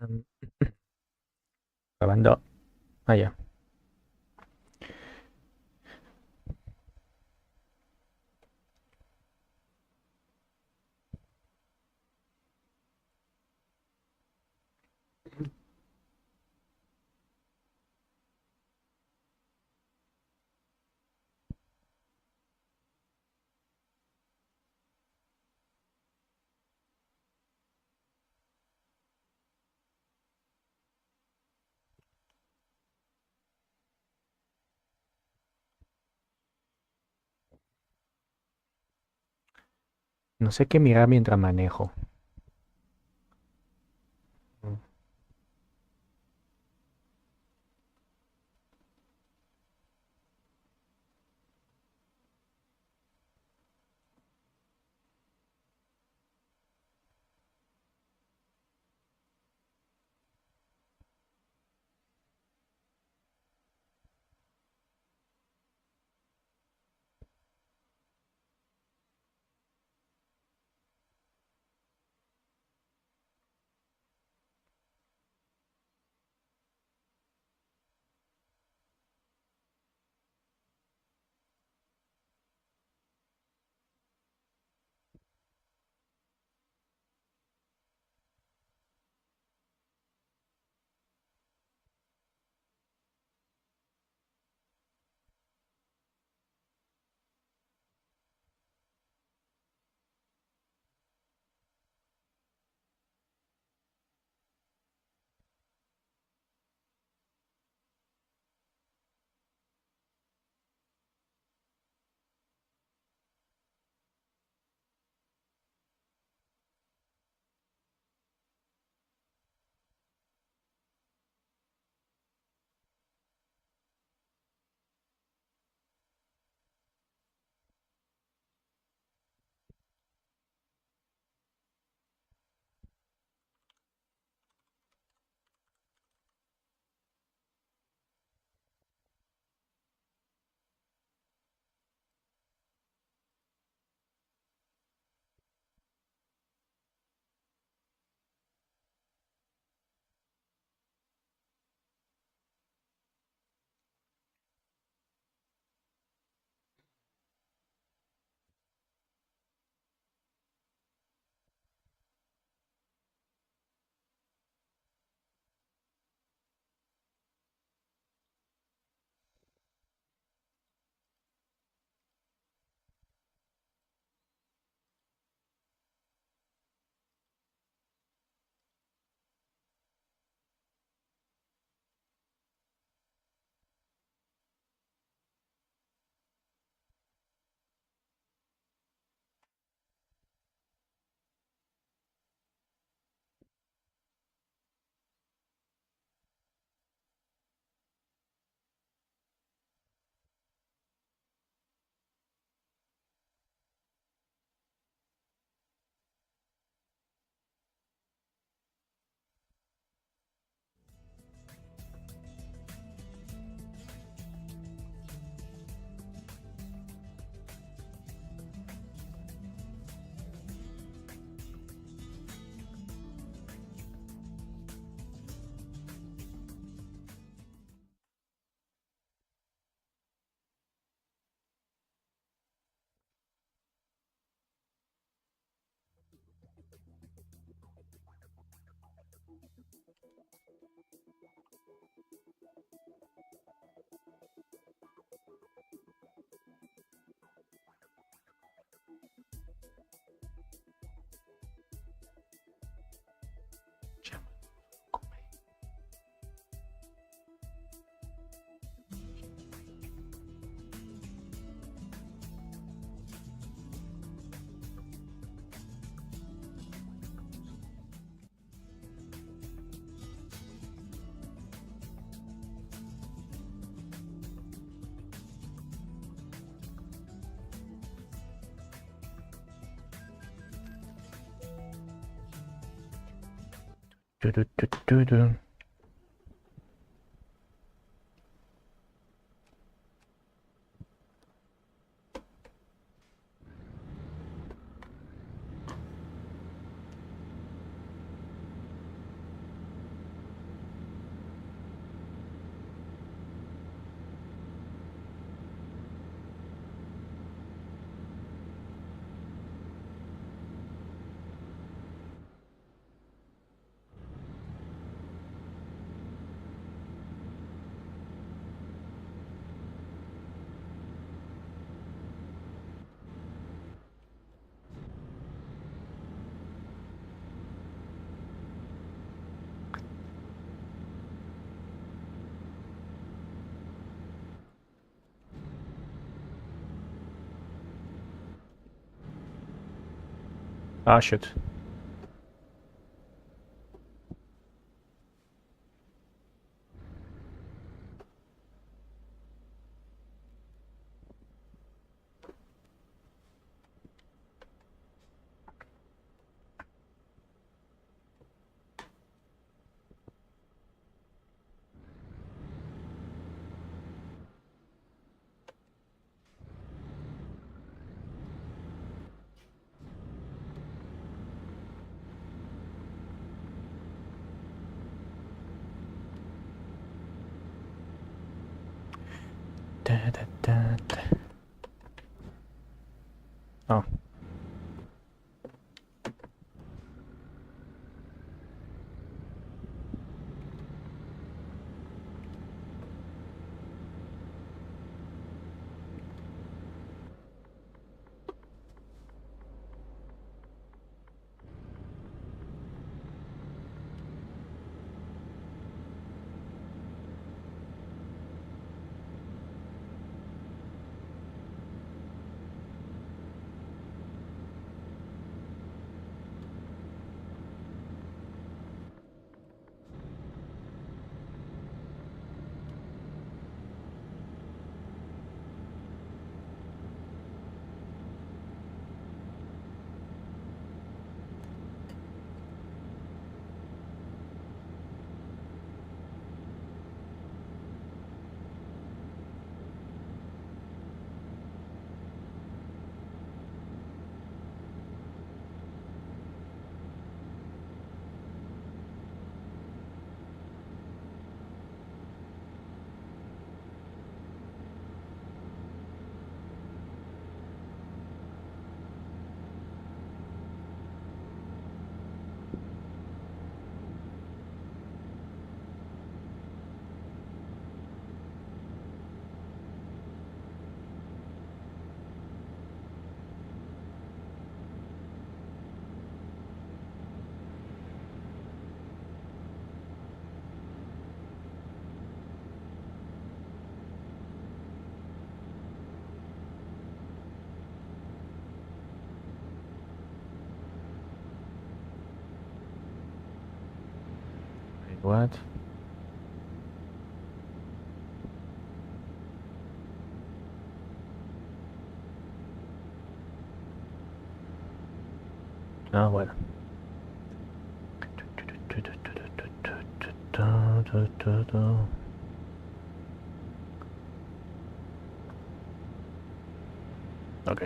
Em, Grabando. Ah, ya. No sé qué mirar mientras manejo. Mm. Tudu, tudu, tudu. Ah, shit. Da, da, da, da. Oh. Wait, what? Ah, bueno. Ok.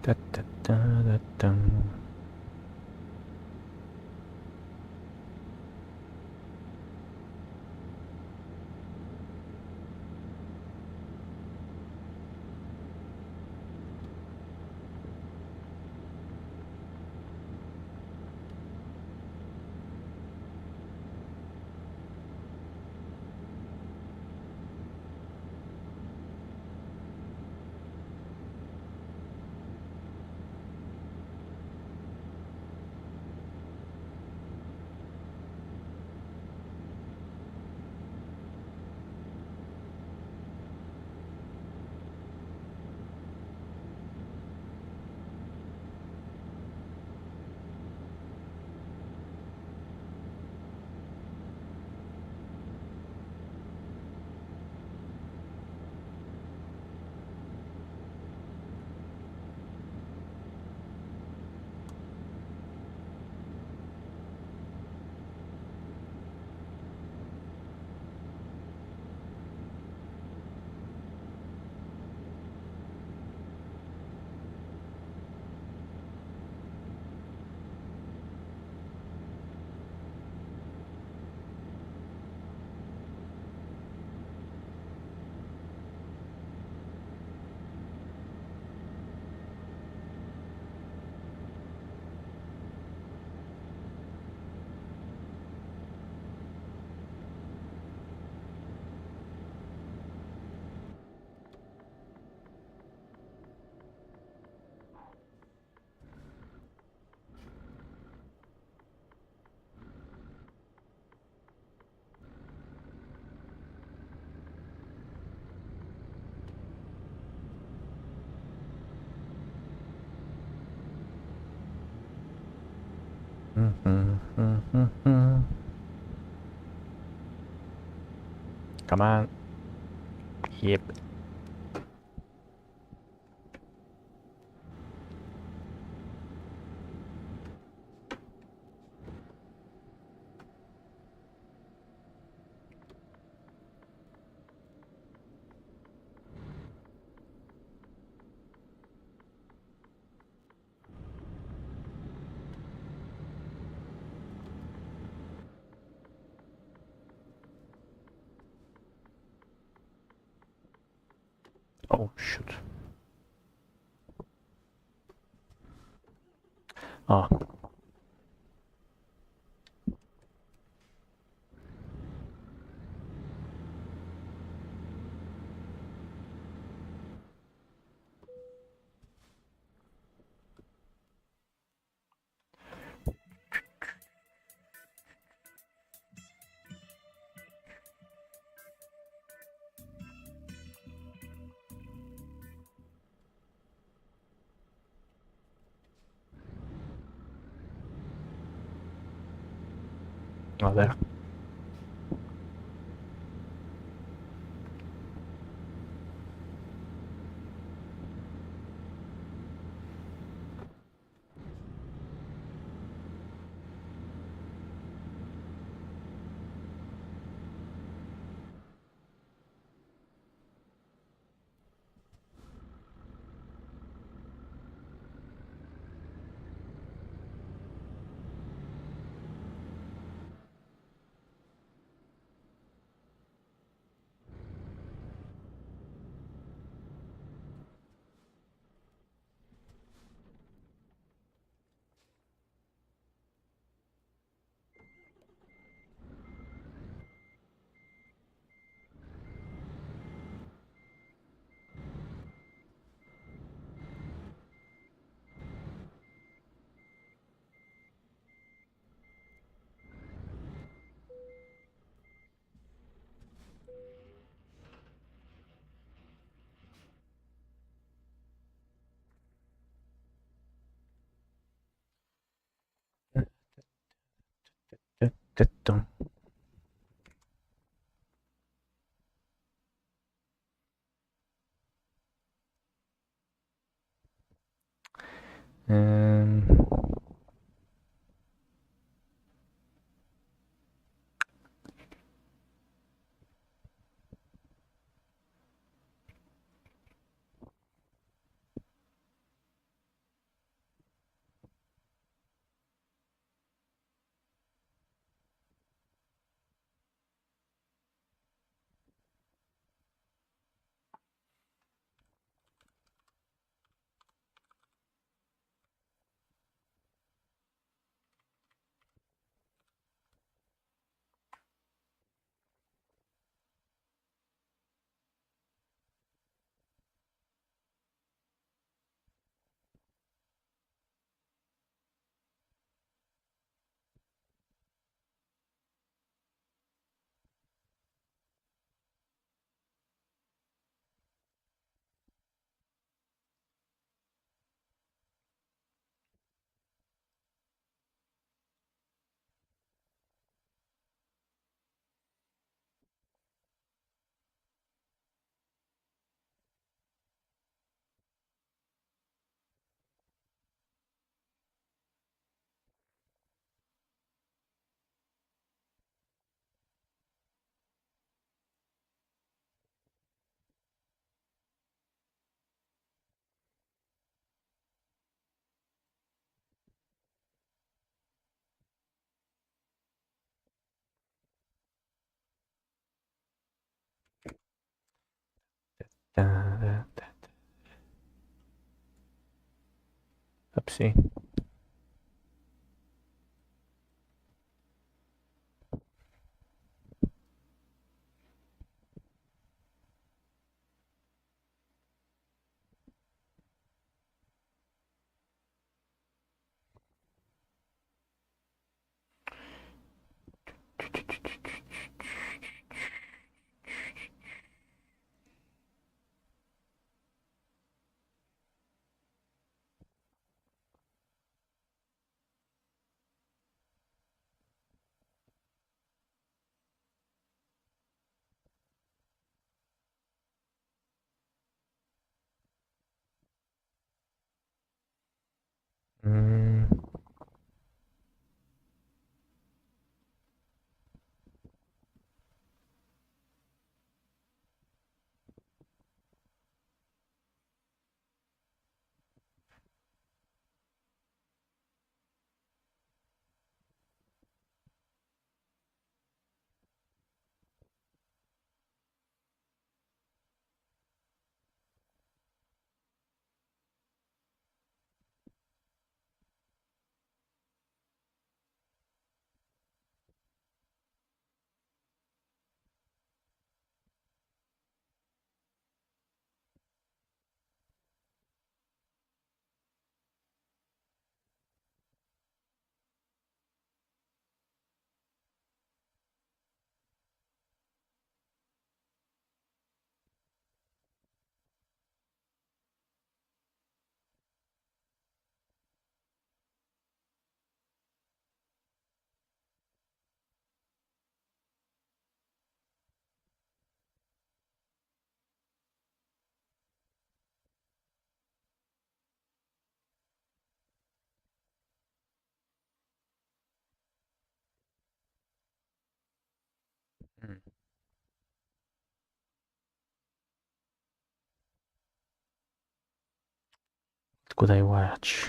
Da, da, da, da, da. Come on. Yep. Oh, shoot. Ah. Oh, there. Um, Oopsie. could I watch?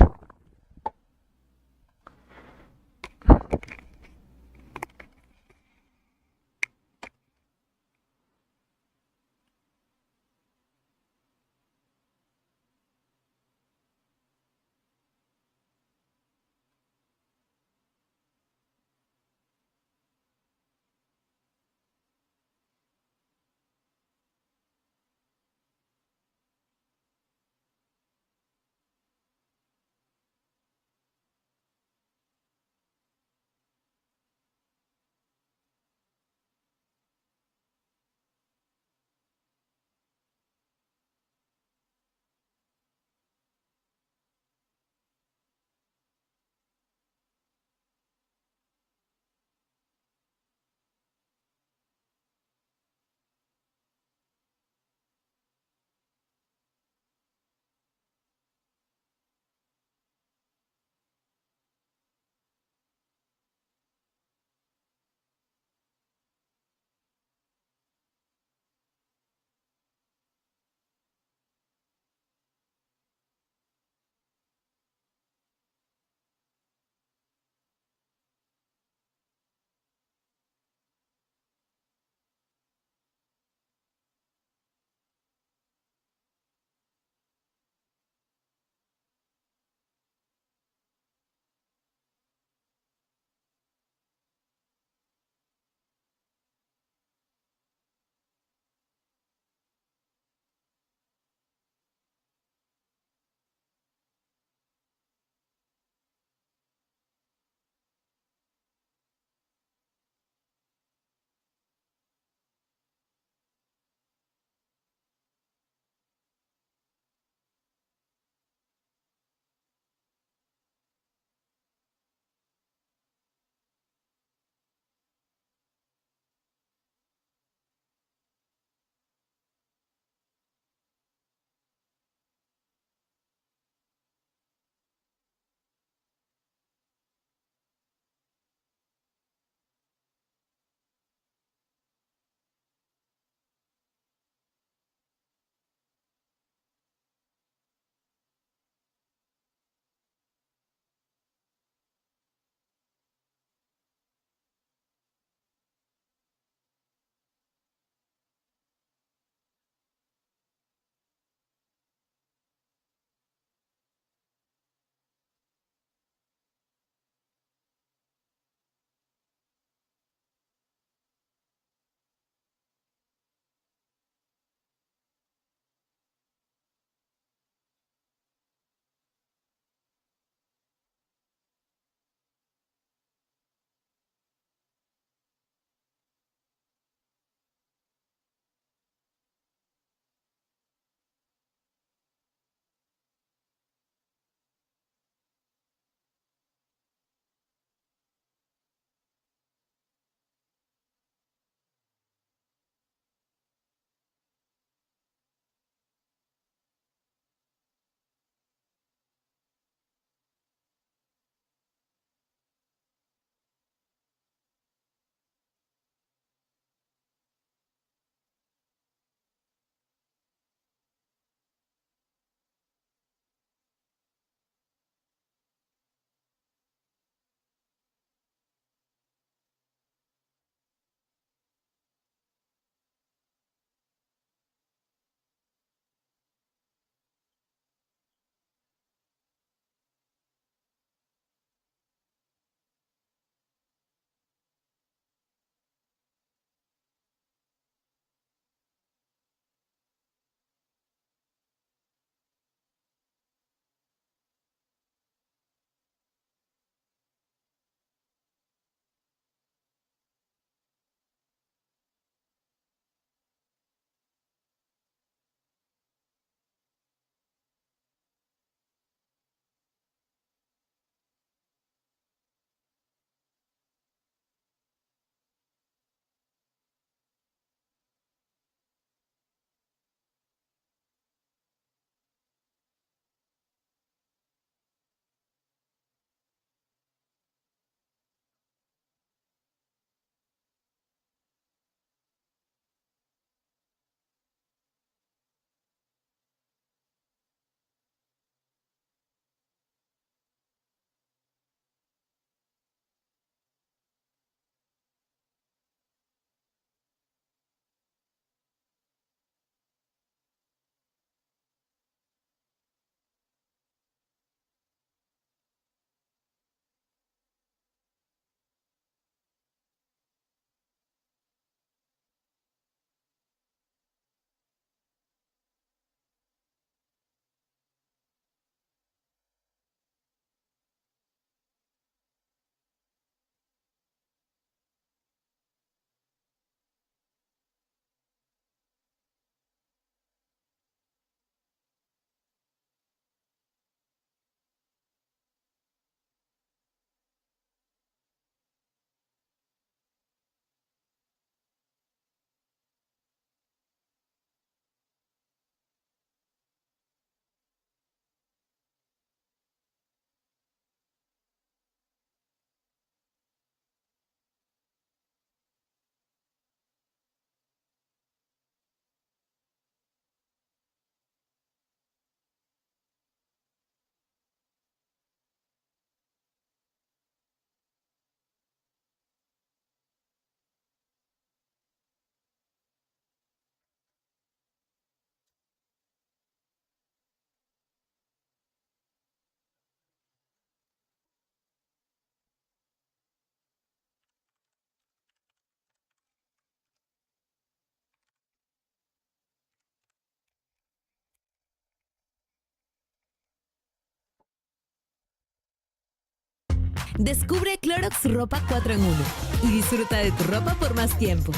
Descubre Clorox Ropa 4 en 1 y disfruta de tu ropa por más tiempo.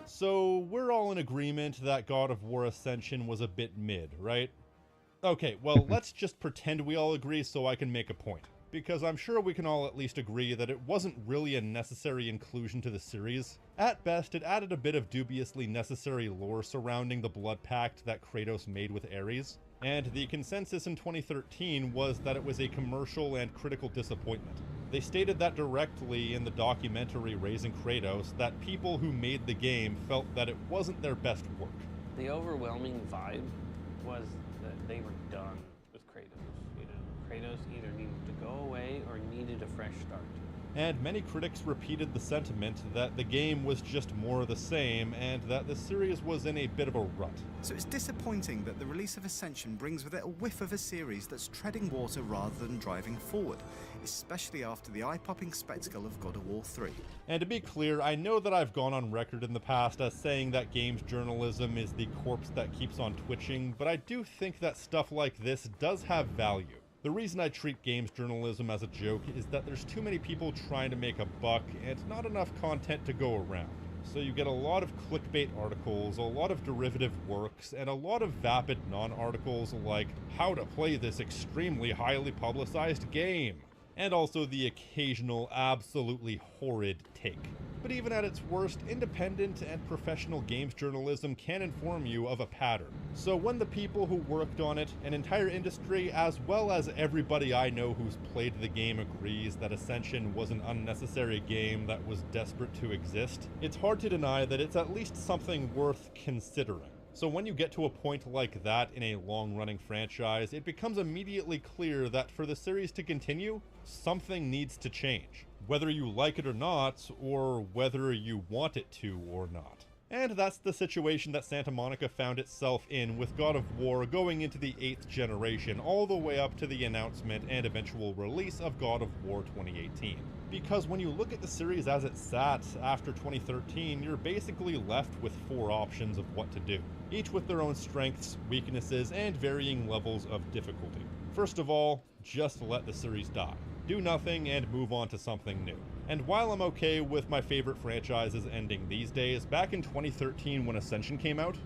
So, we're all in agreement that God of War Ascension was a bit mid, right? Okay, well, let's just pretend we all agree so I can make a point. Because I'm sure we can all at least agree that it wasn't really a necessary inclusion to the series. At best, it added a bit of dubiously necessary lore surrounding the blood pact that Kratos made with Ares, and the consensus in 2013 was that it was a commercial and critical disappointment. They stated that directly in the documentary Raising Kratos, that people who made the game felt that it wasn't their best work. The overwhelming vibe was that they were done with Kratos. Kratos either needed to go away or needed a fresh start. And many critics repeated the sentiment that the game was just more of the same, and that the series was in a bit of a rut. So it's disappointing that the release of Ascension brings with it a whiff of a series that's treading water rather than driving forward, especially after the eye-popping spectacle of God of War 3. And to be clear, I know that I've gone on record in the past as saying that games journalism is the corpse that keeps on twitching, but I do think that stuff like this does have value. The reason I treat games journalism as a joke is that there's too many people trying to make a buck and not enough content to go around. So you get a lot of clickbait articles, a lot of derivative works, and a lot of vapid non-articles like how to play this extremely highly publicized game, and also the occasional absolutely horrid take. But even at its worst, independent and professional games journalism can inform you of a pattern. So when the people who worked on it, an entire industry, as well as everybody I know who's played the game agrees that Ascension was an unnecessary game that was desperate to exist, it's hard to deny that it's at least something worth considering. So when you get to a point like that in a long-running franchise, it becomes immediately clear that for the series to continue, something needs to change. Whether you like it or not, or whether you want it to or not. And that's the situation that Santa Monica found itself in with God of War going into the 8th generation, all the way up to the announcement and eventual release of God of War 2018. Because when you look at the series as it sat after 2013, you're basically left with 4 options of what to do, each with their own strengths, weaknesses, and varying levels of difficulty. First of all, just let the series die. Do nothing and move on to something new. And while I'm okay with my favorite franchises ending these days, back in 2013 when Ascension came out,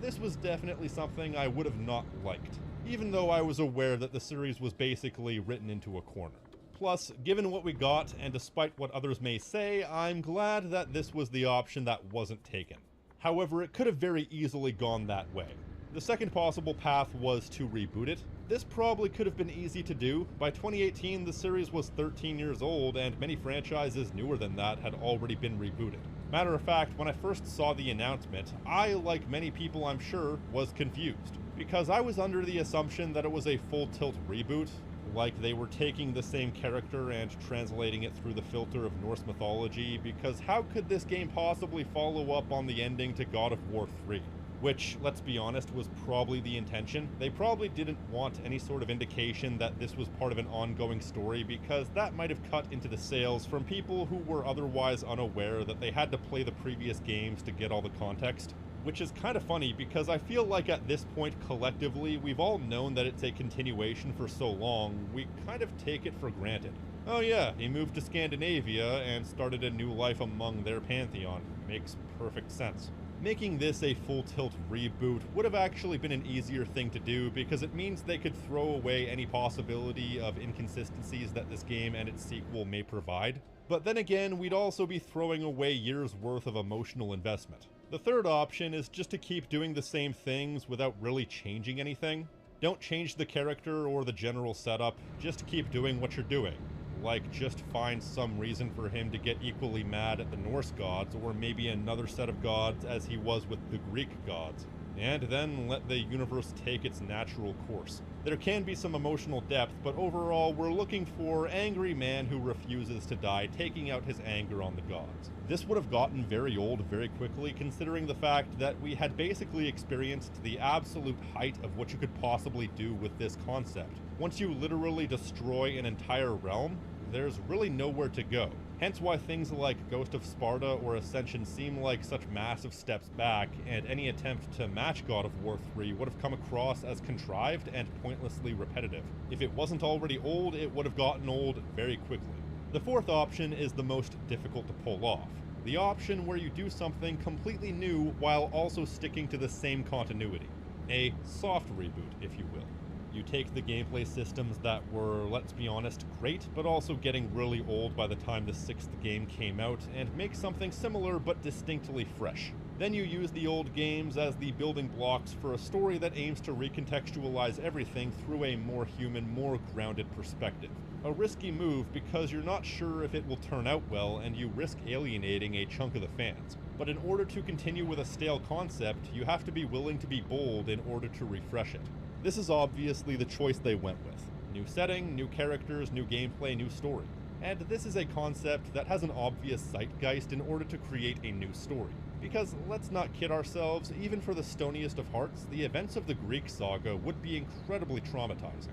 this was definitely something I would have not liked, even though I was aware that the series was basically written into a corner. Plus, given what we got, and despite what others may say, I'm glad that this was the option that wasn't taken. However, it could have very easily gone that way. The second possible path was to reboot it. This probably could have been easy to do. By 2018, the series was 13 years old, and many franchises newer than that had already been rebooted. Matter of fact, when I first saw the announcement, I, like many people I'm sure, was confused. Because I was under the assumption that it was a full-tilt reboot, like they were taking the same character and translating it through the filter of Norse mythology, because how could this game possibly follow up on the ending to God of War 3? which, let's be honest, was probably the intention. They probably didn't want any sort of indication that this was part of an ongoing story, because that might have cut into the sales from people who were otherwise unaware that they had to play the previous games to get all the context. Which is kind of funny, because I feel like at this point collectively we've all known that it's a continuation for so long, we kind of take it for granted. Oh yeah, he moved to Scandinavia and started a new life among their pantheon. Makes perfect sense. Making this a full tilt reboot would have actually been an easier thing to do, because it means they could throw away any possibility of inconsistencies that this game and its sequel may provide. But then again, we'd also be throwing away years worth of emotional investment. The third option is just to keep doing the same things without really changing anything. Don't change the character or the general setup, just keep doing what you're doing. Like, just find some reason for him to get equally mad at the Norse gods, or maybe another set of gods as he was with the Greek gods. And then let the universe take its natural course. There can be some emotional depth, but overall we're looking for angry man who refuses to die, taking out his anger on the gods. This would have gotten very old very quickly, considering the fact that we had basically experienced the absolute height of what you could possibly do with this concept. Once you literally destroy an entire realm, there's really nowhere to go. Hence why things like Ghost of Sparta or Ascension seem like such massive steps back, and any attempt to match God of War 3 would have come across as contrived and pointlessly repetitive. If it wasn't already old, it would have gotten old very quickly. The fourth option is the most difficult to pull off. The option where you do something completely new while also sticking to the same continuity. A soft reboot, if you will. You take the gameplay systems that were, let's be honest, great, but also getting really old by the time the 6th game came out, and make something similar but distinctly fresh. Then you use the old games as the building blocks for a story that aims to recontextualize everything through a more human, more grounded perspective. A risky move because you're not sure if it will turn out well, and you risk alienating a chunk of the fans. But in order to continue with a stale concept, you have to be willing to be bold in order to refresh it. This is obviously the choice they went with. New setting, new characters, new gameplay, new story. And this is a concept that has an obvious zeitgeist in order to create a new story. Because let's not kid ourselves, even for the stoniest of hearts, the events of the Greek saga would be incredibly traumatizing.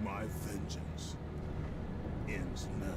My vengeance ends now.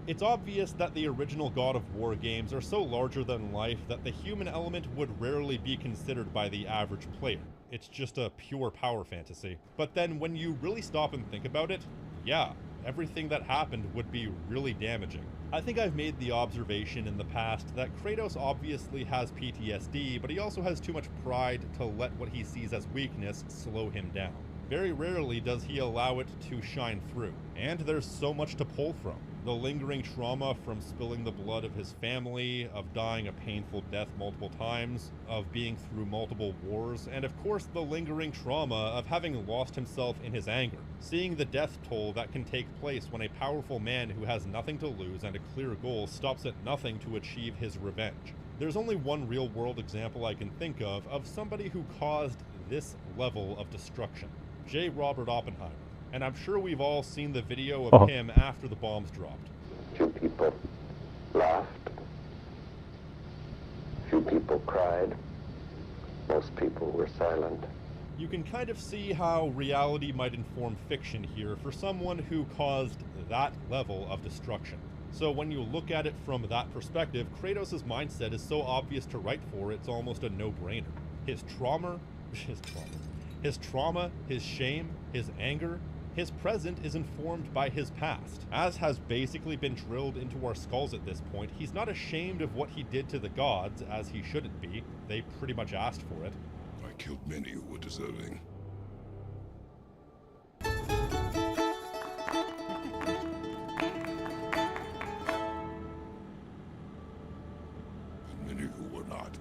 It's obvious that the original God of War games are so larger than life that the human element would rarely be considered by the average player. It's just a pure power fantasy. But then when you really stop and think about it, yeah, everything that happened would be really damaging. I think I've made the observation in the past that Kratos obviously has PTSD, but he also has too much pride to let what he sees as weakness slow him down. Very rarely does he allow it to shine through. And there's so much to pull from. The lingering trauma from spilling the blood of his family, of dying a painful death multiple times, of being through multiple wars, and of course the lingering trauma of having lost himself in his anger. Seeing the death toll that can take place when a powerful man who has nothing to lose and a clear goal stops at nothing to achieve his revenge. There's only one real-world example I can think of somebody who caused this level of destruction. J. Robert Oppenheimer. And I'm sure we've all seen the video of him after the bombs dropped. Few people laughed. Few people cried. Most people were silent. You can kind of see how reality might inform fiction here for someone who caused that level of destruction. So when you look at it from that perspective, Kratos' mindset is so obvious to write for, it's almost a no-brainer. His trauma, his shame, his anger, his present is informed by his past. As has basically been drilled into our skulls at this point, he's not ashamed of what he did to the gods, as he shouldn't be. They pretty much asked for it. I killed many who were deserving. And many who were not.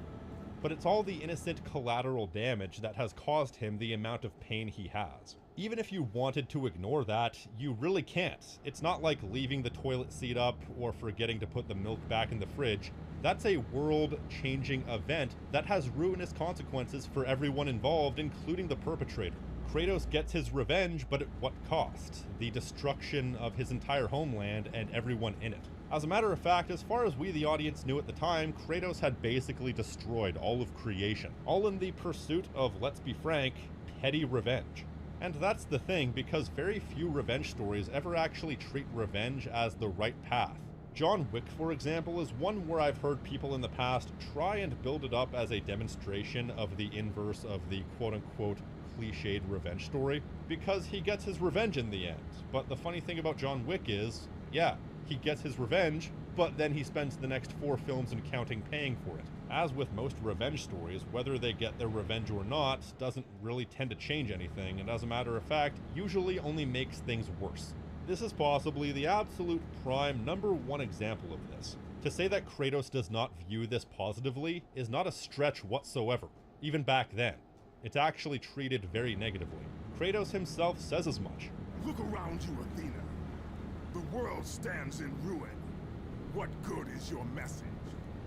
But it's all the innocent collateral damage that has caused him the amount of pain he has. Even if you wanted to ignore that, you really can't. It's not like leaving the toilet seat up or forgetting to put the milk back in the fridge. That's a world-changing event that has ruinous consequences for everyone involved, including the perpetrator. Kratos gets his revenge, but at what cost? The destruction of his entire homeland and everyone in it. As a matter of fact, as far as we the audience knew at the time, Kratos had basically destroyed all of creation, all in the pursuit of, let's be frank, petty revenge. And that's the thing, because very few revenge stories ever actually treat revenge as the right path. John Wick, for example, is one where I've heard people in the past try and build it up as a demonstration of the inverse of the quote-unquote cliched revenge story, because he gets his revenge in the end. But the funny thing about John Wick is, yeah, he gets his revenge, but then he spends the next 4 films and counting paying for it. As with most revenge stories, whether they get their revenge or not doesn't really tend to change anything, and as a matter of fact, usually only makes things worse. This is possibly the absolute prime #1 example of this. To say that Kratos does not view this positively is not a stretch whatsoever, even back then. It's actually treated very negatively. Kratos himself says as much. Look around you, Athena. The world stands in ruin. What good is your message?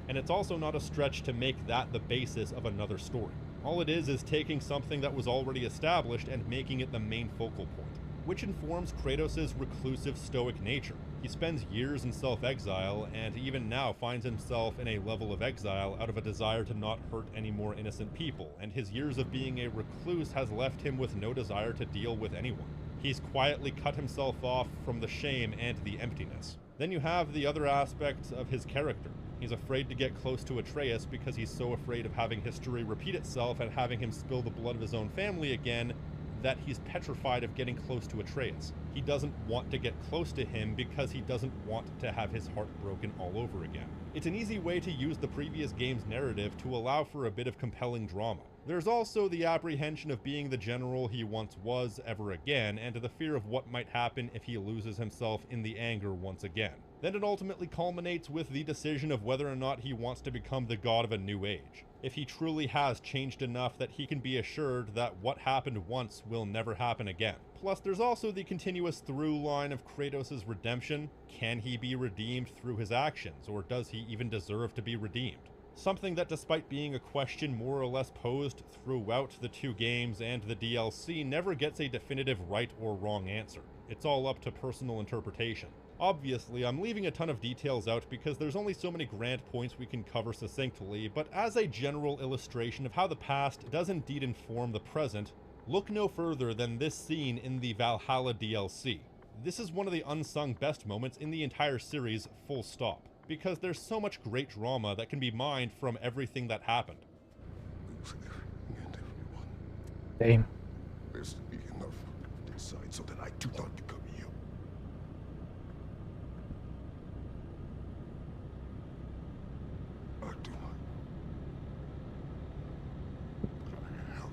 And it's also not a stretch to make that the basis of another story. All it is taking something that was already established and making it the main focal point, which informs Kratos' reclusive stoic nature. He spends years in self-exile, and even now finds himself in a level of exile out of a desire to not hurt any more innocent people, and his years of being a recluse has left him with no desire to deal with anyone. He's quietly cut himself off from the shame and the emptiness. Then you have the other aspects of his character. He's afraid to get close to Atreus because he's so afraid of having history repeat itself and having him spill the blood of his own family again that he's petrified of getting close to Atreus. He doesn't want to get close to him because he doesn't want to have his heart broken all over again. It's an easy way to use the previous game's narrative to allow for a bit of compelling drama. There's also the apprehension of being the general he once was ever again, and the fear of what might happen if he loses himself in the anger once again. Then it ultimately culminates with the decision of whether or not he wants to become the god of a new age. If he truly has changed enough that he can be assured that what happened once will never happen again. Plus, there's also the continuous through line of Kratos' redemption. Can he be redeemed through his actions, or does he even deserve to be redeemed? Something that, despite being a question more or less posed throughout the 2 games and the DLC, never gets a definitive right or wrong answer. It's all up to personal interpretation. Obviously, I'm leaving a ton of details out because there's only so many grand points we can cover succinctly, but as a general illustration of how the past does indeed inform the present, look no further than this scene in the Valhalla DLC. This is one of the unsung best moments in the entire series, full stop, because there's so much great drama that can be mined from everything that happened. Lose everything and everyone. Same. There's to be enough to decide so that I do not become you. I do not. But I have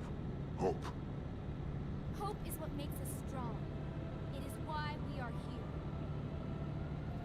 hope. Hope is what makes us strong. It is why we are here.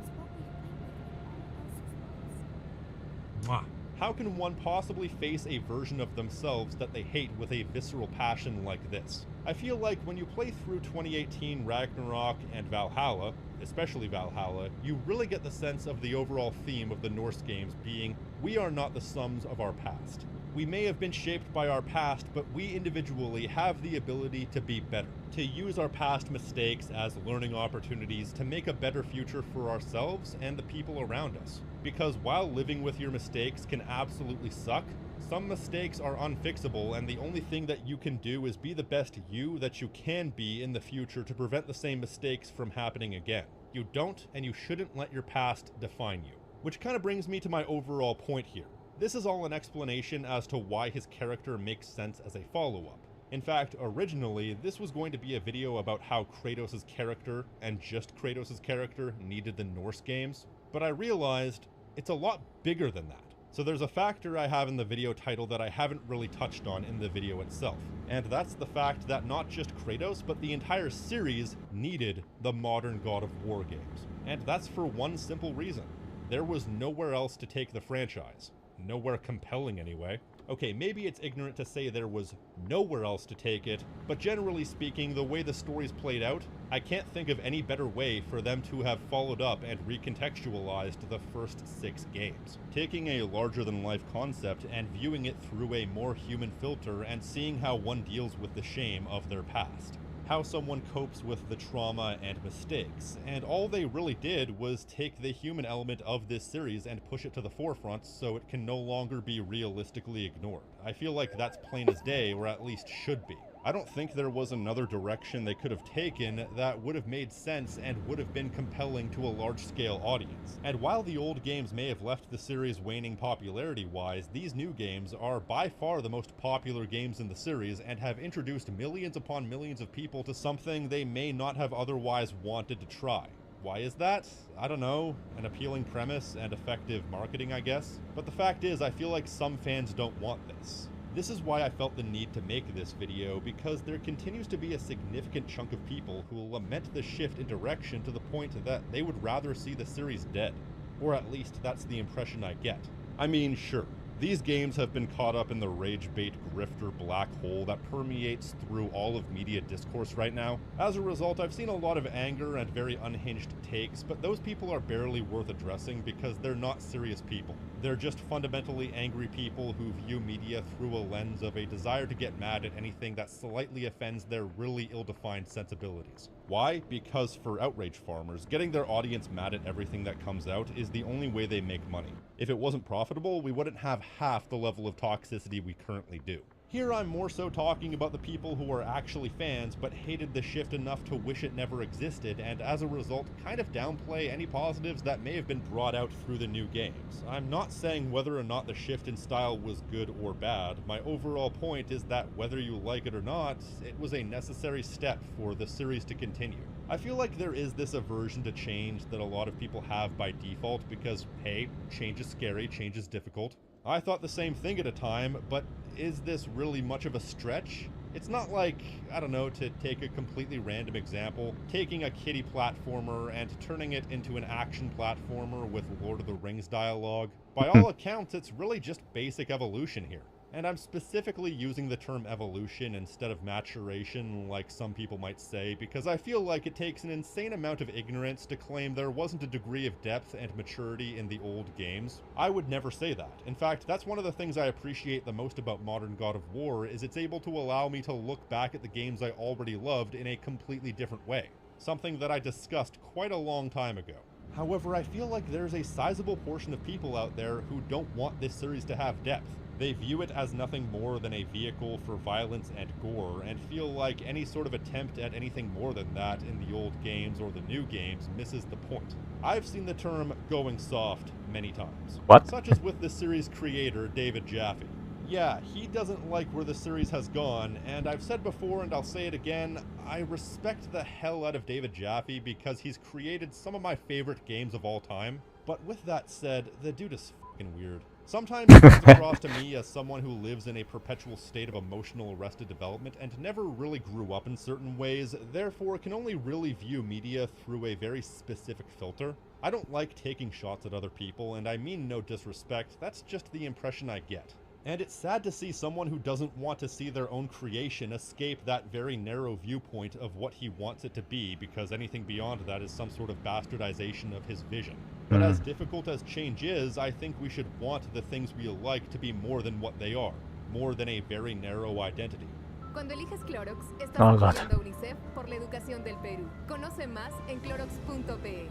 It's what we fight with when all else is lost. How can one possibly face a version of themselves that they hate with a visceral passion like this? I feel like when you play through 2018 Ragnarok and Valhalla, especially Valhalla, you really get the sense of the overall theme of the Norse games being, we are not the sums of our past. We may have been shaped by our past, but we individually have the ability to be better, to use our past mistakes as learning opportunities to make a better future for ourselves and the people around us. Because while living with your mistakes can absolutely suck, some mistakes are unfixable, and the only thing that you can do is be the best you that you can be in the future to prevent the same mistakes from happening again. You don't and you shouldn't let your past define you. Which kind of brings me to my overall point here. This is all an explanation as to why his character makes sense as a follow-up. In fact, originally, this was going to be a video about how Kratos' character, and just Kratos' character, needed the Norse games, but I realized it's a lot bigger than that. So there's a factor I have in the video title that I haven't really touched on in the video itself, and that's the fact that not just Kratos, but the entire series needed the modern God of War games. And that's for one simple reason. There was nowhere else to take the franchise. Nowhere compelling anyway. Okay, maybe it's ignorant to say there was nowhere else to take it, but generally speaking, the way the story's played out, I can't think of any better way for them to have followed up and recontextualized the first 6 games. Taking a larger-than-life concept and viewing it through a more human filter and seeing how one deals with the shame of their past. How someone copes with the trauma and mistakes, and all they really did was take the human element of this series and push it to the forefront so it can no longer be realistically ignored. I feel like that's plain as day, or at least should be. I don't think there was another direction they could have taken that would have made sense and would have been compelling to a large-scale audience. And while the old games may have left the series waning popularity-wise, these new games are by far the most popular games in the series and have introduced millions upon millions of people to something they may not have otherwise wanted to try. Why is that? I don't know. An appealing premise and effective marketing, I guess. But the fact is, I feel like some fans don't want this. This is why I felt the need to make this video, because there continues to be a significant chunk of people who will lament the shift in direction to the point that they would rather see the series dead. Or at least that's the impression I get. I mean, sure, these games have been caught up in the rage bait grifter black hole that permeates through all of media discourse right now. As a result, I've seen a lot of anger and very unhinged takes, but those people are barely worth addressing because they're not serious people. They're just fundamentally angry people who view media through a lens of a desire to get mad at anything that slightly offends their really ill-defined sensibilities. Why? Because for outrage farmers, getting their audience mad at everything that comes out is the only way they make money. If it wasn't profitable, we wouldn't have half the level of toxicity we currently do. Here I'm more so talking about the people who are actually fans but hated the shift enough to wish it never existed, and as a result kind of downplay any positives that may have been brought out through the new games. I'm not saying whether or not the shift in style was good or bad. My overall point is that whether you like it or not, it was a necessary step for the series to continue. I feel like there is this aversion to change that a lot of people have by default because, hey, change is scary, change is difficult. I thought the same thing at a time, but is this really much of a stretch? It's not like, I don't know, to take a completely random example, taking a kiddie platformer and turning it into an action platformer with Lord of the Rings dialogue. By all accounts, it's really just basic evolution here. And I'm specifically using the term evolution instead of maturation, like some people might say, because I feel like it takes an insane amount of ignorance to claim there wasn't a degree of depth and maturity in the old games. I would never say that. In fact, that's one of the things I appreciate the most about modern God of War, is it's able to allow me to look back at the games I already loved in a completely different way. Something that I discussed quite a long time ago. However, I feel like there's a sizable portion of people out there who don't want this series to have depth. They view it as nothing more than a vehicle for violence and gore, and feel like any sort of attempt at anything more than that in the old games or the new games misses the point. I've seen the term going soft many times. What? Such as with the series creator, David Jaffe. Yeah, he doesn't like where the series has gone, and I've said before and I'll say it again, I respect the hell out of David Jaffe because he's created some of my favorite games of all time. But with that said, the dude is fucking weird. Sometimes it comes across to me as someone who lives in a perpetual state of emotional arrested development and never really grew up in certain ways, therefore can only really view media through a very specific filter. I don't like taking shots at other people, and I mean no disrespect, that's just the impression I get. And it's sad to see someone who doesn't want to see their own creation escape that very narrow viewpoint of what he wants it to be, because anything beyond that is some sort of bastardization of his vision. But as difficult as change is, I think we should want the things we like to be more than what they are, more than a very narrow identity. Cuando eliges Clorox, estás Oh, God. apoyando a UNICEF por la educación del Perú. Conoce más en clorox.pe.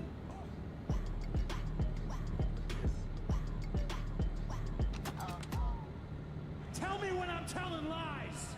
Tell me when I'm telling lies!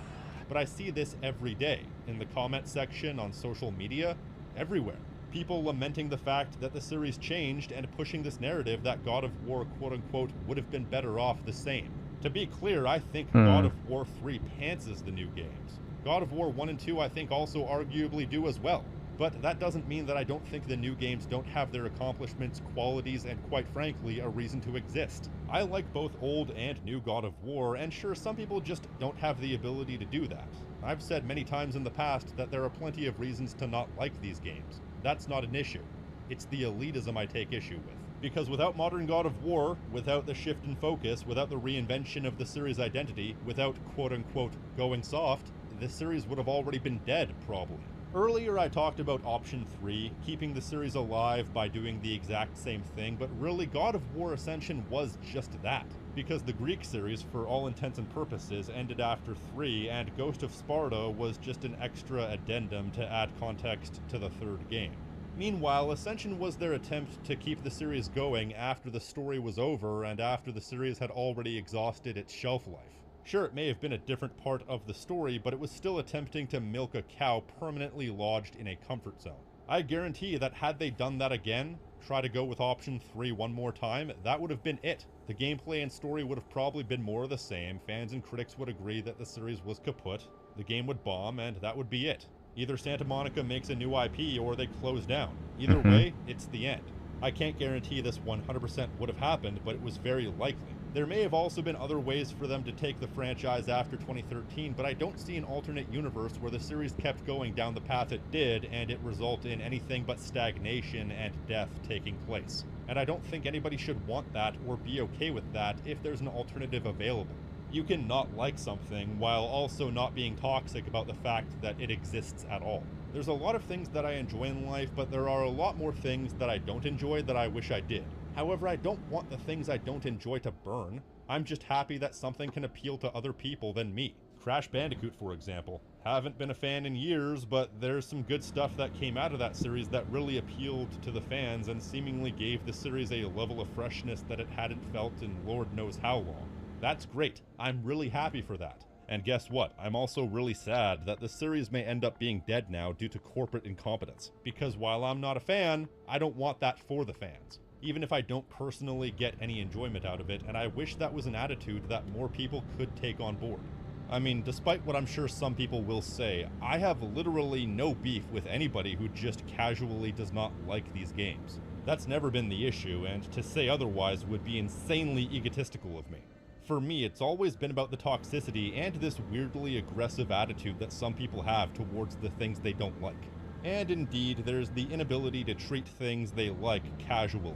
But I see this every day, in the comment section, on social media, everywhere. People lamenting the fact that the series changed and pushing this narrative that God of War quote-unquote would have been better off the same. To be clear, I think God of War 3 pantses the new games. God of War 1 and 2 I think also arguably do as well. But that doesn't mean that I don't think the new games don't have their accomplishments, qualities, and quite frankly, a reason to exist. I like both old and new God of War, and sure, some people just don't have the ability to do that. I've said many times in the past that there are plenty of reasons to not like these games. That's not an issue. It's the elitism I take issue with. Because without modern God of War, without the shift in focus, without the reinvention of the series' identity, without quote-unquote going soft, this series would have already been dead, probably. Earlier I talked about option 3, keeping the series alive by doing the exact same thing, but really God of War Ascension was just that. Because the Greek series, for all intents and purposes, ended after 3, and Ghost of Sparta was just an extra addendum to add context to the third game. Meanwhile, Ascension was their attempt to keep the series going after the story was over and after the series had already exhausted its shelf life. Sure, it may have been a different part of the story, but it was still attempting to milk a cow permanently lodged in a comfort zone. I guarantee that had they done that again, try to go with option 3 one more time, that would have been it. The gameplay and story would have probably been more of the same, fans and critics would agree that the series was kaput, the game would bomb, and that would be it. Either Santa Monica makes a new IP or they close down. Either way, it's the end. I can't guarantee this 100% would have happened, but it was very likely. There may have also been other ways for them to take the franchise after 2013, but I don't see an alternate universe where the series kept going down the path it did and it result in anything but stagnation and death taking place. And I don't think anybody should want that or be okay with that if there's an alternative available. You can not like something while also not being toxic about the fact that it exists at all. There's a lot of things that I enjoy in life, but there are a lot more things that I don't enjoy that I wish I did. However, I don't want the things I don't enjoy to burn. I'm just happy that something can appeal to other people than me. Crash Bandicoot, for example. Haven't been a fan in years, but there's some good stuff that came out of that series that really appealed to the fans and seemingly gave the series a level of freshness that it hadn't felt in Lord knows how long. That's great. I'm really happy for that. And guess what? I'm also really sad that the series may end up being dead now due to corporate incompetence. Because while I'm not a fan, I don't want that for the fans. Even if I don't personally get any enjoyment out of it, and I wish that was an attitude that more people could take on board. I mean, despite what I'm sure some people will say, I have literally no beef with anybody who just casually does not like these games. That's never been the issue, and to say otherwise would be insanely egotistical of me. For me, it's always been about the toxicity and this weirdly aggressive attitude that some people have towards the things they don't like. And indeed, there's the inability to treat things they like casually,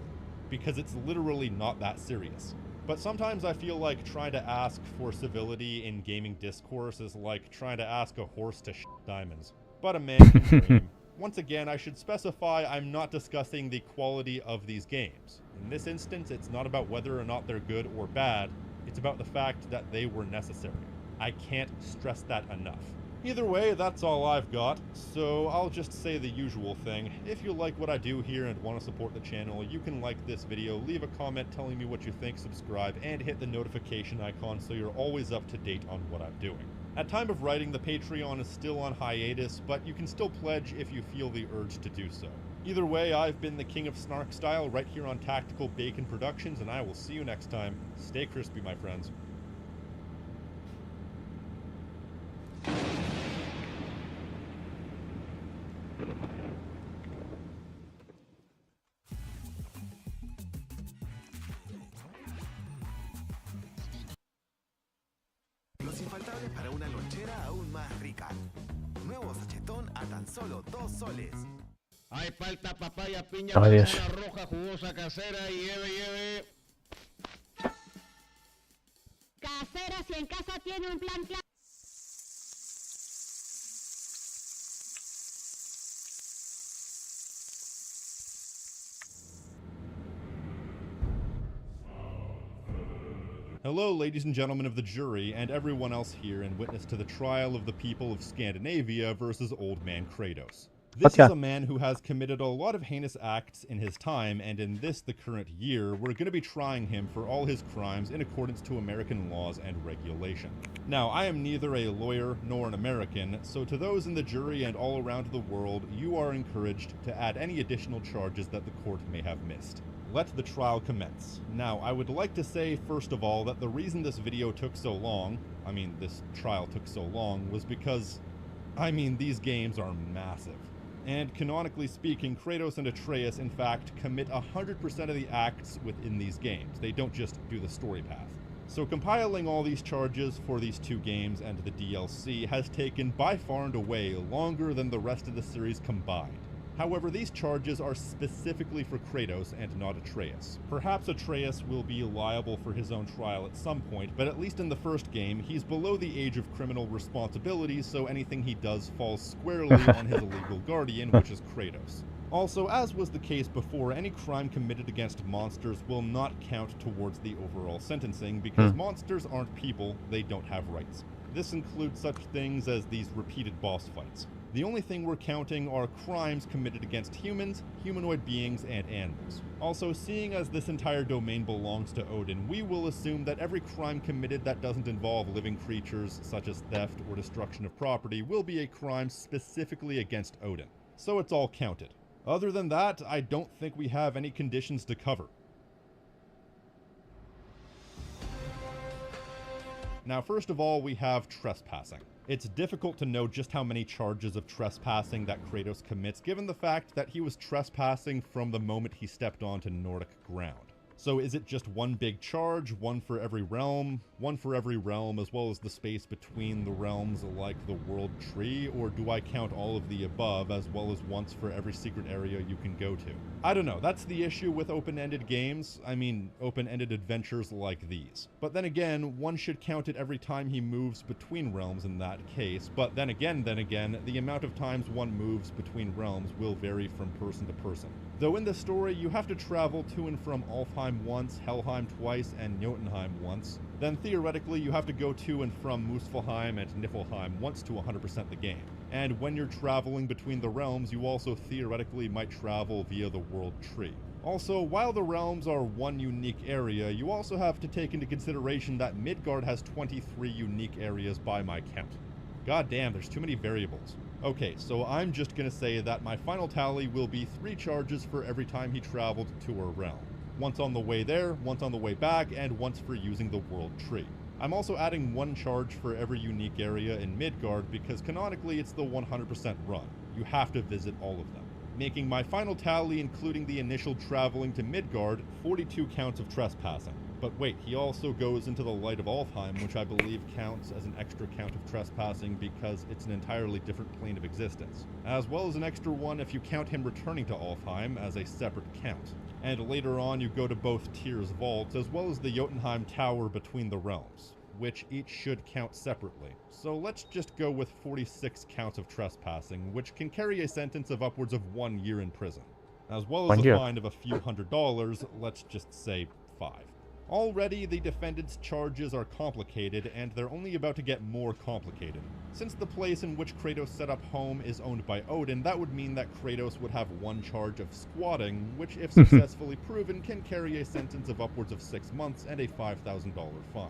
because it's literally not that serious. But sometimes I feel like trying to ask for civility in gaming discourse is like trying to ask a horse to shit diamonds. But a man can dream. Once again, I should specify I'm not discussing the quality of these games. In this instance, it's not about whether or not they're good or bad, it's about the fact that they were necessary. I can't stress that enough. Either way, that's all I've got, so I'll just say the usual thing. If you like what I do here and want to support the channel, you can like this video, leave a comment telling me what you think, subscribe, and hit the notification icon so you're always up to date on what I'm doing. At time of writing, the Patreon is still on hiatus, but you can still pledge if you feel the urge to do so. Either way, I've been the King of Snark Style right here on Tactical Bacon Productions, and I will see you next time. Stay crispy, my friends. Los infaltables para una lonchera aún más rica. Nuevo sachetón a tan solo 2 soles. Hay falta papaya, piña, Ay, Dios. manzana roja, jugosa, casera y lleve. Casera, si en casa tiene un plan claro. Hello, ladies and gentlemen of the jury, and everyone else here in witness to the trial of the people of Scandinavia versus Old Man Kratos. This Okay. is a man who has committed a lot of heinous acts in his time, and in this, the current year, we're going to be trying him for all his crimes in accordance to American laws and regulation. Now, I am neither a lawyer nor an American, so to those in the jury and all around the world, you are encouraged to add any additional charges that the court may have missed. Let the trial commence. Now, I would like to say, first of all, that the reason this video took so long, this trial took so long, was because, these games are massive. And canonically speaking, Kratos and Atreus, in fact, commit 100% of the acts within these games. They don't just do the story path. So compiling all these charges for these 2 games and the DLC has taken by far and away longer than the rest of the series combined. However, these charges are specifically for Kratos and not Atreus. Perhaps Atreus will be liable for his own trial at some point, but at least in the first game, he's below the age of criminal responsibility, so anything he does falls squarely on his illegal guardian, which is Kratos. Also, as was the case before, any crime committed against monsters will not count towards the overall sentencing because monsters aren't people, they don't have rights. This includes such things as these repeated boss fights. The only thing we're counting are crimes committed against humans, humanoid beings, and animals. Also, seeing as this entire domain belongs to Odin, we will assume that every crime committed that doesn't involve living creatures, such as theft or destruction of property, will be a crime specifically against Odin. So it's all counted. Other than that, I don't think we have any conditions to cover. Now, first of all, we have trespassing. It's difficult to know just how many charges of trespassing that Kratos commits, given the fact that he was trespassing from the moment he stepped onto Nordic ground. So is it just one big charge, one for every realm, as well as the space between the realms like the world tree, or do I count all of the above as well as once for every secret area you can go to? I don't know, that's the issue with open-ended games, open-ended adventures like these. But then again, one should count it every time he moves between realms in that case, but then again, the amount of times one moves between realms will vary from person to person. Though in the story, you have to travel to and from Alfheim once, Helheim twice, and Jotunheim once. Then theoretically, you have to go to and from Muspelheim and Niflheim once to 100% the game. And when you're traveling between the realms, you also theoretically might travel via the World Tree. Also, while the realms are one unique area, you also have to take into consideration that Midgard has 23 unique areas by my count. God damn, there's too many variables. Okay, so I'm just gonna say that my final tally will be 3 charges for every time he traveled to a realm. Once on the way there, once on the way back, and once for using the World Tree. I'm also adding 1 charge for every unique area in Midgard because canonically it's the 100% run. You have to visit all of them. Making my final tally, including the initial traveling to Midgard, 42 counts of trespassing. But wait, he also goes into the Light of Alfheim, which I believe counts as an extra count of trespassing because it's an entirely different plane of existence. As well as an extra one if you count him returning to Alfheim as a separate count. And later on you go to both Tyr's vaults as well as the Jotunheim Tower between the realms, which each should count separately. So let's just go with 46 counts of trespassing, which can carry a sentence of upwards of 1 year in prison. As well as a fine of a few $100s, let's just say 5. Already, the defendant's charges are complicated, and they're only about to get more complicated. Since the place in which Kratos set up home is owned by Odin, that would mean that Kratos would have 1 charge of squatting, which if successfully proven can carry a sentence of upwards of 6 months and a $5,000 fine.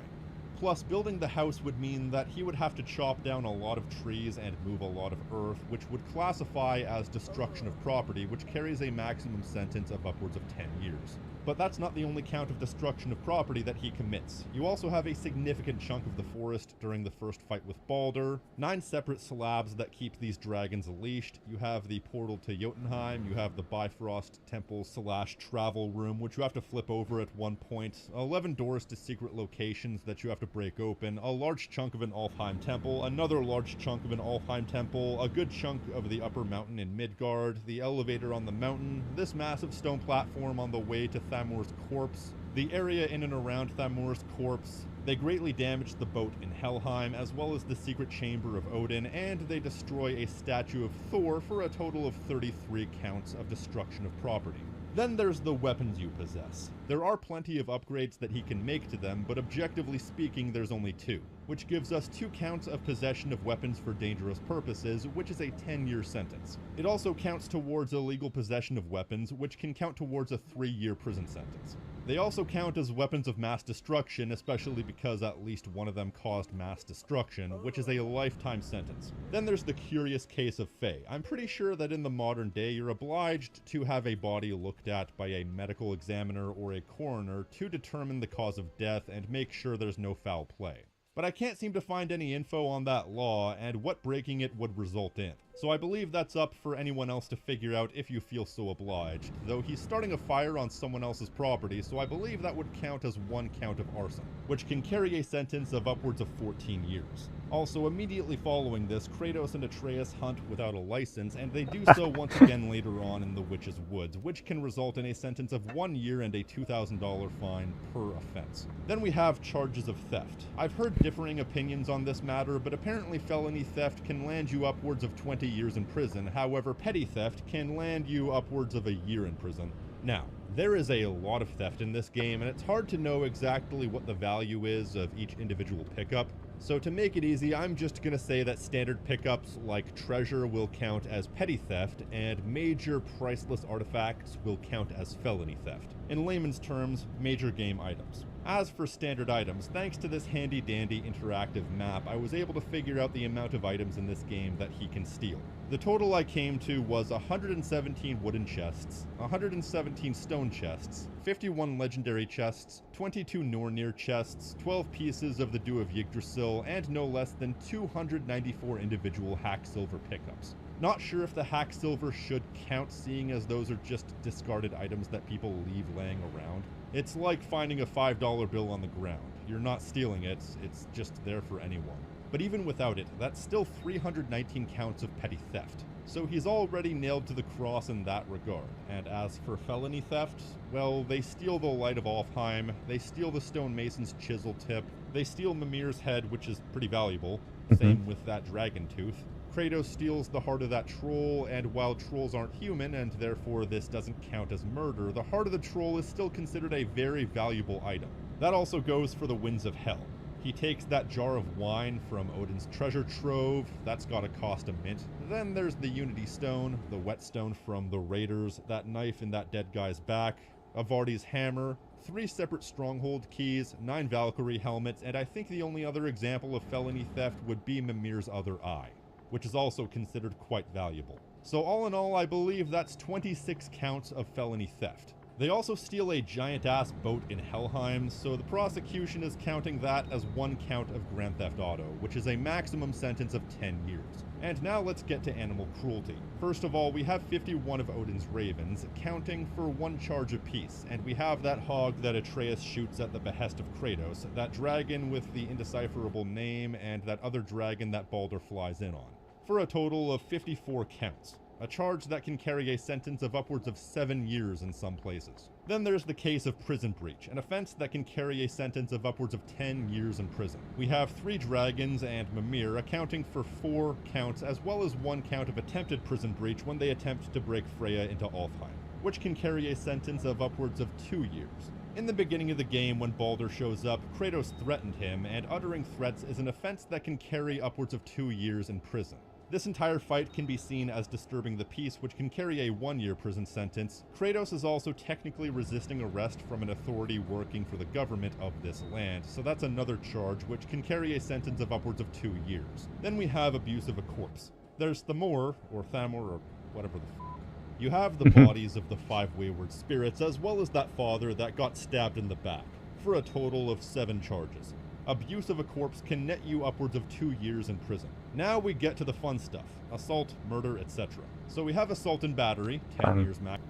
Plus, building the house would mean that he would have to chop down a lot of trees and move a lot of earth, which would classify as destruction of property, which carries a maximum sentence of upwards of 10 years. But that's not the only count of destruction of property that he commits. You also have a significant chunk of the forest during the first fight with Baldur, 9 separate slabs that keep these dragons leashed, you have the portal to Jotunheim, you have the Bifrost Temple / travel room, which you have to flip over at one point, 11 doors to secret locations that you have to break open, a large chunk of an Alfheim temple, another large chunk of an Alfheim temple, a good chunk of the upper mountain in Midgard, the elevator on the mountain, this massive stone platform on the way to Thamur's corpse, the area in and around Thamur's corpse. They greatly damaged the boat in Helheim, as well as the secret chamber of Odin, and they destroy a statue of Thor for a total of 33 counts of destruction of property. Then there's the weapons you possess. There are plenty of upgrades that he can make to them, but objectively speaking there's only 2, which gives us 2 counts of possession of weapons for dangerous purposes, which is a 10-year sentence. It also counts towards illegal possession of weapons, which can count towards a 3-year prison sentence. They also count as weapons of mass destruction, especially because at least one of them caused mass destruction, which is a lifetime sentence. Then there's the curious case of Faye. I'm pretty sure that in the modern day you're obliged to have a body looked at by a medical examiner or a coroner to determine the cause of death and make sure there's no foul play. But I can't seem to find any info on that law and what breaking it would result in. So I believe that's up for anyone else to figure out if you feel so obliged, though he's starting a fire on someone else's property, so I believe that would count as 1 count of arson, which can carry a sentence of upwards of 14 years. Also, immediately following this, Kratos and Atreus hunt without a license, and they do so once again later on in the Witch's Woods, which can result in a sentence of 1 year and a $2,000 fine per offense. Then we have charges of theft. I've heard differing opinions on this matter, but apparently felony theft can land you upwards of 20 years in prison. However, petty theft can land you upwards of a year in prison. Now, there is a lot of theft in this game, and it's hard to know exactly what the value is of each individual pickup. So to make it easy, I'm just gonna say that standard pickups like treasure will count as petty theft, and major priceless artifacts will count as felony theft. In layman's terms, major game items. As for standard items, thanks to this handy-dandy interactive map, I was able to figure out the amount of items in this game that he can steal. The total I came to was 117 wooden chests, 117 stone chests, 51 legendary chests, 22 Nornir chests, 12 pieces of the Dew of Yggdrasil, and no less than 294 individual hack silver pickups. Not sure if the hack silver should count, seeing as those are just discarded items that people leave laying around. It's like finding a $5 bill on the ground. You're not stealing it, it's just there for anyone. But even without it, that's still 319 counts of petty theft. So he's already nailed to the cross in that regard. And as for felony theft, well, they steal the Light of Alfheim, they steal the stonemason's chisel tip, they steal Mimir's head, which is pretty valuable, same with that dragon tooth. Kratos steals the heart of that troll, and while trolls aren't human, and therefore this doesn't count as murder, the heart of the troll is still considered a very valuable item. That also goes for the Winds of Hell. He takes that jar of wine from Odin's treasure trove, that's gotta cost a mint. Then there's the Unity Stone, the whetstone from the Raiders, that knife in that dead guy's back, Avardi's hammer, 3 separate stronghold keys, 9 Valkyrie helmets, and I think the only other example of felony theft would be Mimir's other eye, which is also considered quite valuable. So all in all, I believe that's 26 counts of felony theft. They also steal a giant-ass boat in Helheim, so the prosecution is counting that as 1 count of Grand Theft Auto, which is a maximum sentence of 10 years. And now let's get to animal cruelty. First of all, we have 51 of Odin's ravens, counting for 1 charge apiece, and we have that hog that Atreus shoots at the behest of Kratos, that dragon with the indecipherable name, and that other dragon that Baldur flies in on, for a total of 54 counts. A charge that can carry a sentence of upwards of 7 years in some places. Then there's the case of prison breach, an offense that can carry a sentence of upwards of 10 years in prison. We have 3 dragons and Mimir accounting for 4 counts, as well as 1 count of attempted prison breach when they attempt to break Freya into Alfheim, which can carry a sentence of upwards of 2 years. In the beginning of the game, when Baldur shows up, Kratos threatened him, and uttering threats is an offense that can carry upwards of 2 years in prison. This entire fight can be seen as disturbing the peace, which can carry a 1-year prison sentence. Kratos is also technically resisting arrest from an authority working for the government of this land, so that's another charge which can carry a sentence of upwards of 2 years. Then we have abuse of a corpse. There's Thamor, or Thamor, or whatever the f***. You have the bodies of the 5 wayward spirits, as well as that father that got stabbed in the back, for a total of 7 charges. Abuse of a corpse can net you upwards of 2 years in prison. Now we get to the fun stuff. Assault, murder, etc. So we have assault and battery, 10 years max.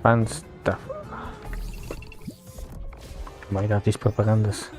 Fun stuff. Oh my god, these propagandas.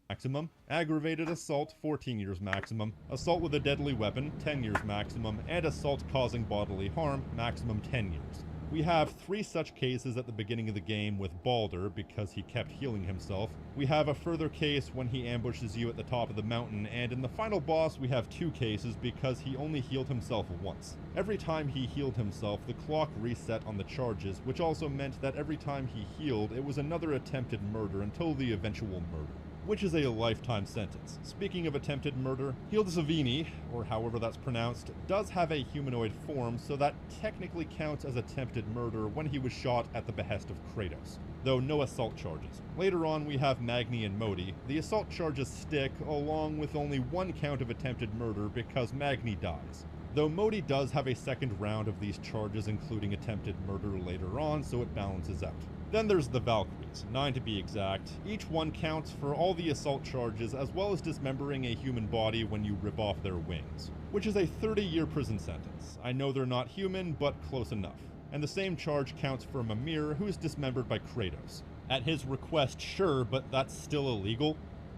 Maximum. Aggravated assault, 14 years maximum. Assault with a deadly weapon, 10 years maximum. And assault causing bodily harm, maximum 10 years. We have 3 such cases at the beginning of the game with Baldur, because he kept healing himself. We have a further case when he ambushes you at the top of the mountain, and in the final boss we have 2 cases because he only healed himself once. Every time he healed himself, the clock reset on the charges, which also meant that every time he healed, it was another attempted murder until the eventual murder, which is a lifetime sentence. Speaking of attempted murder, Hildisvini, or however that's pronounced, does have a humanoid form, so that technically counts as attempted murder when he was shot at the behest of Kratos, though no assault charges. Later on we have Magni and Modi. The assault charges stick, along with only 1 count of attempted murder because Magni dies, though Modi does have a second round of these charges including attempted murder later on, so it balances out. Then there's the Valkyrie. wings, 9 to be exact. Each one counts for all the assault charges as well as dismembering a human body when you rip off their wings, which is a 30-year prison sentence. I know they're not human, but close enough. And the same charge counts for Mimir, who is dismembered by Kratos. At his request, sure, but that's still illegal.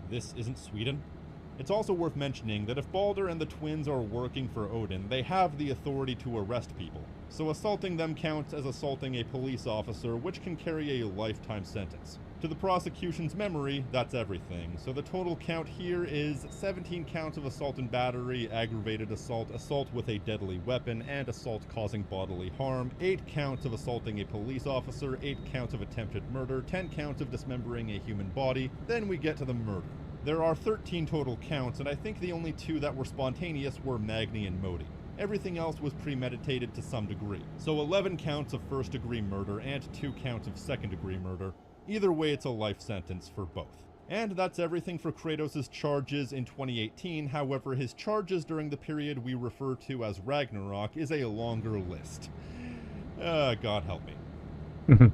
This isn't Sweden. It's also worth mentioning that if Baldur and the twins are working for Odin, they have the authority to arrest people. So assaulting them counts as assaulting a police officer, which can carry a lifetime sentence. To the prosecution's memory, that's everything. So the total count here is 17 counts of assault and battery, aggravated assault, assault with a deadly weapon, and assault causing bodily harm, 8 counts of assaulting a police officer, 8 counts of attempted murder, 10 counts of dismembering a human body, then we get to the murder. There are 13 total counts, and I think the only 2 that were spontaneous were Magni and Modi. Everything else was premeditated to some degree. So 11 counts of first-degree murder and 2 counts of second-degree murder. Either way, it's a life sentence for both. And that's everything for Kratos' charges in 2018, however, his charges during the period we refer to as Ragnarok is a longer list. God help me.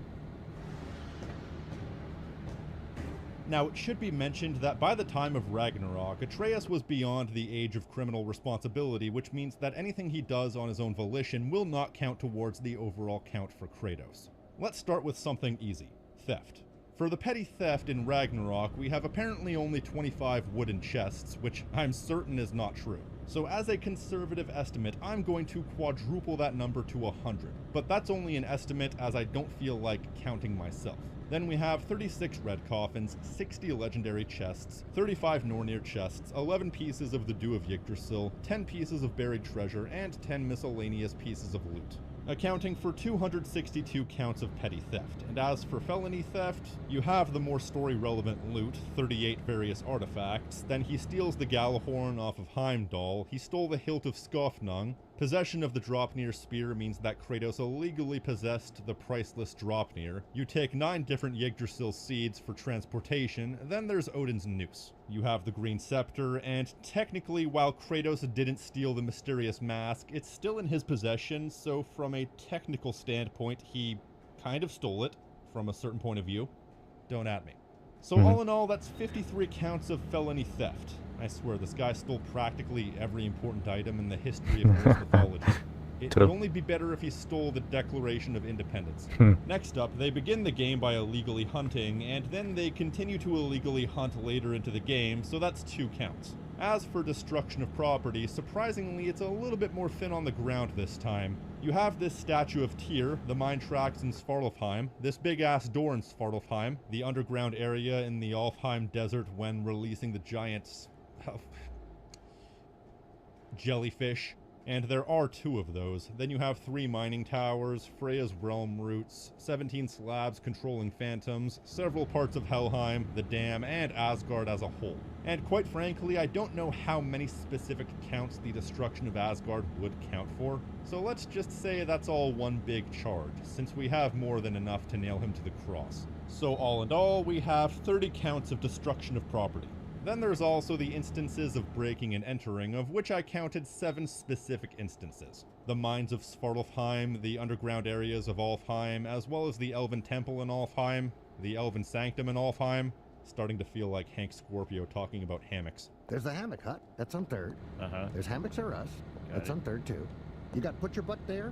Now, it should be mentioned that by the time of Ragnarok, Atreus was beyond the age of criminal responsibility, which means that anything he does on his own volition will not count towards the overall count for Kratos. Let's start with something easy. Theft. For the petty theft in Ragnarok, we have apparently only 25 wooden chests, which I'm certain is not true. So as a conservative estimate, I'm going to quadruple that number to 100. But that's only an estimate, as I don't feel like counting myself. Then we have 36 red coffins, 60 legendary chests, 35 Nornir chests, 11 pieces of the Dew of Yggdrasil, 10 pieces of buried treasure, and 10 miscellaneous pieces of loot, accounting for 262 counts of petty theft. And as for felony theft, you have the more story-relevant loot, 38 various artifacts, then he steals the Galahorn off of Heimdall, he stole the hilt of Skofnung, possession of the Draupnir spear means that Kratos illegally possessed the priceless Draupnir, you take 9 different Yggdrasil seeds for transportation, then there's Odin's noose. You have the Green Scepter, and technically, while Kratos didn't steal the mysterious mask, it's still in his possession, so from a technical standpoint, he kind of stole it, from a certain point of view. Don't at me. So all in all, that's 53 counts of felony theft. I swear, this guy stole practically every important item in the history of Norse mythology. It would only be better if he stole the Declaration of Independence. Next up, they begin the game by illegally hunting, and then they continue to illegally hunt later into the game, so that's 2 counts. As for destruction of property, surprisingly, it's a little bit more thin on the ground this time. You have this statue of Tyr, the mine tracks in Svartalfheim, this big-ass door in Svartalfheim, the underground area in the Alfheim desert when releasing the giant jellyfish, and there are 2 of those. Then you have 3 mining towers, Freya's realm roots, 17 slabs controlling phantoms, several parts of Helheim, the dam, and Asgard as a whole. And quite frankly, I don't know how many specific counts the destruction of Asgard would count for, so let's just say that's all one big charge, since we have more than enough to nail him to the cross. So all in all, we have 30 counts of destruction of property. Then there's also the instances of breaking and entering, of which I counted 7 specific instances. The mines of Svartalfheim, the underground areas of Alfheim, as well as the Elven Temple in Alfheim, the Elven Sanctum in Alfheim. Starting to feel like Hank Scorpio talking about hammocks. There's the hammock hut. That's on 3rd. There's Hammocks R Us. That's on 3rd too. You got Put Your Butt There.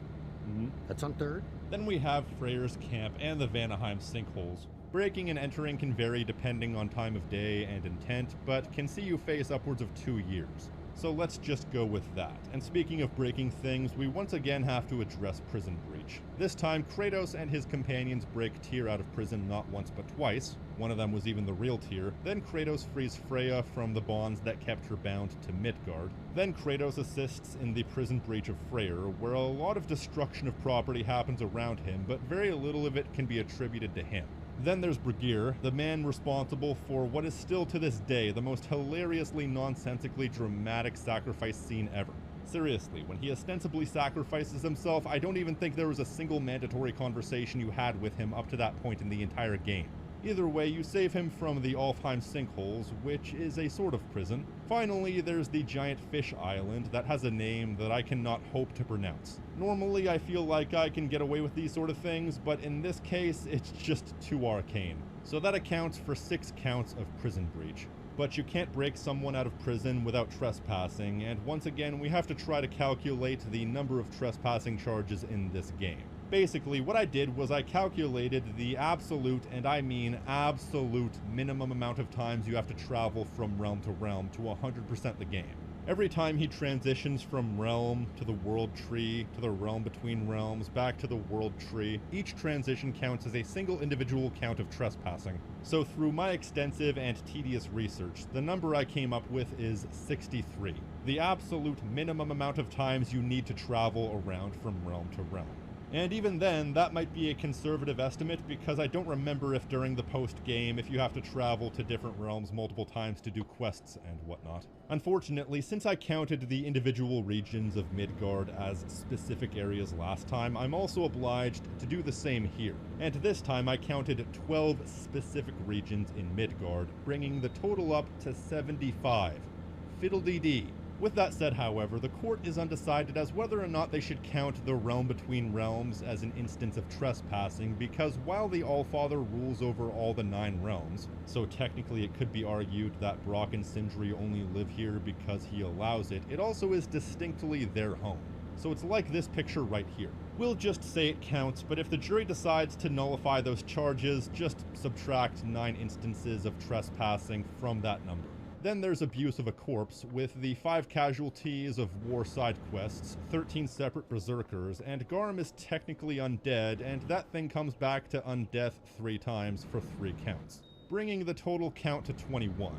That's on 3rd. Then we have Freyr's Camp and the Vanaheim sinkholes. Breaking and entering can vary depending on time of day and intent, but can see you face upwards of 2 years. So let's just go with that. And speaking of breaking things, we once again have to address prison breach. This time, Kratos and his companions break Tyr out of prison not once but twice. One of them was even the real Tyr. Then Kratos frees Freya from the bonds that kept her bound to Midgard. Then Kratos assists in the prison breach of Freyr, where a lot of destruction of property happens around him, but very little of it can be attributed to him. Then there's Brigir, the man responsible for what is still to this day the most hilariously nonsensically dramatic sacrifice scene ever. Seriously, when he ostensibly sacrifices himself, I don't even think there was a single mandatory conversation you had with him up to that point in the entire game. Either way, you save him from the Alfheim sinkholes, which is a sort of prison. Finally, there's the giant fish island that has a name that I cannot hope to pronounce. Normally, I feel like I can get away with these sort of things, but in this case, it's just too arcane. So that accounts for 6 counts of prison breach. But you can't break someone out of prison without trespassing, and once again, we have to try to calculate the number of trespassing charges in this game. Basically, what I did was I calculated the absolute, and I mean absolute, minimum amount of times you have to travel from realm to 100% the game. Every time he transitions from realm to the world tree, to the realm between realms, back to the world tree, each transition counts as a single individual count of trespassing. So through my extensive and tedious research, the number I came up with is 63. The absolute minimum amount of times you need to travel around from realm to realm. And even then, that might be a conservative estimate because I don't remember if during the post-game if you have to travel to different realms multiple times to do quests and whatnot. Unfortunately, since I counted the individual regions of Midgard as specific areas last time, I'm also obliged to do the same here. And this time I counted 12 specific regions in Midgard, bringing the total up to 75. Fiddle-dee-dee. With that said, however, the court is undecided as whether or not they should count the realm between realms as an instance of trespassing, because while the Allfather rules over all the 9 realms, so technically it could be argued that Brock and Sindri only live here because he allows it, it also is distinctly their home. So it's like this picture right here. We'll just say it counts, but if the jury decides to nullify those charges, just subtract 9 instances of trespassing from that number. Then there's abuse of a corpse, with the 5 casualties of war side quests, 13 separate berserkers, and Garm is technically undead, and that thing comes back to undeath 3 times for 3 counts, bringing the total count to 21.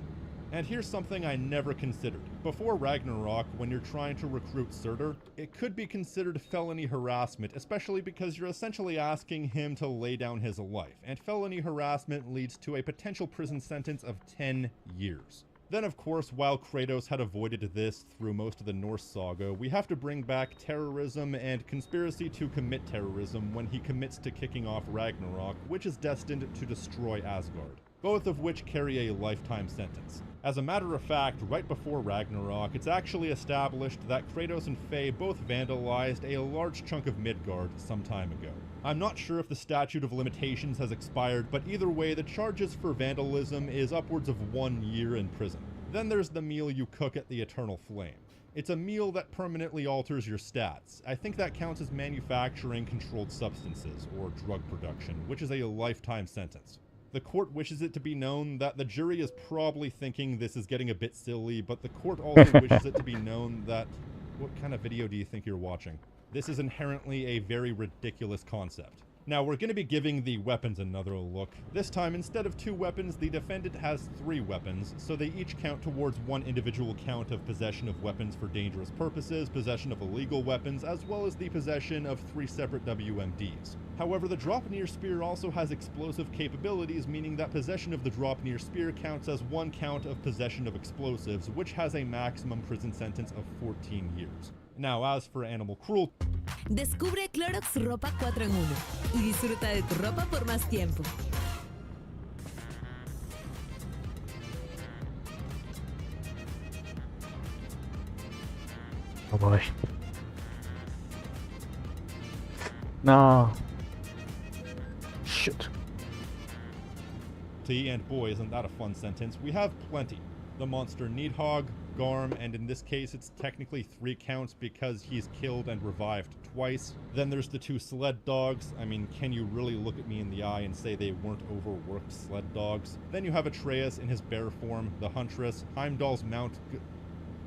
And here's something I never considered. Before Ragnarok, when you're trying to recruit Surtur, it could be considered felony harassment, especially because you're essentially asking him to lay down his life, and felony harassment leads to a potential prison sentence of 10 years. Then, of course, while Kratos had avoided this through most of the Norse saga, we have to bring back terrorism and conspiracy to commit terrorism when he commits to kicking off Ragnarok, which is destined to destroy Asgard, both of which carry a lifetime sentence. As a matter of fact, right before Ragnarok, it's actually established that Kratos and Faye both vandalized a large chunk of Midgard some time ago. I'm not sure if the statute of limitations has expired, but either way, the charges for vandalism is upwards of 1 year in prison. Then there's the meal you cook at the Eternal Flame. It's a meal that permanently alters your stats. I think that counts as manufacturing controlled substances, or drug production, which is a lifetime sentence. The court wishes it to be known that the jury is probably thinking this is getting a bit silly, but the court also wishes it to be known that... What kind of video do you think you're watching? This is inherently a very ridiculous concept. Now, we're going to be giving the weapons another look. This time, instead of 2 weapons, the defendant has 3 weapons, so they each count towards 1 individual count of possession of weapons for dangerous purposes, possession of illegal weapons, as well as the possession of 3 separate WMDs. However, the Draupnir Spear also has explosive capabilities, meaning that possession of the Draupnir Spear counts as 1 count of possession of explosives, which has a maximum prison sentence of 14 years. Now, as for animal cruelty... Descubre Clorox Ropa 4 en 1 y disfruta de tu ropa por más tiempo. Oh boy. No. Shit. And boy, isn't that a fun sentence. We have plenty. The monster Nidhogg, Garm, and in this case it's technically 3 counts because he's killed and revived twice. Then there's the 2 sled dogs. I mean, can you really look at me in the eye and say they weren't overworked sled dogs? Then you have Atreus in his bear form, the Huntress, Heimdall's mount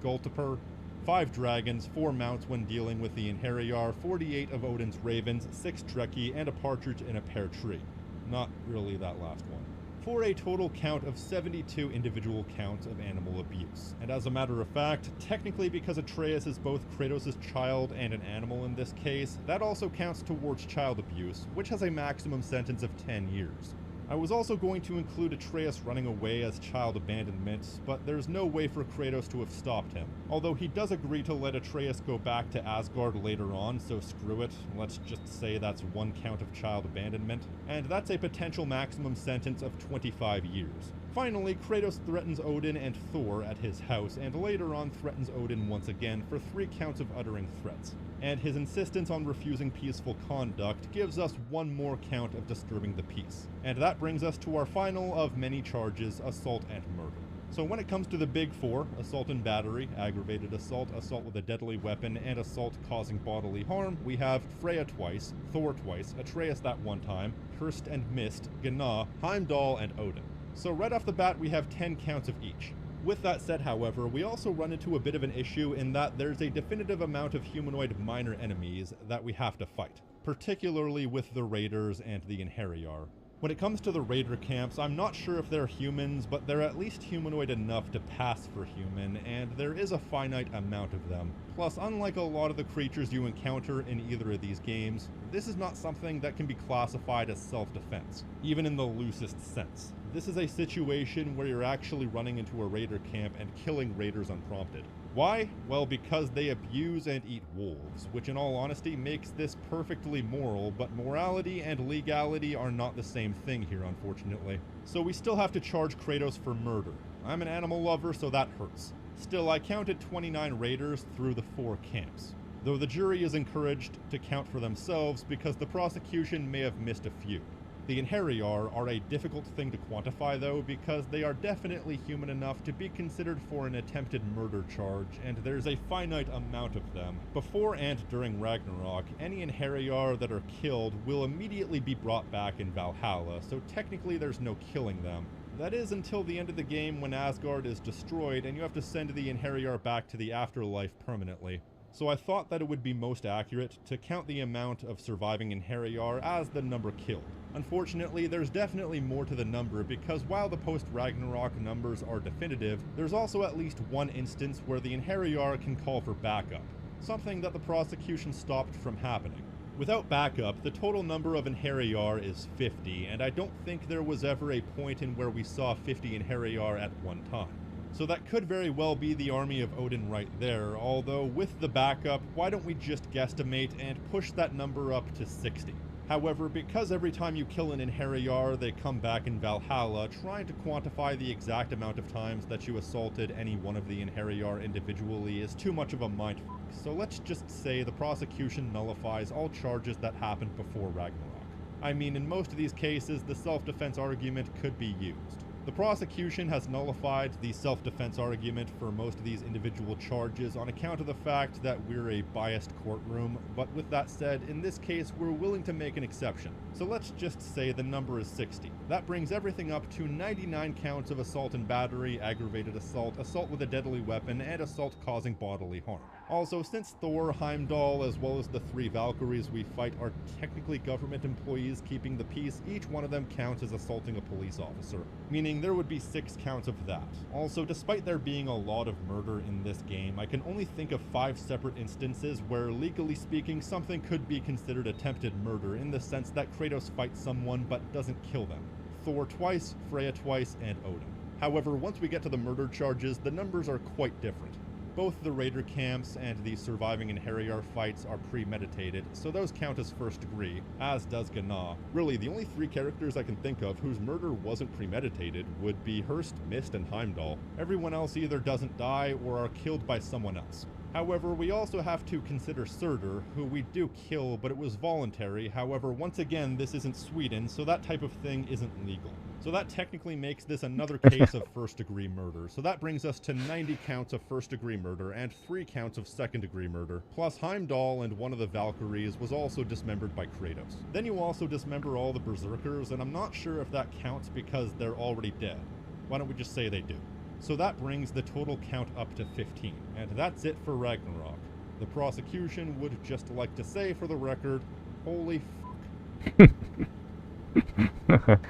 Gultipur, 5 dragons, 4 mounts when dealing with the Einherjar, 48 of Odin's ravens, 6 Trekkie, and a partridge in a pear tree. Not really that last one. For a total count of 72 individual counts of animal abuse. And as a matter of fact, technically because Atreus is both Kratos' child and an animal in this case, that also counts towards child abuse, which has a maximum sentence of 10 years. I was also going to include Atreus running away as child abandonment, but there's no way for Kratos to have stopped him. Although he does agree to let Atreus go back to Asgard later on, so screw it. Let's just say that's 1 count of child abandonment. And that's a potential maximum sentence of 25 years. Finally, Kratos threatens Odin and Thor at his house, and later on threatens Odin once again for 3 counts of uttering threats. And his insistence on refusing peaceful conduct gives us 1 more count of disturbing the peace. And that brings us to our final of many charges, assault and murder. So when it comes to the big 4, assault and battery, aggravated assault, assault with a deadly weapon, and assault causing bodily harm, we have Freya twice, Thor twice, Atreus that 1 time, Cursed and Mist, Gná, Heimdall, and Odin. So right off the bat, we have 10 counts of each. With that said, however, we also run into a bit of an issue in that there's a definitive amount of humanoid minor enemies that we have to fight, particularly with the Raiders and the Einherjar. When it comes to the Raider camps, I'm not sure if they're humans, but they're at least humanoid enough to pass for human, and there is a finite amount of them. Plus, unlike a lot of the creatures you encounter in either of these games, this is not something that can be classified as self-defense, even in the loosest sense. This is a situation where you're actually running into a Raider camp and killing Raiders unprompted. Why? Well, because they abuse and eat wolves, which in all honesty makes this perfectly moral, but morality and legality are not the same thing here, unfortunately. So we still have to charge Kratos for murder. I'm an animal lover, so that hurts. Still, I counted 29 Raiders through the 4 camps, though the jury is encouraged to count for themselves because the prosecution may have missed a few. The Einherjar are a difficult thing to quantify though, because they are definitely human enough to be considered for an attempted murder charge, and there's a finite amount of them. Before and during Ragnarok, any Einherjar that are killed will immediately be brought back in Valhalla, so technically there's no killing them. That is until the end of the game when Asgard is destroyed and you have to send the Einherjar back to the afterlife permanently. So I thought that it would be most accurate to count the amount of surviving Einherjar as the number killed. Unfortunately, there's definitely more to the number because while the post-Ragnarok numbers are definitive, there's also at least 1 instance where the Einherjar can call for backup, something that the prosecution stopped from happening. Without backup, the total number of Einherjar is 50, and I don't think there was ever a point in where we saw 50 Einherjar at one time. So that could very well be the army of Odin right there, although with the backup, why don't we just guesstimate and push that number up to 60? However, because every time you kill an Einherjar, they come back in Valhalla, trying to quantify the exact amount of times that you assaulted any one of the Einherjar individually is too much of a mindfuck. So let's just say the prosecution nullifies all charges that happened before Ragnarok. I mean, in most of these cases, the self-defense argument could be used. The prosecution has nullified the self-defense argument for most of these individual charges on account of the fact that we're a biased courtroom, but with that said, in this case, we're willing to make an exception. So let's just say the number is 60. That brings everything up to 99 counts of assault and battery, aggravated assault, assault with a deadly weapon, and assault causing bodily harm. Also, since Thor, Heimdall, as well as the 3 Valkyries we fight are technically government employees keeping the peace, each one of them counts as assaulting a police officer, meaning there would be 6 counts of that. Also, despite there being a lot of murder in this game, I can only think of 5 separate instances where, legally speaking, something could be considered attempted murder in the sense that Kratos fights someone but doesn't kill them. Thor twice, Freya twice, and Odin. However, once we get to the murder charges, the numbers are quite different. Both the Raider camps and the surviving Einherjar fights are premeditated, so those count as first degree, as does Gná. Really, the only 3 characters I can think of whose murder wasn't premeditated would be Cursed, Mist, and Heimdall. Everyone else either doesn't die or are killed by someone else. However, we also have to consider Surtur, who we do kill, but it was voluntary. However, once again, this isn't Sweden, so that type of thing isn't legal. So that technically makes this another case of first-degree murder. So that brings us to 90 counts of first-degree murder and 3 counts of second-degree murder. Plus Heimdall and one of the Valkyries was also dismembered by Kratos. Then you also dismember all the Berserkers, and I'm not sure if that counts because they're already dead. Why don't we just say they do? So that brings the total count up to 15. And that's it for Ragnarok. The prosecution would just like to say for the record, holy fuck.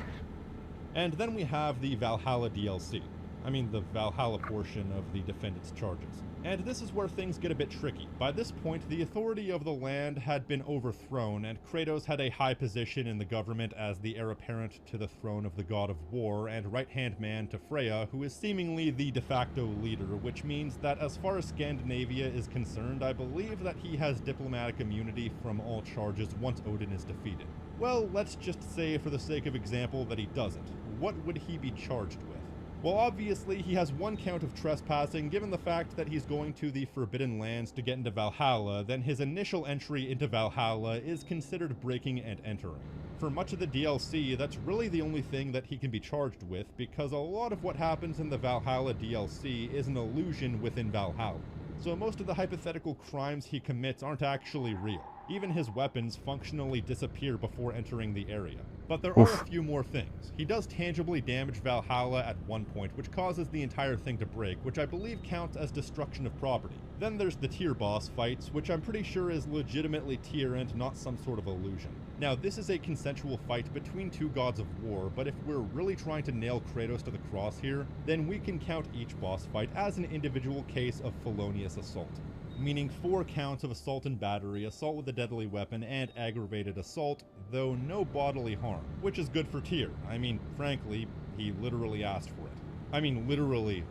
And then we have the Valhalla DLC. I mean the Valhalla portion of the defendant's charges. And this is where things get a bit tricky. By this point, the authority of the land had been overthrown, and Kratos had a high position in the government as the heir apparent to the throne of the god of war and right-hand man to Freya, who is seemingly the de facto leader, which means that as far as Scandinavia is concerned, I believe that he has diplomatic immunity from all charges once Odin is defeated. Well, let's just say for the sake of example that he doesn't. What would he be charged with? Well, obviously, he has one count of trespassing. Given the fact that he's going to the Forbidden Lands to get into Valhalla, then his initial entry into Valhalla is considered breaking and entering. For much of the DLC, that's really the only thing that he can be charged with, because a lot of what happens in the Valhalla DLC is an illusion within Valhalla. So most of the hypothetical crimes he commits aren't actually real. Even his weapons functionally disappear before entering the area. But there are a few more things. He does tangibly damage Valhalla at one point, which causes the entire thing to break, which I believe counts as destruction of property. Then there's the tier boss fights, which I'm pretty sure is legitimately tier and not some sort of illusion. Now, this is a consensual fight between two gods of war, but if we're really trying to nail Kratos to the cross here, then we can count each boss fight as an individual case of felonious assault. Meaning 4 counts of assault and battery, assault with a deadly weapon, and aggravated assault, though no bodily harm, which is good for tier. I mean, frankly, he literally asked for it. I mean, literally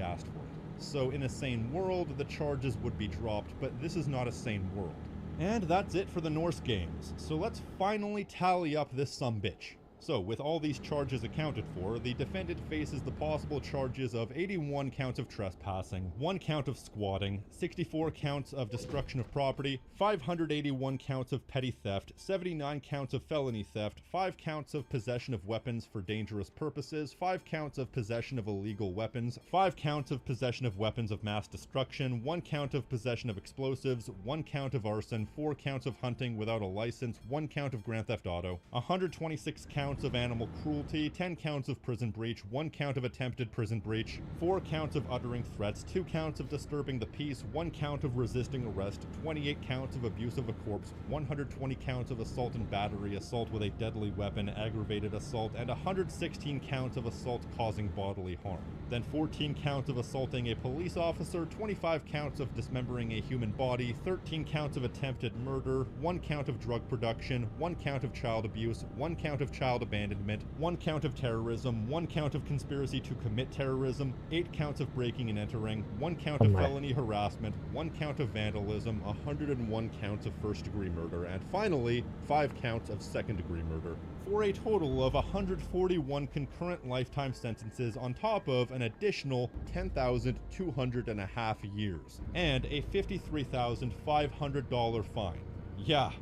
asked for it. So in a sane world, the charges would be dropped, but this is not a sane world. And that's it for the Norse games. So let's finally tally up this sumbitch. So, with all these charges accounted for, the defendant faces the possible charges of 81 counts of trespassing, 1 count of squatting, 64 counts of destruction of property, 581 counts of petty theft, 79 counts of felony theft, 5 counts of possession of weapons for dangerous purposes, 5 counts of possession of illegal weapons, 5 counts of possession of weapons of mass destruction, 1 count of possession of explosives, 1 count of arson, 4 counts of hunting without a license, 1 count of Grand Theft Auto, 126 counts of animal cruelty, 10 counts of prison breach, 1 count of attempted prison breach, 4 counts of uttering threats, 2 counts of disturbing the peace, 1 count of resisting arrest, 28 counts of abuse of a corpse, 120 counts of assault and battery, assault with a deadly weapon, aggravated assault, and 116 counts of assault causing bodily harm. Then 14 counts of assaulting a police officer, 25 counts of dismembering a human body, 13 counts of attempted murder, 1 count of drug production, 1 count of child abuse, 1 count of child abandonment, 1 count of terrorism, 1 count of conspiracy to commit terrorism, 8 counts of breaking and entering, 1 count of felony harassment, 1 count of vandalism, 101 counts of first-degree murder, and finally, 5 counts of second-degree murder, for a total of 141 concurrent lifetime sentences on top of an additional 10,200.5 years, and a $53,500 fine. Yeah,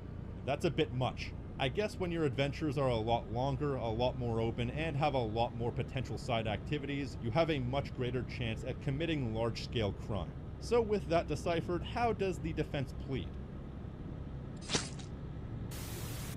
that's a bit much. I guess when your adventures are a lot longer, a lot more open, and have a lot more potential side activities, you have a much greater chance at committing large-scale crime. So with that deciphered, how does the defense plead?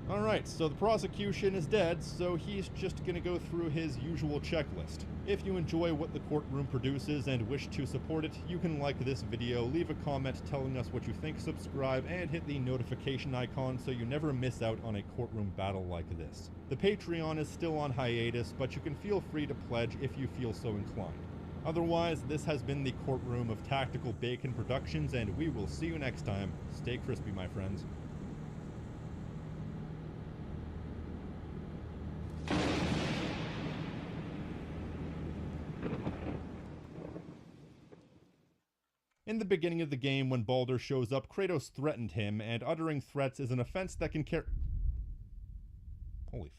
Alright, so the prosecution is dead, so he's just gonna go through his usual checklist. If you enjoy what the courtroom produces and wish to support it, you can like this video, leave a comment telling us what you think, subscribe, and hit the notification icon so you never miss out on a courtroom battle like this. The Patreon is still on hiatus, but you can feel free to pledge if you feel so inclined. Otherwise, this has been the Courtroom of Tactical Bacon Productions, and we will see you next time. Stay crispy, my friends. In the beginning of the game, when Baldur shows up, Kratos threatened him, and uttering threats is an offense that can carry... Holy f***.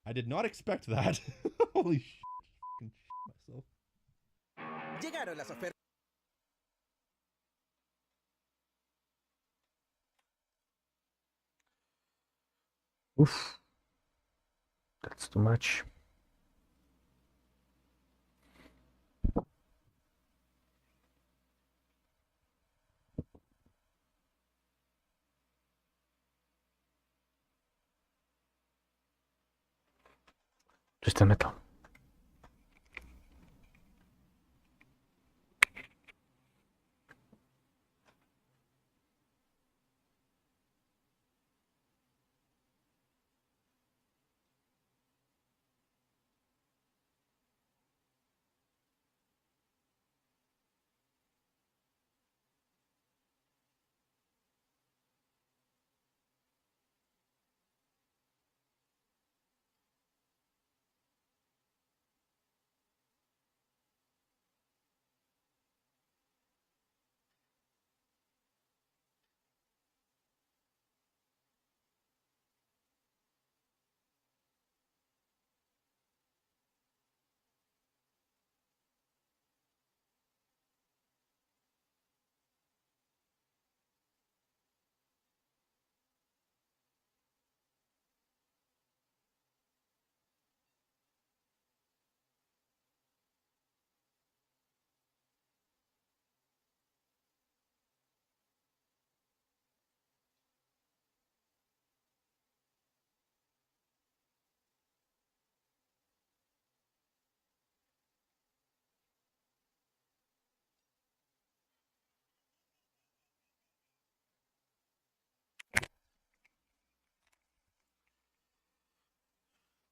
I did not expect that. Holy sh**. Myself. Llegaron las ofertas. Oof. That's too much. Just a metal.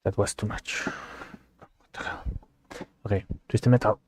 That was too much. What the hell? Okay, Twisted Metal.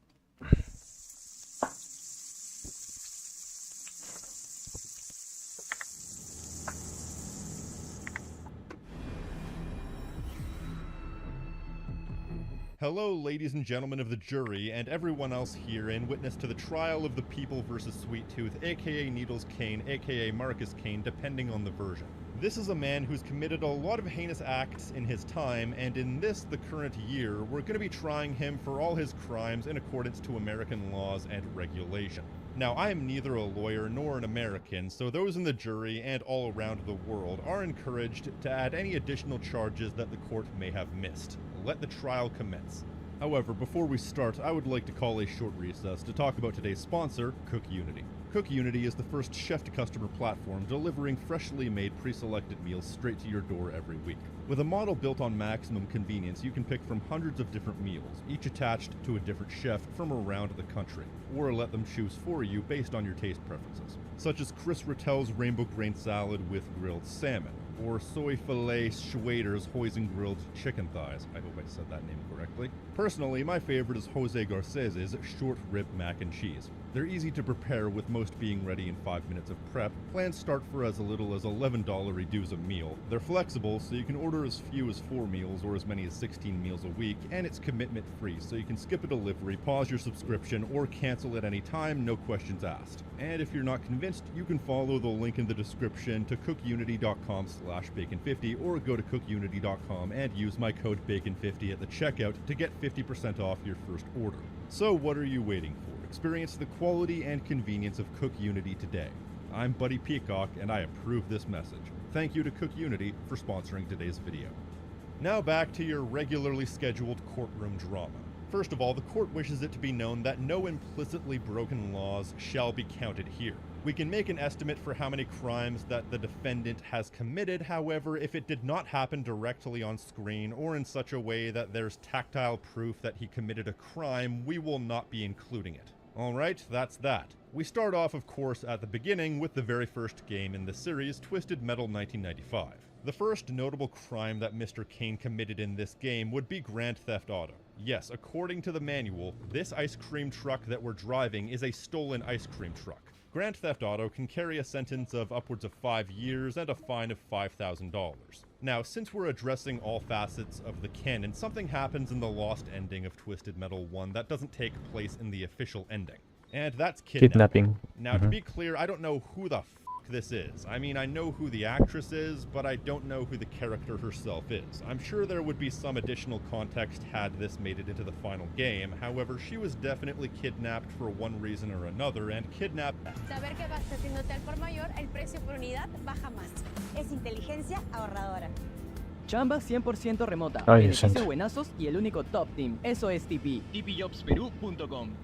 Hello, ladies and gentlemen of the jury, and everyone else here in witness to the trial of the people versus Sweet Tooth, aka Needles Kane, aka Marcus Kane, depending on the version. This is a man who's committed a lot of heinous acts in his time, and in this, the current year, we're going to be trying him for all his crimes in accordance to American laws and regulation. Now, I am neither a lawyer nor an American, so those in the jury and all around the world are encouraged to add any additional charges that the court may have missed. Let the trial commence. However, before we start, I would like to call a short recess to talk about today's sponsor, CookUnity. CookUnity is the first chef-to-customer platform delivering freshly made pre-selected meals straight to your door every week. With a model built on maximum convenience, you can pick from hundreds of different meals, each attached to a different chef from around the country, or let them choose for you based on your taste preferences, such as Chris Rattel's Rainbow Grain Salad with grilled salmon, or Soy Filet Schwader's Hoisin grilled chicken thighs. I hope I said that name correctly. Personally, my favorite is Jose Garces's short rib mac and cheese. They're easy to prepare, with most being ready in 5 minutes of prep. Plans start for as little as $11 reduce a meal. They're flexible, so you can order as few as 4 meals or as many as 16 meals a week, and it's commitment free, so you can skip a delivery, pause your subscription, or cancel at any time, no questions asked. And if you're not convinced, you can follow the link in the description to cookunity.com/bacon50, or go to cookunity.com and use my code BACON50 at the checkout to get 50% off your first order. So what are you waiting for? Experience the quality and convenience of CookUnity today. I'm Buddy Peacock, and I approve this message. Thank you to CookUnity for sponsoring today's video. Now back to your regularly scheduled courtroom drama. First of all, the court wishes it to be known that no implicitly broken laws shall be counted here. We can make an estimate for how many crimes that the defendant has committed. However, if it did not happen directly on screen or in such a way that there's tactile proof that he committed a crime, we will not be including it. Alright, that's that. We start off, of course, at the beginning with the very first game in the series, Twisted Metal 1995. The first notable crime that Mr. Kane committed in this game would be Grand Theft Auto. Yes, according to the manual, this ice cream truck that we're driving is a stolen ice cream truck. Grand Theft Auto can carry a sentence of upwards of 5 years and a fine of $5,000. Now, since we're addressing all facets of the canon, something happens in the lost ending of Twisted Metal 1 that doesn't take place in the official ending. And that's kidnapping. Now, to be clear, I don't know who the f*** this is. I mean, I know who the actress is, but I don't know who the character herself is. I'm sure there would be some additional context had this made it into the final game. However, she was definitely kidnapped for one reason or another, and kidnapped... Saber que abasteciendo al por mayor, el precio por unidad baja más. Es inteligencia ahorradora. Chamba 100% remota, Ay, beneficio buenazos y el único top team. Eso es TP. TPjobsperu.com.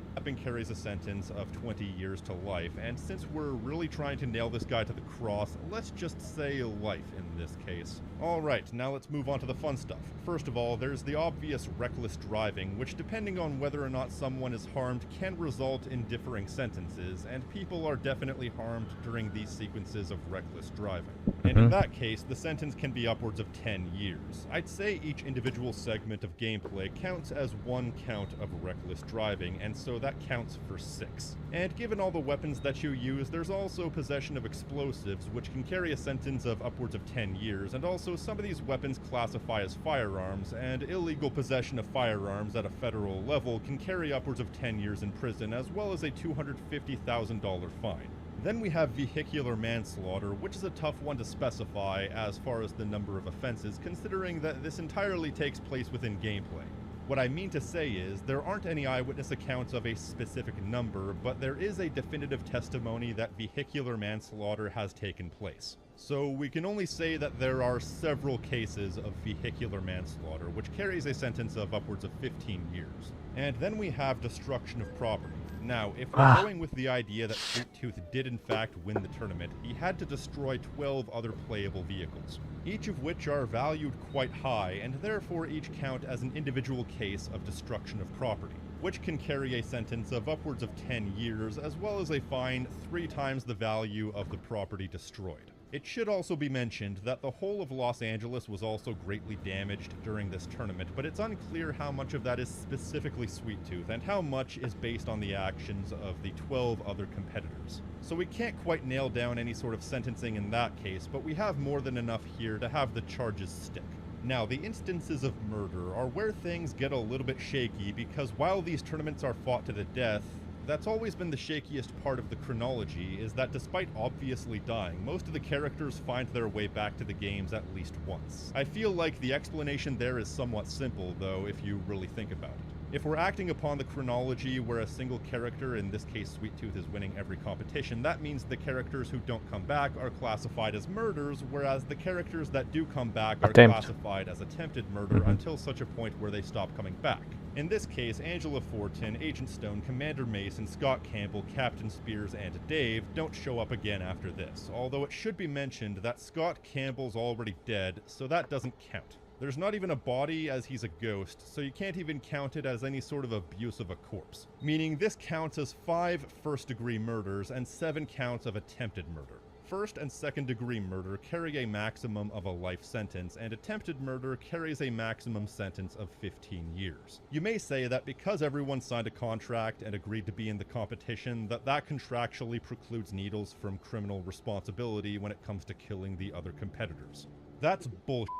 carries a sentence of 20 years to life, and since we're really trying to nail this guy to the cross, let's just say life in this case. Alright, now let's move on to the fun stuff. First of all, there's the obvious reckless driving, which depending on whether or not someone is harmed can result in differing sentences, and people are definitely harmed during these sequences of reckless driving. And in that case, the sentence can be upwards of 10 years. I'd say each individual segment of gameplay counts as one count of reckless driving, and so that counts for 6. And given all the weapons that you use, there's also possession of explosives, which can carry a sentence of upwards of 10 years, and also some of these weapons classify as firearms, and illegal possession of firearms at a federal level can carry upwards of 10 years in prison, as well as a $250,000 fine. Then we have vehicular manslaughter, which is a tough one to specify as far as the number of offenses, considering that this entirely takes place within gameplay. What I mean to say is, there aren't any eyewitness accounts of a specific number, but there is a definitive testimony that vehicular manslaughter has taken place. So we can only say that there are several cases of vehicular manslaughter, which carries a sentence of upwards of 15 years. And then we have destruction of property. Now, if we're going with the idea that Sweet Tooth did in fact win the tournament, he had to destroy 12 other playable vehicles, each of which are valued quite high, and therefore each count as an individual case of destruction of property, which can carry a sentence of upwards of 10 years, as well as a fine 3 times the value of the property destroyed. It should also be mentioned that the whole of Los Angeles was also greatly damaged during this tournament, but it's unclear how much of that is specifically Sweet Tooth and how much is based on the actions of the 12 other competitors. So we can't quite nail down any sort of sentencing in that case, but we have more than enough here to have the charges stick. Now, the instances of murder are where things get a little bit shaky, because while these tournaments are fought to the death, that's always been the shakiest part of the chronology, is that despite obviously dying, most of the characters find their way back to the games at least once. I feel like the explanation there is somewhat simple, though, if you really think about it. If we're acting upon the chronology where a single character, in this case Sweet Tooth, is winning every competition, that means the characters who don't come back are classified as murders, whereas the characters that do come back are classified as attempted murder until such a point where they stop coming back. In this case, Angela Fortin, Agent Stone, Commander Mason, Scott Campbell, Captain Spears, and Dave don't show up again after this, although it should be mentioned that Scott Campbell's already dead, so that doesn't count. There's not even a body, as he's a ghost, so you can't even count it as any sort of abuse of a corpse. Meaning this counts as 5 first-degree murders and 7 counts of attempted murder. First and second-degree murder carry a maximum of a life sentence, and attempted murder carries a maximum sentence of 15 years. You may say that because everyone signed a contract and agreed to be in the competition, that contractually precludes Needles from criminal responsibility when it comes to killing the other competitors. That's bullshit.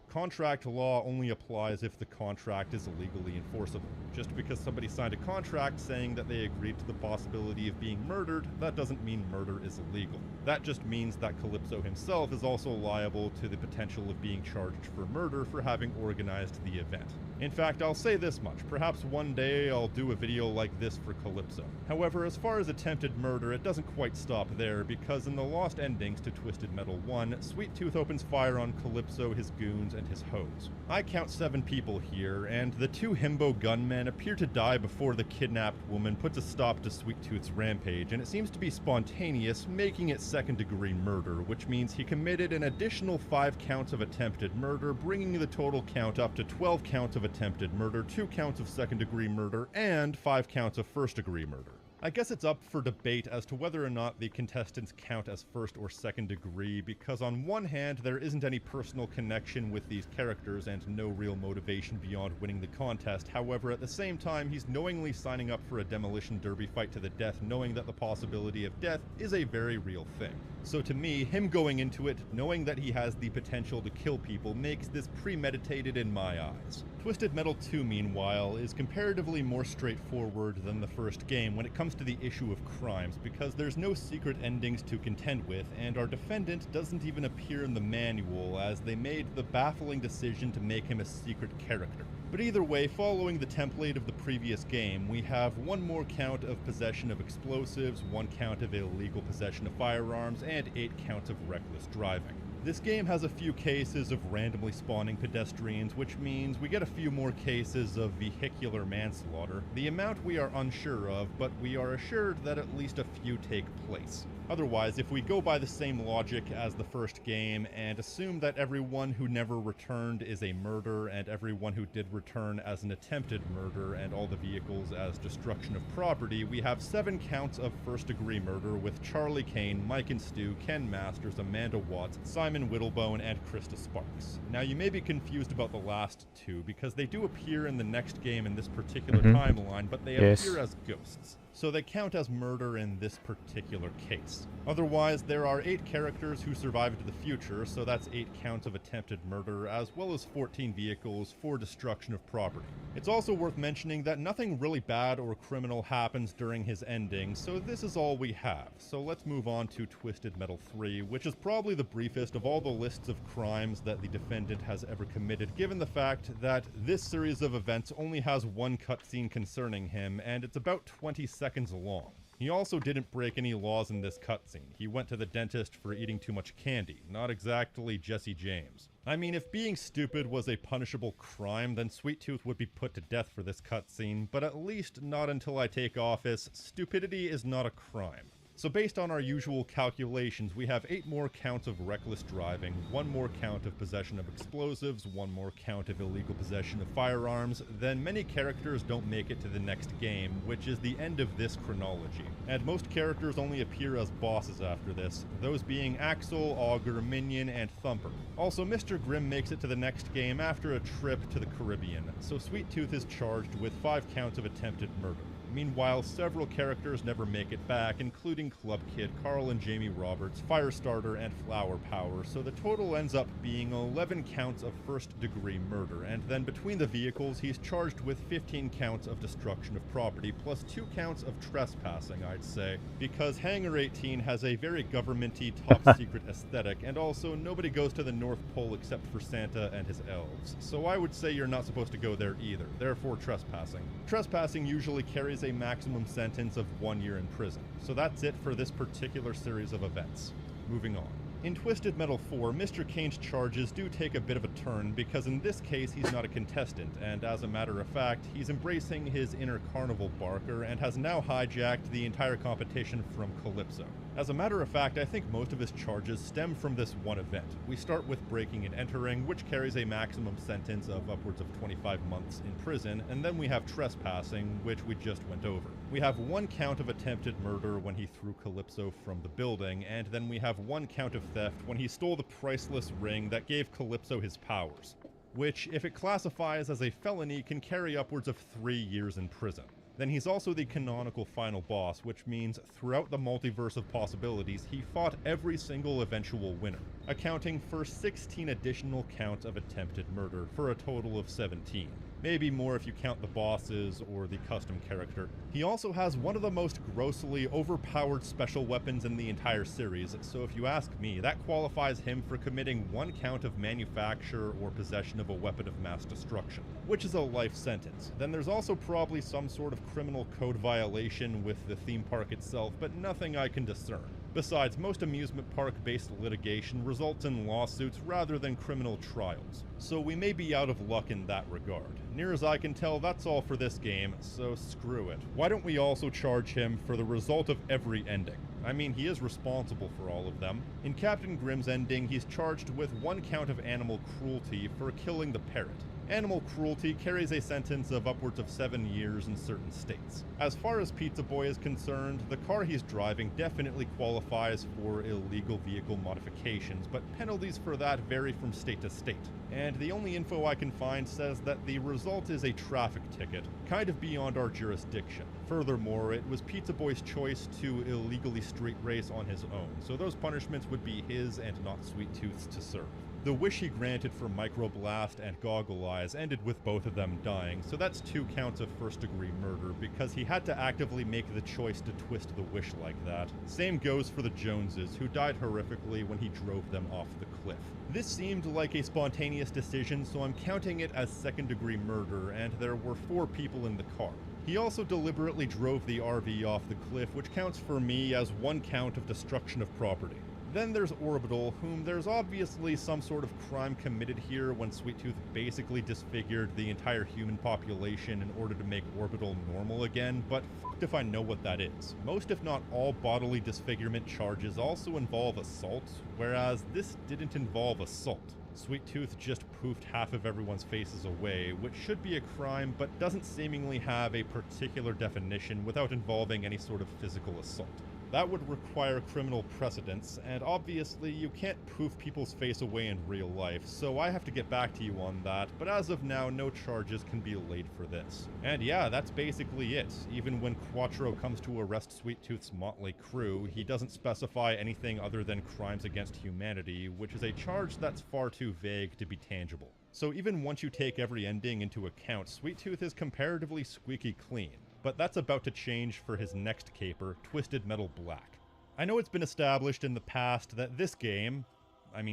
Contract law only applies if the contract is legally enforceable. Just because somebody signed a contract saying that they agreed to the possibility of being murdered, that doesn't mean murder is illegal. That just means that Calypso himself is also liable to the potential of being charged for murder for having organized the event. In fact, I'll say this much, perhaps one day I'll do a video like this for Calypso. However, as far as attempted murder, it doesn't quite stop there, because in the Lost Endings to Twisted Metal 1, Sweet Tooth opens fire on Calypso, his goons, and his hoes. I count 7 people here, and the 2 himbo gunmen appear to die before the kidnapped woman puts a stop to Sweet Tooth's rampage, and it seems to be spontaneous, making it second-degree murder, which means he committed an additional 5 counts of attempted murder, bringing the total count up to 12 counts of attempted murder, 2 counts of second-degree murder, and 5 counts of first-degree murder. I guess it's up for debate as to whether or not the contestants count as first or second degree, because on one hand, there isn't any personal connection with these characters and no real motivation beyond winning the contest. However, at the same time, he's knowingly signing up for a demolition derby fight to the death, knowing that the possibility of death is a very real thing. So to me, him going into it, knowing that he has the potential to kill people, makes this premeditated in my eyes. Twisted Metal 2, meanwhile, is comparatively more straightforward than the first game when it comes to the issue of crimes, because there's no secret endings to contend with, and our defendant doesn't even appear in the manual, as they made the baffling decision to make him a secret character. But either way, following the template of the previous game, we have 1 more count of possession of explosives, 1 count of illegal possession of firearms, and 8 counts of reckless driving. This game has a few cases of randomly spawning pedestrians, which means we get a few more cases of vehicular manslaughter. The amount we are unsure of, but we are assured that at least a few take place. Otherwise, if we go by the same logic as the first game and assume that everyone who never returned is a murder and everyone who did return as an attempted murder and all the vehicles as destruction of property, we have 7 counts of first-degree murder with Charlie Kane, Mike and Stu, Ken Masters, Amanda Watts, Simon Whittlebone, and Krista Sparks. Now, you may be confused about the last 2 because they do appear in the next game in this particular timeline, but they appear as ghosts. So they count as murder in this particular case. Otherwise, there are 8 characters who survived the future, so that's 8 counts of attempted murder, as well as 14 vehicles for destruction of property. It's also worth mentioning that nothing really bad or criminal happens during his ending, so this is all we have. So let's move on to Twisted Metal 3, which is probably the briefest of all the lists of crimes that the defendant has ever committed, given the fact that this series of events only has 1 cutscene concerning him, and it's about 20 seconds long. He also didn't break any laws in this cutscene. He went to the dentist for eating too much candy. Not exactly Jesse James. I mean, if being stupid was a punishable crime, then Sweet Tooth would be put to death for this cutscene, but at least not until I take office. Stupidity is not a crime. So based on our usual calculations, we have 8 more counts of reckless driving, 1 more count of possession of explosives, 1 more count of illegal possession of firearms, then many characters don't make it to the next game, which is the end of this chronology. And most characters only appear as bosses after this, those being Axel, Augur, Minion, and Thumper. Also, Mr. Grimm makes it to the next game after a trip to the Caribbean, so Sweet Tooth is charged with 5 counts of attempted murder. Meanwhile, several characters never make it back, including Club Kid, Carl and Jamie Roberts, Firestarter, and Flower Power, so the total ends up being 11 counts of first-degree murder, and then between the vehicles, he's charged with 15 counts of destruction of property, plus 2 counts of trespassing, I'd say, because Hangar 18 has a very governmenty, top-secret aesthetic, and also nobody goes to the North Pole except for Santa and his elves, so I would say you're not supposed to go there either, therefore trespassing. Trespassing usually carries a maximum sentence of 1 year in prison. So that's it for this particular series of events. Moving on. In Twisted Metal 4, Mr. Kane's charges do take a bit of a turn because in this case he's not a contestant, and as a matter of fact, he's embracing his inner carnival barker and has now hijacked the entire competition from Calypso. As a matter of fact, I think most of his charges stem from this one event. We start with breaking and entering, which carries a maximum sentence of upwards of 25 months in prison, and then we have trespassing, which we just went over. We have 1 count of attempted murder when he threw Calypso from the building, and then we have 1 count of theft when he stole the priceless ring that gave Calypso his powers, which, if it classifies as a felony, can carry upwards of 3 years in prison. Then he's also the canonical final boss, which means throughout the multiverse of possibilities, he fought every single eventual winner, accounting for 16 additional counts of attempted murder, for a total of 17. Maybe more if you count the bosses or the custom character. He also has one of the most grossly overpowered special weapons in the entire series, so if you ask me, that qualifies him for committing 1 count of manufacture or possession of a weapon of mass destruction, which is a life sentence. Then there's also probably some sort of criminal code violation with the theme park itself, but nothing I can discern. Besides, most amusement park-based litigation results in lawsuits rather than criminal trials, so we may be out of luck in that regard. Near as I can tell, that's all for this game, so screw it. Why don't we also charge him for the result of every ending? I mean, he is responsible for all of them. In Captain Grimm's ending, he's charged with 1 count of animal cruelty for killing the parrot. Animal cruelty carries a sentence of upwards of 7 years in certain states. As far as Pizza Boy is concerned, the car he's driving definitely qualifies for illegal vehicle modifications, but penalties for that vary from state to state. And the only info I can find says that the result is a traffic ticket, kind of beyond our jurisdiction. Furthermore, it was Pizza Boy's choice to illegally street race on his own, so those punishments would be his and not Sweet Tooth's to serve. The wish he granted for Microblast and Goggle Eyes ended with both of them dying, so that's 2 counts of first-degree murder because he had to actively make the choice to twist the wish like that. Same goes for the Joneses, who died horrifically when he drove them off the cliff. This seemed like a spontaneous decision, so I'm counting it as second-degree murder, and there were 4 people in the car. He also deliberately drove the RV off the cliff, which counts for me as 1 count of destruction of property. Then there's Orbital, whom there's obviously some sort of crime committed here when Sweet Tooth basically disfigured the entire human population in order to make Orbital normal again, but f***ed if I know what that is. Most if not all bodily disfigurement charges also involve assault, whereas this didn't involve assault. Sweet Tooth just poofed half of everyone's faces away, which should be a crime but doesn't seemingly have a particular definition without involving any sort of physical assault. That would require criminal precedents, and obviously you can't poof people's face away in real life, so I have to get back to you on that, but as of now, no charges can be laid for this. And yeah, that's basically it. Even when Quattro comes to arrest Sweet Tooth's motley crew, he doesn't specify anything other than crimes against humanity, which is a charge that's far too vague to be tangible. So even once you take every ending into account, Sweet Tooth is comparatively squeaky clean. But that's about to change for his next caper, Twisted Metal Black. I know it's been established in the past that this game,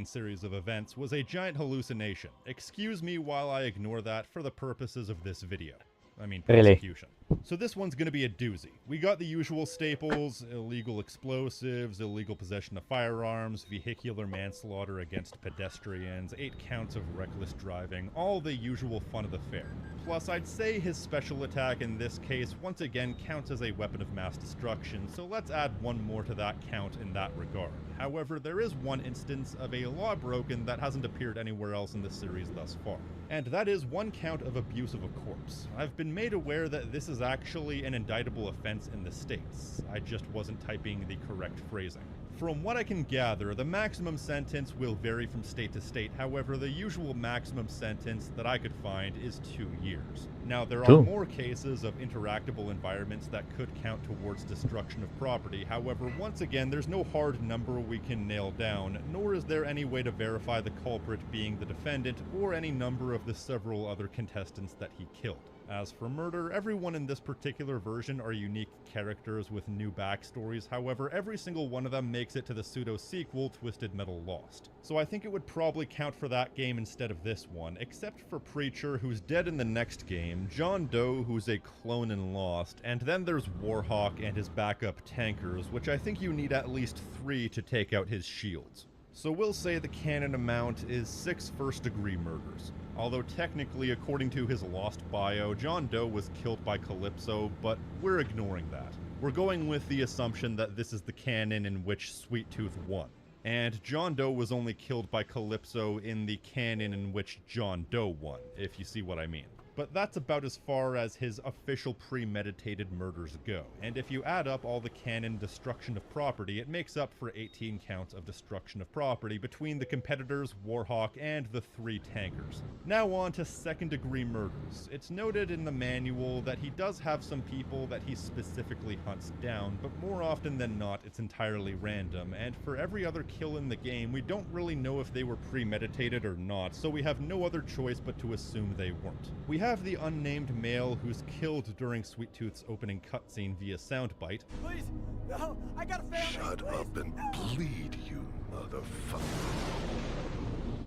series of events, was a giant hallucination. Excuse me while I ignore that for the purposes of this video. Really? Prosecution. So this one's going to be a doozy. We got the usual staples: illegal explosives, illegal possession of firearms, vehicular manslaughter against pedestrians, 8 counts of reckless driving, all the usual fun of the fair. Plus, I'd say his special attack in this case once again counts as a weapon of mass destruction, so let's add one more to that count in that regard. However, there is one instance of a law broken that hasn't appeared anywhere else in the series thus far, and that is one count of abuse of a corpse. I've been made aware that this is actually an indictable offense in the States. I just wasn't typing the correct phrasing. From what I can gather, the maximum sentence will vary from state to state. However, the usual maximum sentence that I could find is 2 years. Now, there are more cases of interactable environments that could count towards destruction of property. However, once again, there's no hard number we can nail down, nor is there any way to verify the culprit being the defendant or any number of the several other contestants that he killed. As for murder, everyone in this particular version are unique characters with new backstories. However, every single one of them makes it to the pseudo-sequel, Twisted Metal Lost. So I think it would probably count for that game instead of this one, except for Preacher, who's dead in the next game, John Doe, who's a clone in Lost, and then there's Warhawk and his backup tankers, which I think you need at least 3 to take out his shields. So we'll say the canon amount is 6 first-degree murders. Although technically, according to his Lost bio, John Doe was killed by Calypso, but we're ignoring that. We're going with the assumption that this is the canon in which Sweet Tooth won. And John Doe was only killed by Calypso in the canon in which John Doe won, if you see what I mean. But that's about as far as his official premeditated murders go. And if you add up all the canon destruction of property, it makes up for 18 counts of destruction of property between the competitors, Warhawk, and the 3 tankers. Now on to second-degree murders. It's noted in the manual that he does have some people that he specifically hunts down, but more often than not, it's entirely random. And for every other kill in the game, we don't really know if they were premeditated or not, so we have no other choice but to assume they weren't. We have the unnamed male who's killed during Sweet Tooth's opening cutscene via soundbite. Please, no, I got a family. Shut up and bleed, you motherfucker.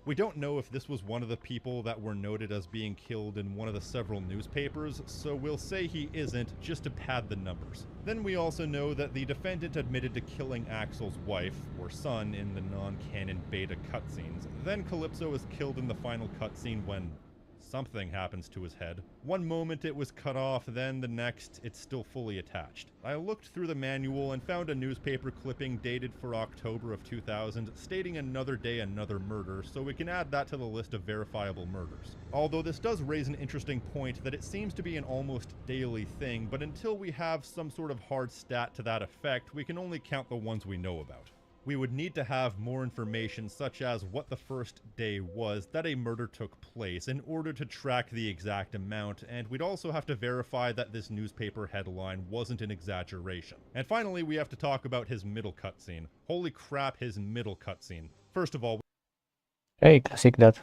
We don't know if this was one of the people that were noted as being killed in one of the several newspapers, so we'll say he isn't, just to pad the numbers. Then we also know that the defendant admitted to killing Axel's wife, or son, in the non-canon beta cutscenes. Then Calypso is killed in the final cutscene when something happens to his head. One moment it was cut off, then the next it's still fully attached. I looked through the manual and found a newspaper clipping dated for October of 2000 stating another day another murder, so we can add that to the list of verifiable murders. Although this does raise an interesting point that it seems to be an almost daily thing, but until we have some sort of hard stat to that effect, we can only count the ones we know about. We would need to have more information, such as what the first day was that a murder took place, in order to track the exact amount, and we'd also have to verify that this newspaper headline wasn't an exaggeration. And finally, we have to talk about his middle cutscene. Holy crap, his middle cutscene. First of all... Hey, classic that.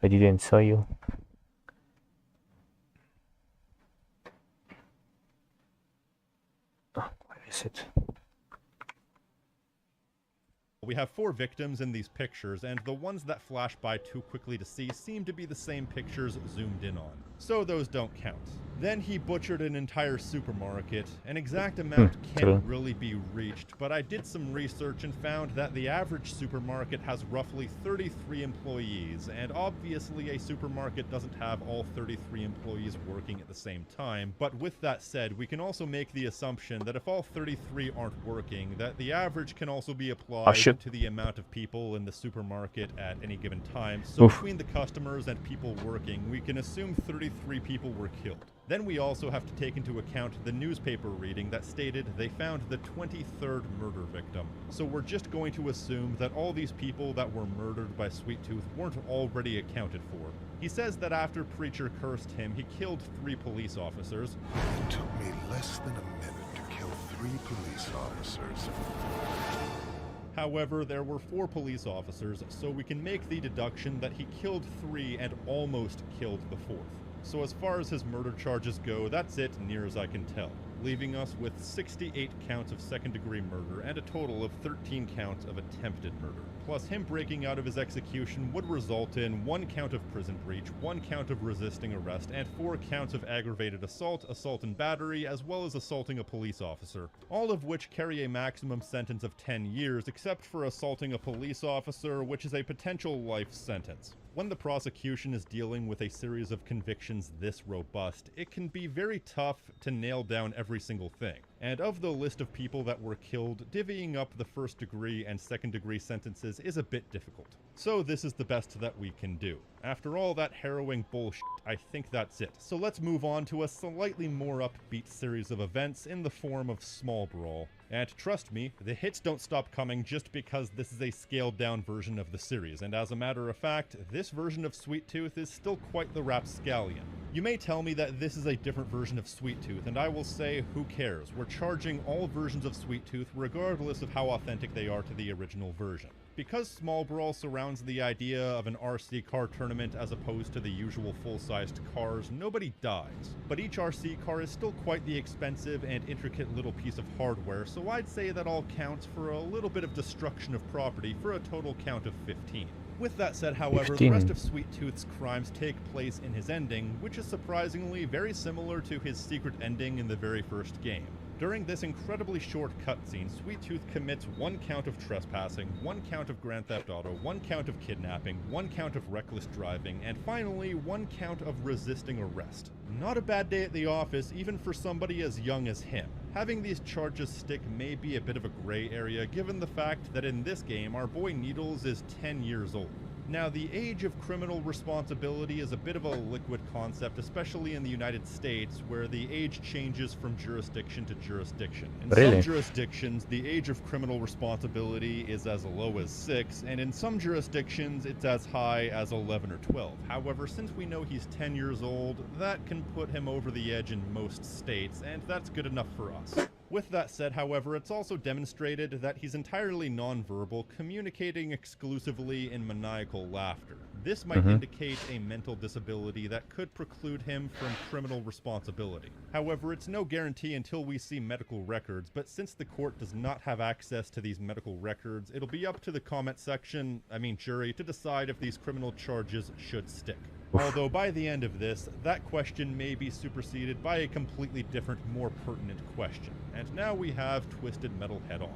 I didn't saw you. Oh, where is it? We have 4 victims in these pictures, and the ones that flash by too quickly to see seem to be the same pictures zoomed in on, so those don't count. Then he butchered an entire supermarket. An exact amount can't really be reached, but I did some research and found that the average supermarket has roughly 33 employees, and obviously a supermarket doesn't have all 33 employees working at the same time. But with that said, we can also make the assumption that if all 33 aren't working, that the average can also be applied to the amount of people in the supermarket at any given time. So between the customers and people working, we can assume 33 people were killed. Then we also have to take into account the newspaper reading that stated they found the 23rd murder victim. So we're just going to assume that all these people that were murdered by Sweet Tooth weren't already accounted for. He says that after Preacher cursed him, he killed 3 police officers. It took me less than a minute to kill 3 police officers. However, there were 4 police officers, so we can make the deduction that he killed 3 and almost killed the 4th. So as far as his murder charges go, that's it near as I can tell, leaving us with 68 counts of second-degree murder and a total of 13 counts of attempted murder. Plus, him breaking out of his execution would result in 1 count of prison breach, 1 count of resisting arrest, and 4 counts of aggravated assault, assault and battery, as well as assaulting a police officer, all of which carry a maximum sentence of 10 years, except for assaulting a police officer, which is a potential life sentence. When the prosecution is dealing with a series of convictions this robust, it can be very tough to nail down every single thing. And of the list of people that were killed, divvying up the first degree and second degree sentences is a bit difficult. So this is the best that we can do. After all that harrowing bullshit, I think that's it. So let's move on to a slightly more upbeat series of events in the form of Small Brawl. And trust me, the hits don't stop coming just because this is a scaled down version of the series, and as a matter of fact, this version of Sweet Tooth is still quite the rapscallion. You may tell me that this is a different version of Sweet Tooth, and I will say, who cares? We're charging all versions of Sweet Tooth regardless of how authentic they are to the original version. Because Small Brawl surrounds the idea of an RC car tournament as opposed to the usual full-sized cars, nobody dies. But each RC car is still quite the expensive and intricate little piece of hardware, so I'd say that all counts for a little bit of destruction of property for a total count of 15. With that said, however, 15. The rest of Sweet Tooth's crimes take place in his ending, which is surprisingly very similar to his secret ending in the very first game. During this incredibly short cutscene, Sweet Tooth commits 1 count of trespassing, 1 count of Grand Theft Auto, 1 count of kidnapping, 1 count of reckless driving, and finally 1 count of resisting arrest. Not a bad day at the office, even for somebody as young as him. Having these charges stick may be a bit of a gray area given the fact that in this game our boy Needles is 10 years old. Now, the age of criminal responsibility is a bit of a liquid concept, especially in the United States, where the age changes from jurisdiction to jurisdiction. In some jurisdictions, the age of criminal responsibility is as low as 6, and in some jurisdictions, it's as high as 11 or 12. However, since we know he's 10 years old, that can put him over the edge in most states, and that's good enough for us. With that said, however, it's also demonstrated that he's entirely nonverbal, communicating exclusively in maniacal laughter. This might indicate a mental disability that could preclude him from criminal responsibility. However, it's no guarantee until we see medical records, but since the court does not have access to these medical records, it'll be up to the comment section, jury, to decide if these criminal charges should stick. Although by the end of this, that question may be superseded by a completely different, more pertinent question. And now we have Twisted Metal head-on.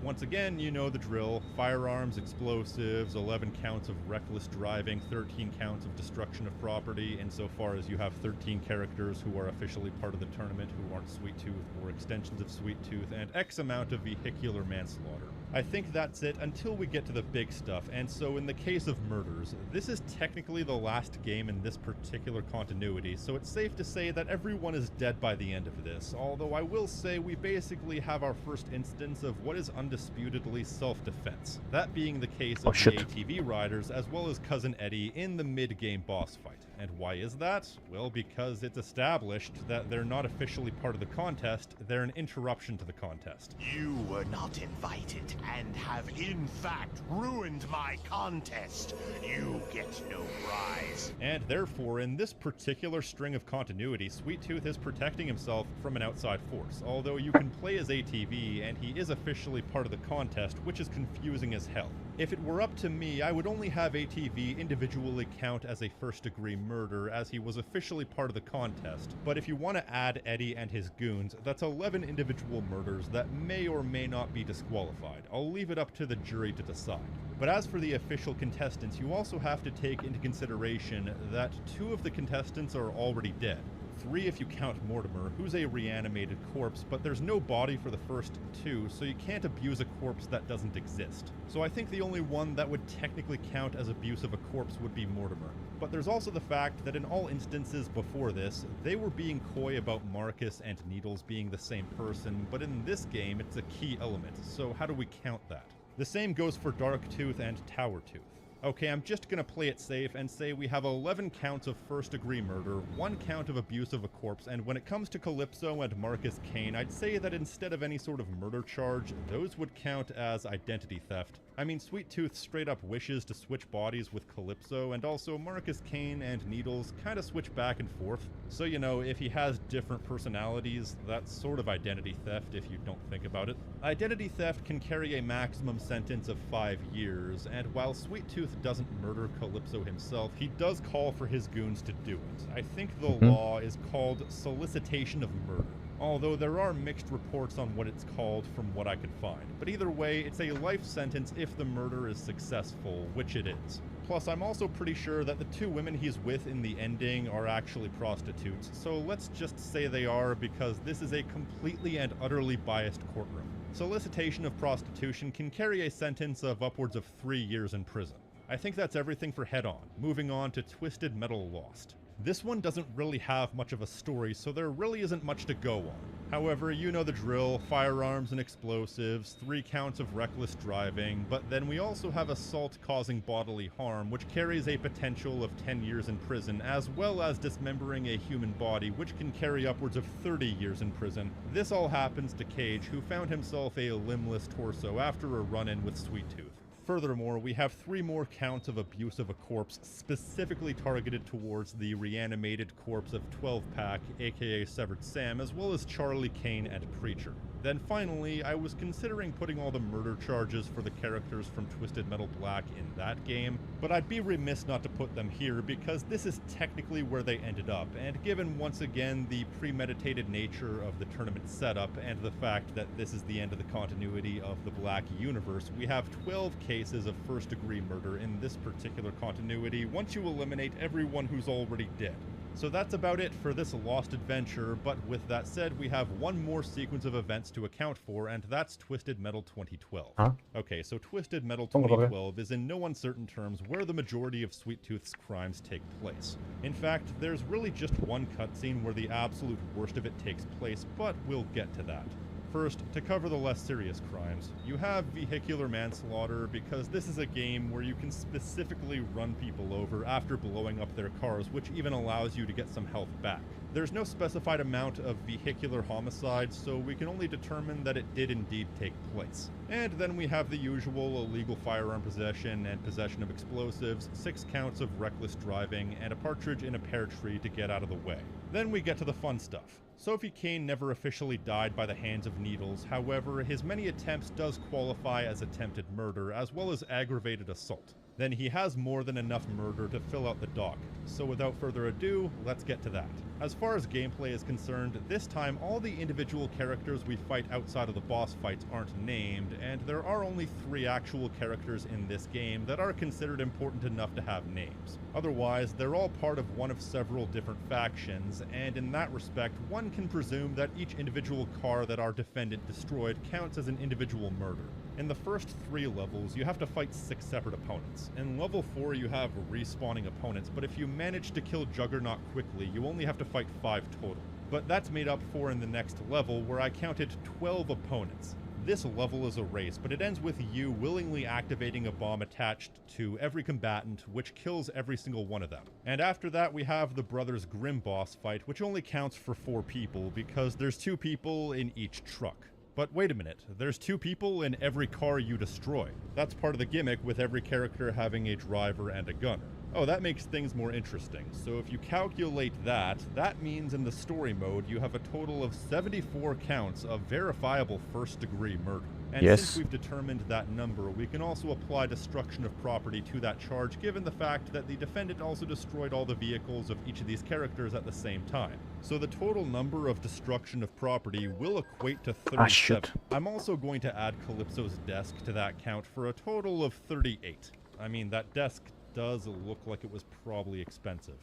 Once again, you know the drill. Firearms, explosives, 11 counts of reckless driving, 13 counts of destruction of property, insofar as you have 13 characters who are officially part of the tournament who aren't Sweet Tooth or extensions of Sweet Tooth, and X amount of vehicular manslaughter. I think that's it until we get to the big stuff, and so in the case of murders, this is technically the last game in this particular continuity, so it's safe to say that everyone is dead by the end of this, although I will say we basically have our first instance of what is undisputedly self-defense, that being the case of the ATV riders as well as Cousin Eddie in the mid-game boss fight. And why is that? Well, because it's established that they're not officially part of the contest, they're an interruption to the contest. You were not invited and have in fact ruined my contest. You get no prize. And therefore, in this particular string of continuity, Sweet Tooth is protecting himself from an outside force, although you can play as ATV and he is officially part of the contest, which is confusing as hell. If it were up to me, I would only have ATV individually count as a first-degree murder, as he was officially part of the contest. But if you want to add Eddie and his goons, that's 11 individual murders that may or may not be disqualified. I'll leave it up to the jury to decide. But as for the official contestants, you also have to take into consideration that 2 of the contestants are already dead. 3 if you count Mortimer, who's a reanimated corpse, but there's no body for the first 2, so you can't abuse a corpse that doesn't exist. So I think the only one that would technically count as abuse of a corpse would be Mortimer. But there's also the fact that in all instances before this, they were being coy about Marcus and Needles being the same person, but in this game it's a key element, so how do we count that? The same goes for Darktooth and Towertooth. Okay, I'm just gonna play it safe and say we have 11 counts of first-degree murder, 1 count of abuse of a corpse, and when it comes to Calypso and Marcus Kane, I'd say that instead of any sort of murder charge, those would count as identity theft. I mean, Sweet Tooth straight up wishes to switch bodies with Calypso, and also Marcus Kane and Needles kind of switch back and forth. So, you know, if he has different personalities, that's sort of identity theft if you don't think about it. Identity theft can carry a maximum sentence of 5 years, and while Sweet Tooth doesn't murder Calypso himself, he does call for his goons to do it. I think the law is called solicitation of murder, although there are mixed reports on what it's called from what I could find. But either way, it's a life sentence if the murder is successful, which it is. Plus, I'm also pretty sure that the 2 women he's with in the ending are actually prostitutes, so let's just say they are because this is a completely and utterly biased courtroom. Solicitation of prostitution can carry a sentence of upwards of 3 years in prison. I think that's everything for Head On. Moving on to Twisted Metal Lost. This one doesn't really have much of a story, so there really isn't much to go on. However, you know the drill: firearms and explosives, 3 counts of reckless driving, but then we also have assault causing bodily harm, which carries a potential of 10 years in prison, as well as dismembering a human body, which can carry upwards of 30 years in prison. This all happens to Cage, who found himself a limbless torso after a run-in with Sweet Tooth. Furthermore, we have 3 more counts of abuse of a corpse specifically targeted towards the reanimated corpse of 12-Pack, aka Severed Sam, as well as Charlie, Kane, and Preacher. Then finally, I was considering putting all the murder charges for the characters from Twisted Metal Black in that game, but I'd be remiss not to put them here because this is technically where they ended up, and given once again the premeditated nature of the tournament setup and the fact that this is the end of the continuity of the Black universe, we have 12 cases of first-degree murder in this particular continuity once you eliminate everyone who's already dead. So that's about it for this Lost adventure, but with that said, we have one more sequence of events to account for, and that's Twisted Metal 2012. Huh? Okay, so Twisted Metal 2012 is in no uncertain terms where the majority of Sweet Tooth's crimes take place. In fact, there's really just one cutscene where the absolute worst of it takes place, but we'll get to that. First, to cover the less serious crimes, you have vehicular manslaughter because this is a game where you can specifically run people over after blowing up their cars, which even allows you to get some health back. There's no specified amount of vehicular homicide, so we can only determine that it did indeed take place. And then we have the usual illegal firearm possession and possession of explosives, 6 counts of reckless driving, and a partridge in a pear tree to get out of the way. Then we get to the fun stuff. Sophie Kane never officially died by the hands of Needles, however, his many attempts does qualify as attempted murder, as well as aggravated assault. Then he has more than enough murder to fill out the docket. So without further ado, let's get to that. As far as gameplay is concerned, this time all the individual characters we fight outside of the boss fights aren't named, and there are only 3 actual characters in this game that are considered important enough to have names. Otherwise, they're all part of one of several different factions, and in that respect, one can presume that each individual car that our defendant destroyed counts as an individual murder. In the first 3 levels, you have to fight 6 separate opponents. In level 4, you have respawning opponents, but if you manage to kill Juggernaut quickly, you only have to fight 5 total. But that's made up for in the next level, where I counted 12 opponents. This level is a race, but it ends with you willingly activating a bomb attached to every combatant, which kills every single one of them. And after that, we have the Brothers Grimm boss fight, which only counts for 4 people, because there's 2 people in each truck. But wait a minute, there's 2 people in every car you destroy. That's part of the gimmick with every character having a driver and a gunner. Oh, that makes things more interesting. So if you calculate that, that means in the story mode you have a total of 74 counts of verifiable first-degree murder. And since we've determined that number, we can also apply destruction of property to that charge, given the fact that the defendant also destroyed all the vehicles of each of these characters at the same time. So the total number of destruction of property will equate to 37. I'm also going to add Calypso's desk to that count for a total of 38. I mean, that desk does look like it was probably expensive.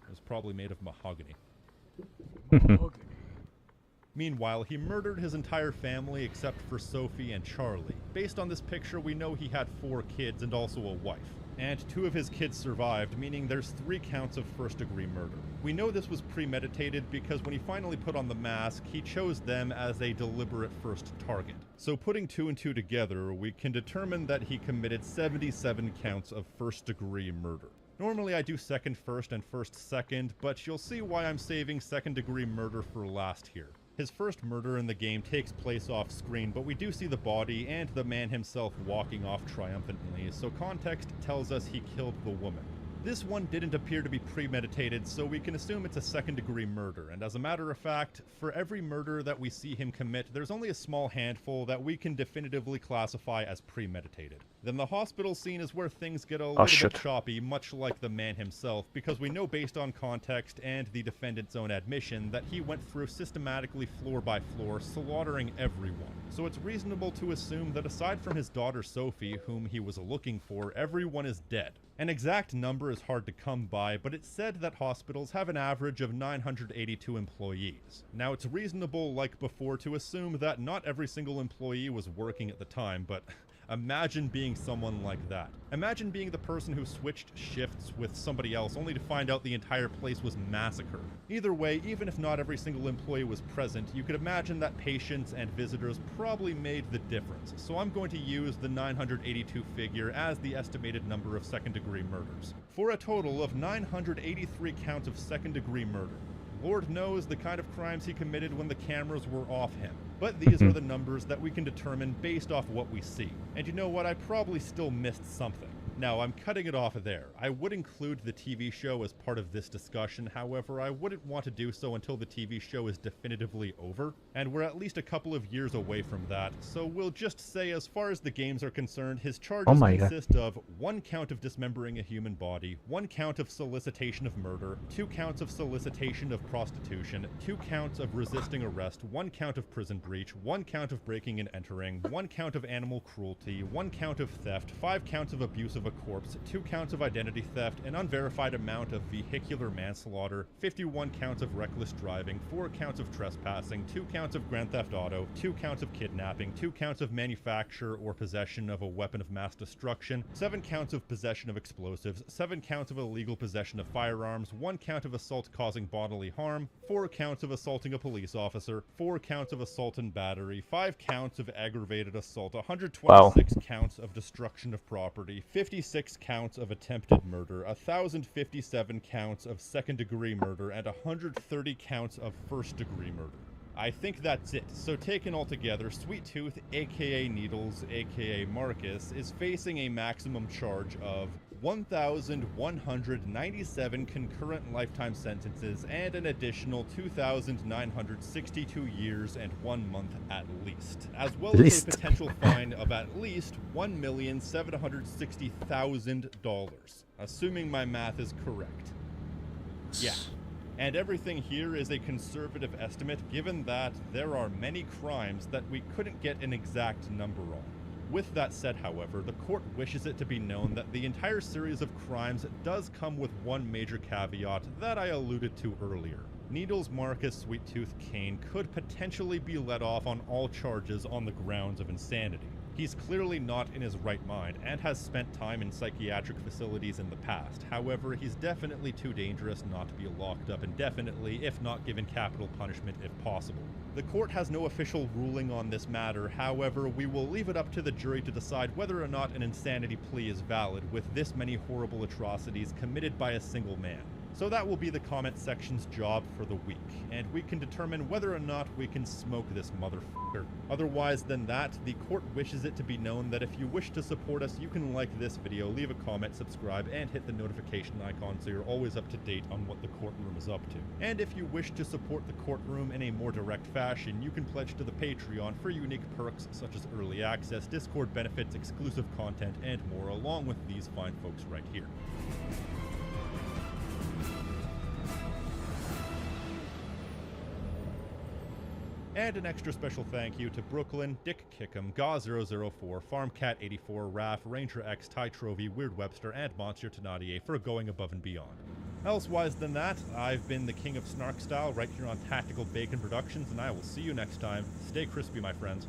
It was probably made of mahogany. Meanwhile, he murdered his entire family except for Sophie and Charlie. Based on this picture, we know he had 4 kids and also a wife. And 2 of his kids survived, meaning there's 3 counts of first-degree murder. We know this was premeditated because when he finally put on the mask, he chose them as a deliberate first target. So putting 2 and 2 together, we can determine that he committed 77 counts of first-degree murder. Normally I do second first and first second, but you'll see why I'm saving second-degree murder for last here. His first murder in the game takes place off screen, but we do see the body and the man himself walking off triumphantly, so context tells us he killed the woman. This one didn't appear to be premeditated, so we can assume it's a second-degree murder, and as a matter of fact, for every murder that we see him commit, there's only a small handful that we can definitively classify as premeditated. Then the hospital scene is where things get a little bit choppy, much like the man himself, because we know based on context and the defendant's own admission that he went through systematically floor by floor, slaughtering everyone. So it's reasonable to assume that aside from his daughter Sophie, whom he was looking for, everyone is dead. An exact number is hard to come by, but it's said that hospitals have an average of 982 employees. Now, it's reasonable, like before, to assume that not every single employee was working at the time, but imagine being someone like that. Imagine being the person who switched shifts with somebody else only to find out the entire place was massacred. Either way, even if not every single employee was present, you could imagine that patients and visitors probably made the difference. So I'm going to use the 982 figure as the estimated number of second-degree murders, for a total of 983 counts of second-degree murder. Lord knows the kind of crimes he committed when the cameras were off him. But these are the numbers that we can determine based off what we see. And you know what? I probably still missed something. Now, I'm cutting it off there. I would include the TV show as part of this discussion, however, I wouldn't want to do so until the TV show is definitively over, and we're at least a couple of years away from that, so we'll just say as far as the games are concerned, his charges consist of 1 count of dismembering a human body, 1 count of solicitation of murder, 2 counts of solicitation of prostitution, 2 counts of resisting arrest, 1 count of prison breach, 1 count of breaking and entering, 1 count of animal cruelty, 1 count of theft, 5 counts of abuse of a corpse, 2 counts of identity theft, an unverified amount of vehicular manslaughter, 51 counts of reckless driving, 4 counts of trespassing, 2 counts of Grand Theft Auto, 2 counts of kidnapping, 2 counts of manufacture or possession of a weapon of mass destruction, 7 counts of possession of explosives, 7 counts of illegal possession of firearms, 1 count of assault causing bodily harm, 4 counts of assaulting a police officer, 4 counts of assault and battery, 5 counts of aggravated assault, 126 counts of destruction of property, 56 counts of attempted murder, 1,057 counts of second-degree murder, and 130 counts of first-degree murder. I think that's it. So taken all together, Sweet Tooth, aka Needles, aka Marcus, is facing a maximum charge of 1,197 concurrent lifetime sentences and an additional 2,962 years and 1 month at least, as well as a potential fine of at least $1,760,000, assuming my math is correct. Yeah. And everything here is a conservative estimate, given that there are many crimes that we couldn't get an exact number on. With that said, however, the court wishes it to be known that the entire series of crimes does come with one major caveat that I alluded to earlier. Needles, Marcus, Sweet Tooth, Kane could potentially be let off on all charges on the grounds of insanity. He's clearly not in his right mind and has spent time in psychiatric facilities in the past. However, he's definitely too dangerous not to be locked up indefinitely, if not given capital punishment if possible. The court has no official ruling on this matter, however, we will leave it up to the jury to decide whether or not an insanity plea is valid with this many horrible atrocities committed by a single man. So that will be the comment section's job for the week, and we can determine whether or not we can smoke this motherfucker. Otherwise than that, the court wishes it to be known that if you wish to support us, you can like this video, leave a comment, subscribe, and hit the notification icon so you're always up to date on what the courtroom is up to. And if you wish to support the courtroom in a more direct fashion, you can pledge to the Patreon for unique perks such as early access, Discord benefits, exclusive content, and more, along with these fine folks right here. And an extra special thank you to Brooklyn, Dick Kickham, Gaw004, FarmCat84, Raph, Ranger X, Ty Trovy, Weird Webster, and Monsieur Tenadier for going above and beyond. Elsewise than that, I've been the King of Snark Style right here on Tactical Bacon Productions, and I will see you next time. Stay crispy, my friends.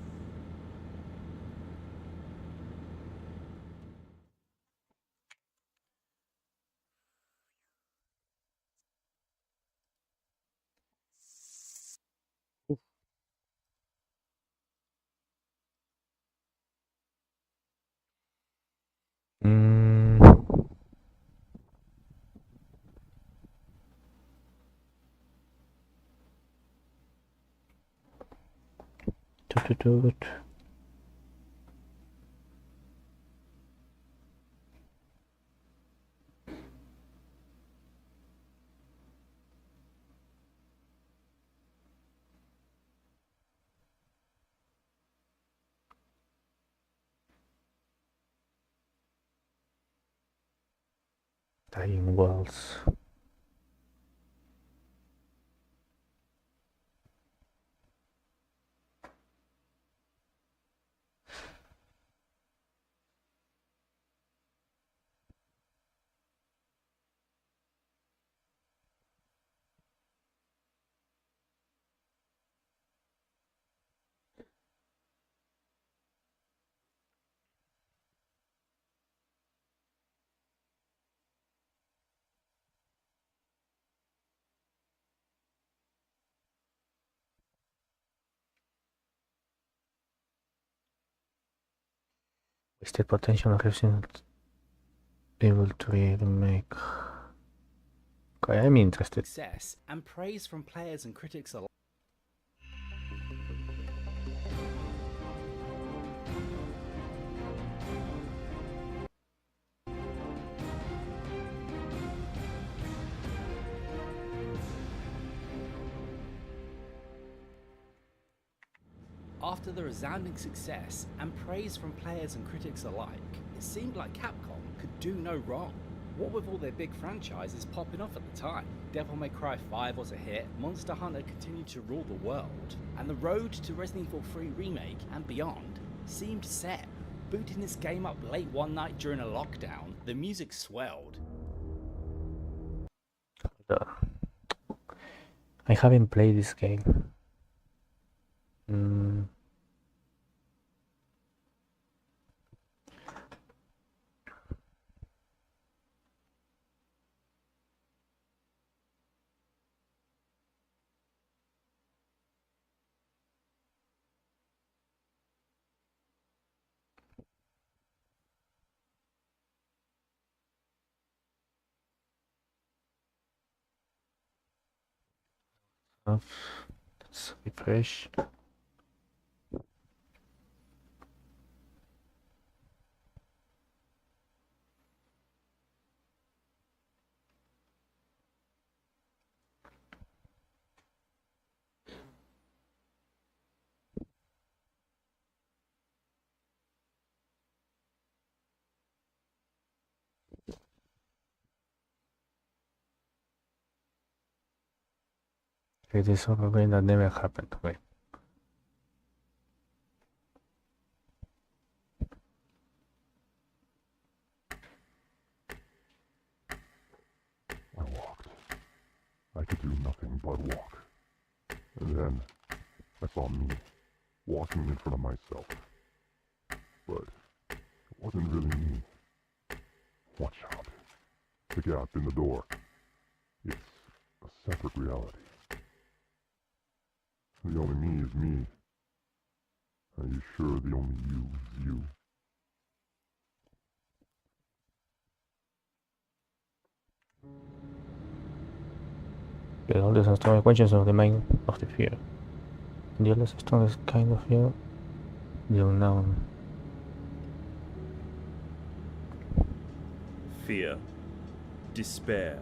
Dying Worlds. Wasted potential of Resident Evil 3 remake. Okay, I'm interested. Success and praise from players and critics alike. After the resounding success and praise from players and critics alike, it seemed like Capcom could do no wrong. What with all their big franchises popping off at the time, Devil May Cry 5 was a hit, Monster Hunter continued to rule the world, and the road to Resident Evil 3 Remake and beyond seemed set. Booting this game up late one night during a lockdown, the music swelled. I haven't played this game. Let's refresh. It is probably that never happened. Wait. I walked. I could do nothing but walk. And then I saw me walking in front of myself. But it wasn't really me. Watch out. The gap in the door. It's a separate reality. The only me is me. Are you sure the only you is you? The oldest and strongest questions of the mind of the fear. The oldest and strongest kind of fear. The unknown. Fear, despair,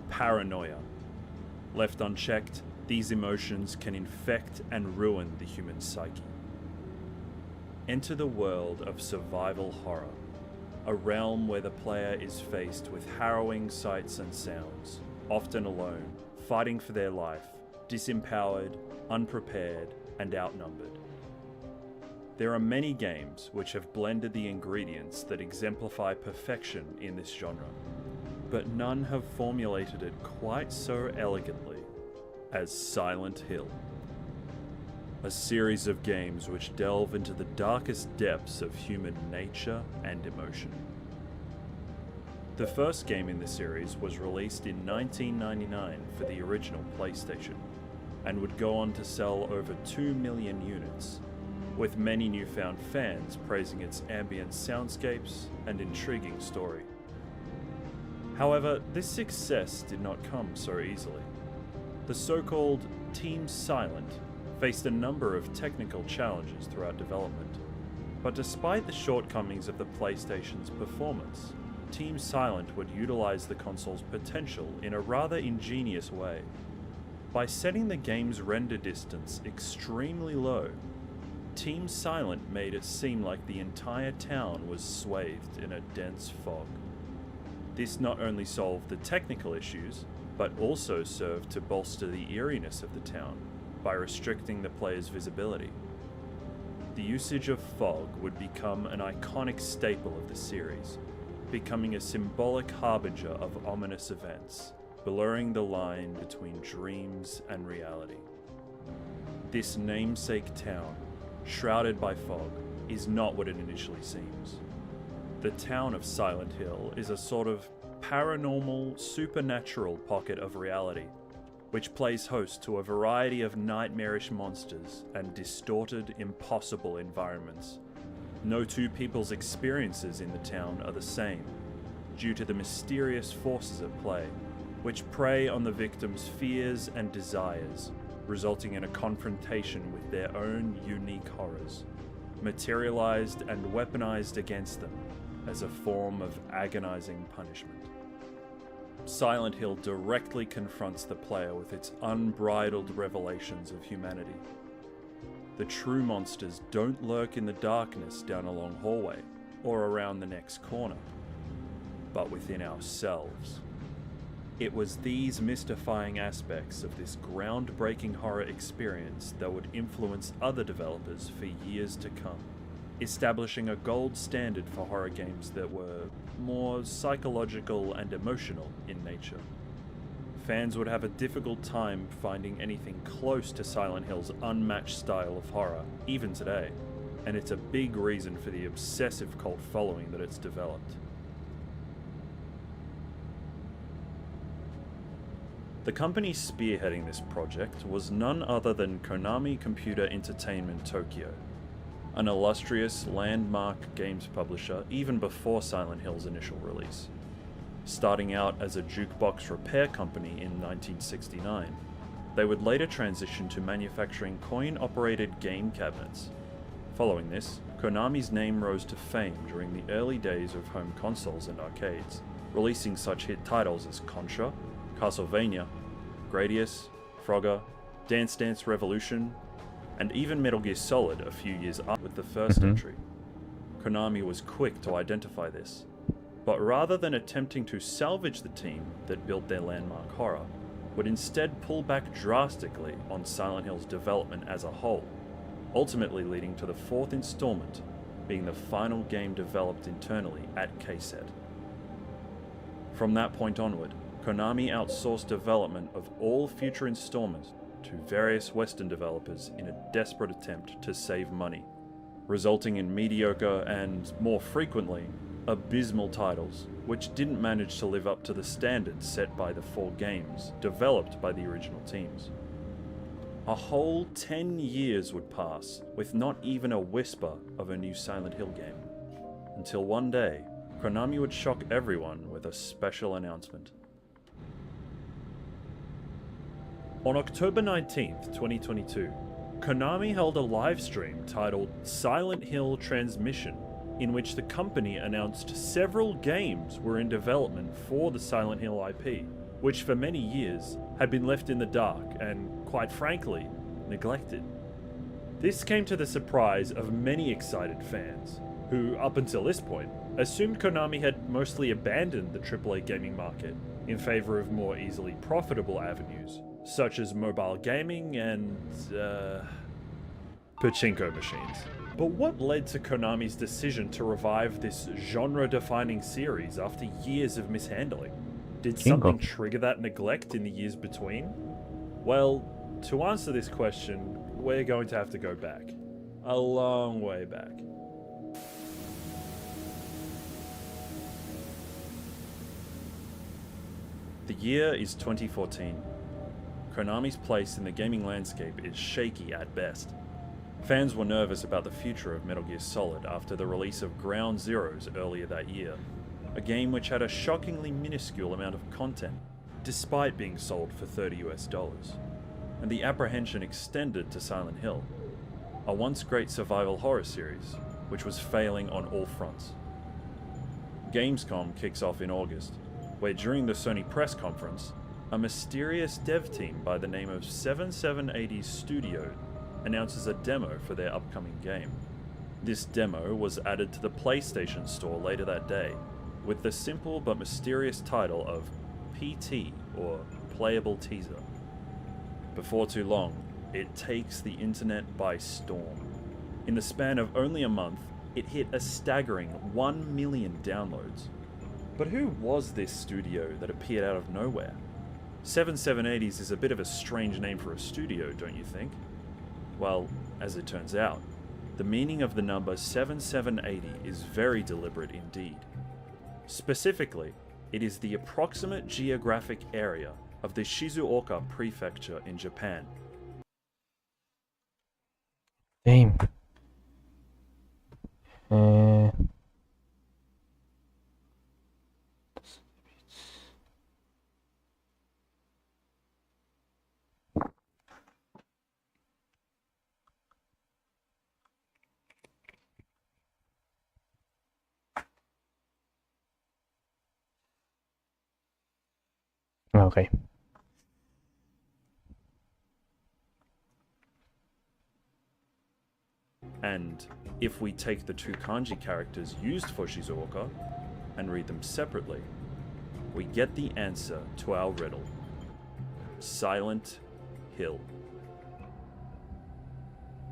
paranoia. Left unchecked, these emotions can infect and ruin the human psyche. Enter the world of survival horror, a realm where the player is faced with harrowing sights and sounds, often alone, fighting for their life, disempowered, unprepared, and outnumbered. There are many games which have blended the ingredients that exemplify perfection in this genre, but none have formulated it quite so elegantly as Silent Hill. A series of games which delve into the darkest depths of human nature and emotion. The first game in the series was released in 1999 for the original PlayStation, and would go on to sell over 2 million units, with many newfound fans praising its ambient soundscapes and intriguing story. However, this success did not come so easily. The so-called Team Silent faced a number of technical challenges throughout development. But despite the shortcomings of the PlayStation's performance, Team Silent would utilize the console's potential in a rather ingenious way. By setting the game's render distance extremely low, Team Silent made it seem like the entire town was swathed in a dense fog. This not only solved the technical issues, but also served to bolster the eeriness of the town by restricting the player's visibility. The usage of fog would become an iconic staple of the series, becoming a symbolic harbinger of ominous events, blurring the line between dreams and reality. This namesake town, shrouded by fog, is not what it initially seems. The town of Silent Hill is a sort of paranormal, supernatural pocket of reality, which plays host to a variety of nightmarish monsters and distorted, impossible environments. No two people's experiences in the town are the same, due to the mysterious forces at play, which prey on the victim's fears and desires, resulting in a confrontation with their own unique horrors, materialized and weaponized against them as a form of agonizing punishment. Silent Hill directly confronts the player with its unbridled revelations of humanity. The true monsters don't lurk in the darkness down a long hallway or around the next corner, but within ourselves. It was these mystifying aspects of this groundbreaking horror experience that would influence other developers for years to come, establishing a gold standard for horror games that were more psychological and emotional in nature. Fans would have a difficult time finding anything close to Silent Hill's unmatched style of horror, even today, and it's a big reason for the obsessive cult following that it's developed. The company spearheading this project was none other than Konami Computer Entertainment Tokyo, an illustrious landmark games publisher even before Silent Hill's initial release. Starting out as a jukebox repair company in 1969, they would later transition to manufacturing coin-operated game cabinets. Following this, Konami's name rose to fame during the early days of home consoles and arcades, releasing such hit titles as Contra, Castlevania, Gradius, Frogger, Dance Dance Revolution, and even Metal Gear Solid a few years up with the first entry. Konami was quick to identify this, but rather than attempting to salvage the team that built their landmark horror, would instead pull back drastically on Silent Hill's development as a whole, ultimately leading to the fourth installment being the final game developed internally at KSET. From that point onward, Konami outsourced development of all future installments to various Western developers in a desperate attempt to save money, resulting in mediocre and, more frequently, abysmal titles, which didn't manage to live up to the standards set by the 4 games developed by the original teams. A whole 10 years would pass with not even a whisper of a new Silent Hill game, until one day, Konami would shock everyone with a special announcement. On October 19th, 2022, Konami held a livestream titled Silent Hill Transmission, in which the company announced several games were in development for the Silent Hill IP, which for many years had been left in the dark and, quite frankly, neglected. This came to the surprise of many excited fans, who, up until this point, assumed Konami had mostly abandoned the AAA gaming market in favor of more easily profitable avenues, such as mobile gaming and, pachinko machines. But what led to Konami's decision to revive this genre-defining series after years of mishandling? Did something trigger that neglect in the years between? Well, to answer this question, we're going to have to go back. A long way back. The year is 2014. Konami's place in the gaming landscape is shaky at best. Fans were nervous about the future of Metal Gear Solid after the release of Ground Zeroes earlier that year, a game which had a shockingly minuscule amount of content, despite being sold for $30 US. and the apprehension extended to Silent Hill, a once great survival horror series, which was failing on all fronts. Gamescom kicks off in August, where during the Sony press conference, a mysterious dev team by the name of 7780 Studio announces a demo for their upcoming game. This demo was added to the PlayStation Store later that day, with the simple but mysterious title of PT, or Playable Teaser. Before too long, it takes the internet by storm. In the span of only a month, it hit a staggering 1 million downloads. But who was this studio that appeared out of nowhere? 7780s is a bit of a strange name for a studio, don't you think? Well, as it turns out, the meaning of the number 7780 is very deliberate indeed. Specifically, it is the approximate geographic area of the Shizuoka Prefecture in Japan. Damn. Okay. And if we take the two kanji characters used for Shizuoka and read them separately, we get the answer to our riddle. Silent Hill.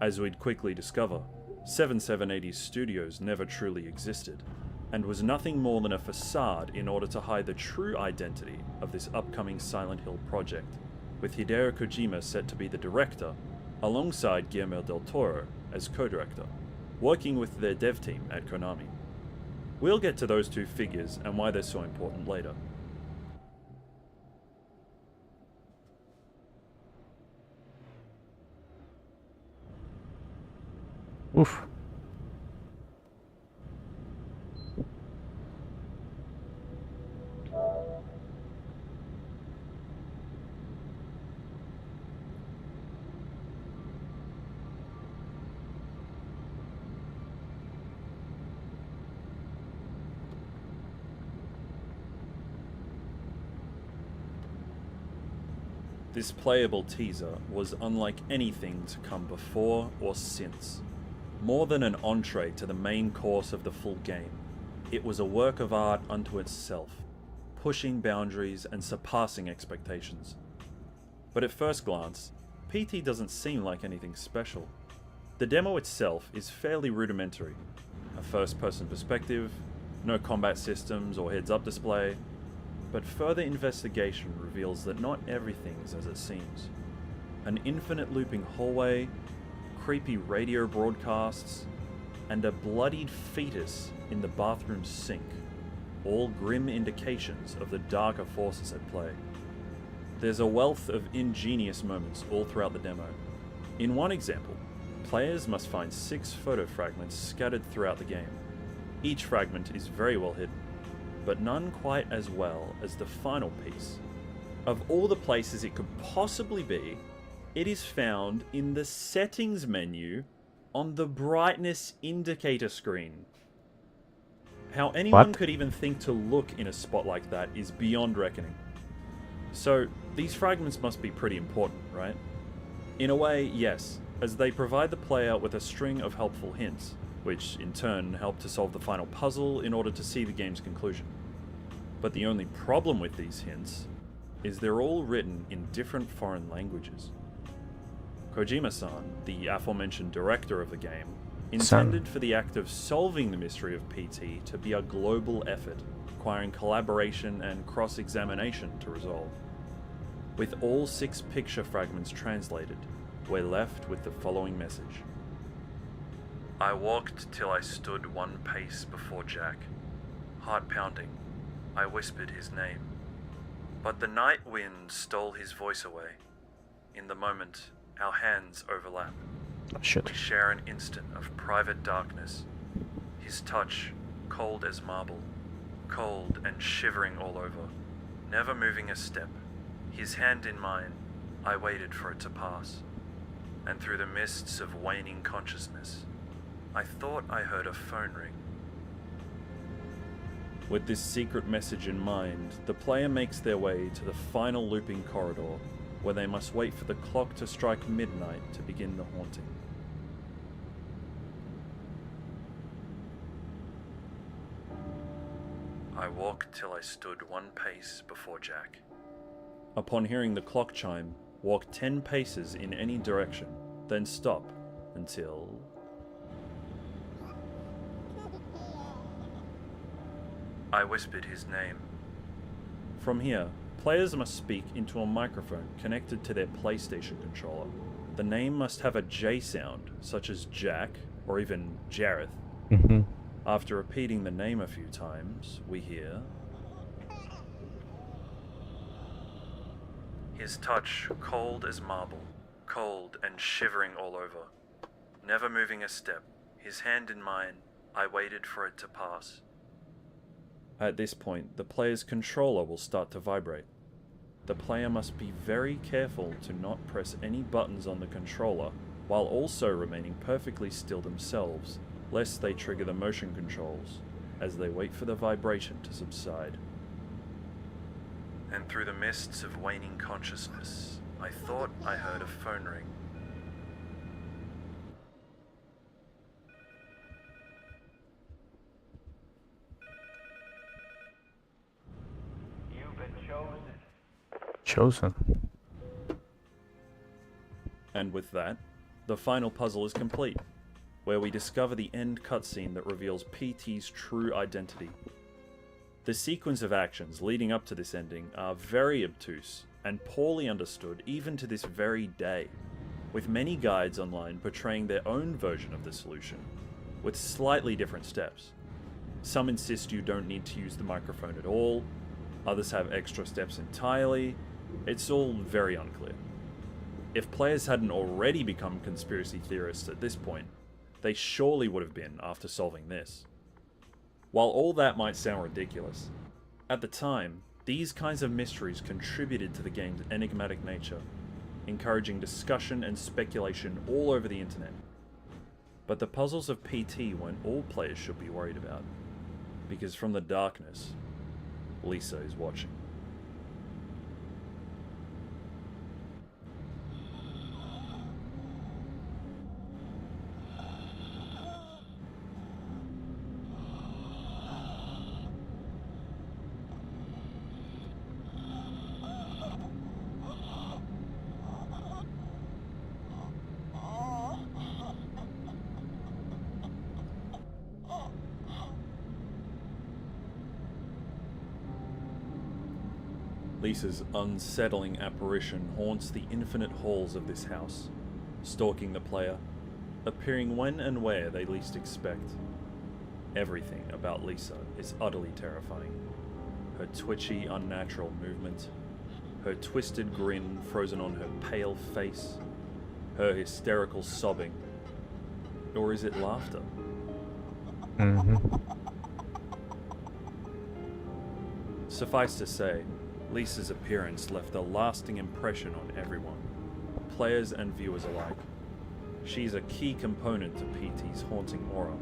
As we'd quickly discover, 7780 Studios never truly existed, and was nothing more than a facade in order to hide the true identity of this upcoming Silent Hill project, with Hideo Kojima set to be the director, alongside Guillermo del Toro as co-director, working with their dev team at Konami. We'll get to those two figures and why they're so important later. Oof. This playable teaser was unlike anything to come before or since. More than an entree to the main course of the full game, it was a work of art unto itself, pushing boundaries and surpassing expectations. But at first glance, PT doesn't seem like anything special. The demo itself is fairly rudimentary. A first-person perspective, no combat systems or heads-up display, but further investigation reveals that not everything's as it seems. An infinite looping hallway, creepy radio broadcasts, and a bloodied fetus in the bathroom sink, all grim indications of the darker forces at play. There's a wealth of ingenious moments all throughout the demo. In one example, players must find 6 photo fragments scattered throughout the game. Each fragment is very well hidden, but none quite as well as the final piece. Of all the places it could possibly be, it is found in the settings menu on the brightness indicator screen. How anyone could even think to look in a spot like that is beyond reckoning. So, these fragments must be pretty important, right? In a way, yes, as they provide the player with a string of helpful hints, which in turn help to solve the final puzzle in order to see the game's conclusion. But the only problem with these hints is they're all written in different foreign languages. Kojima-san, the aforementioned director of the game, intended for the act of solving the mystery of PT to be a global effort, requiring collaboration and cross-examination to resolve. With all 6 picture fragments translated, we're left with the following message. I walked till I stood 1 pace before Jack. Heart pounding, I whispered his name. But the night wind stole his voice away. In the moment, our hands overlap. We share an instant of private darkness. His touch, cold as marble, cold and shivering all over, never moving a step. His hand in mine, I waited for it to pass, and through the mists of waning consciousness, I thought I heard a phone ring. With this secret message in mind, the player makes their way to the final looping corridor, where they must wait for the clock to strike midnight to begin the haunting. I walked till I stood 1 pace before Jack. Upon hearing the clock chime, walk 10 paces in any direction, then stop until... I whispered his name. From here, players must speak into a microphone connected to their PlayStation controller. The name must have a J sound, such as Jack, or even Jareth. After repeating the name a few times, we hear... His touch cold as marble, cold and shivering all over. Never moving a step, his hand in mine, I waited for it to pass. At this point, the player's controller will start to vibrate. The player must be very careful to not press any buttons on the controller, while also remaining perfectly still themselves, lest they trigger the motion controls, as they wait for the vibration to subside. And through the mists of waning consciousness, I thought I heard a phone ring. You've been chosen. Chosen. And with that, the final puzzle is complete, where we discover the end cutscene that reveals PT's true identity. The sequence of actions leading up to this ending are very obtuse and poorly understood even to this very day, with many guides online portraying their own version of the solution, with slightly different steps. Some insist you don't need to use the microphone at all, others have extra steps entirely. It's all very unclear. If players hadn't already become conspiracy theorists at this point, they surely would have been after solving this. While all that might sound ridiculous, at the time, these kinds of mysteries contributed to the game's enigmatic nature, encouraging discussion and speculation all over the internet. But the puzzles of PT weren't all players should be worried about, because from the darkness, Lisa is watching. Lisa's unsettling apparition haunts the infinite halls of this house, stalking the player, appearing when and where they least expect. Everything about Lisa is utterly terrifying. Her twitchy, unnatural movement, her twisted grin frozen on her pale face, her hysterical sobbing, or is it laughter? Suffice to say, Lisa's appearance left a lasting impression on everyone, players and viewers alike. She's a key component to PT's haunting aura,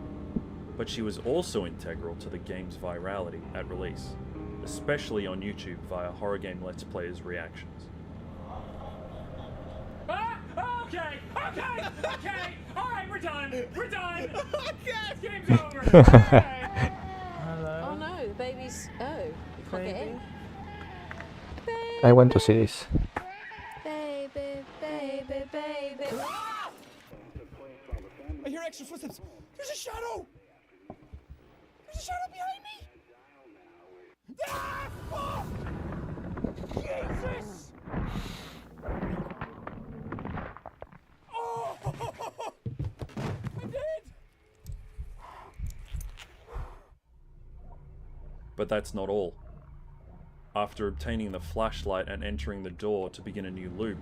but she was also integral to the game's virality at release, especially on YouTube via Horror Game Let's Players' reactions. Okay! Alright, we're done! Game's over! Okay. Oh no, the baby's... Oh, okay. I went to see this. Baby. I hear extra footsteps. There's a shadow! There's a shadow behind me! Ah! Oh! Jesus! Oh! I'm dead! But that's not all. After obtaining the flashlight and entering the door to begin a new loop,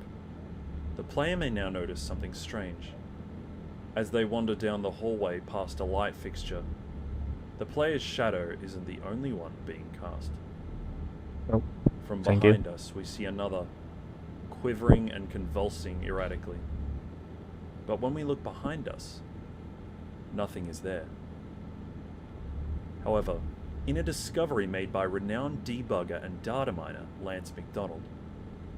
the player may now notice something strange. As they wander down the hallway past a light fixture, the player's shadow isn't the only one being cast. Nope. From Thank behind you. us, we see another, quivering and convulsing erratically. But when we look behind us, nothing is there. However, in a discovery made by renowned debugger and data miner Lance McDonald,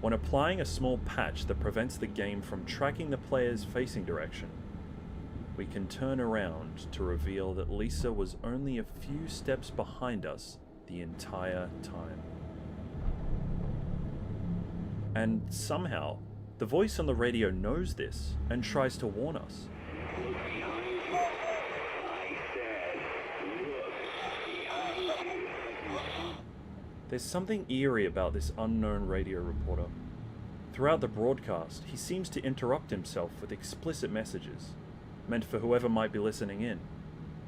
when applying a small patch that prevents the game from tracking the player's facing direction, we can turn around to reveal that Lisa was only a few steps behind us the entire time. And somehow, the voice on the radio knows this and tries to warn us. There's something eerie about this unknown radio reporter. Throughout the broadcast, he seems to interrupt himself with explicit messages, meant for whoever might be listening in,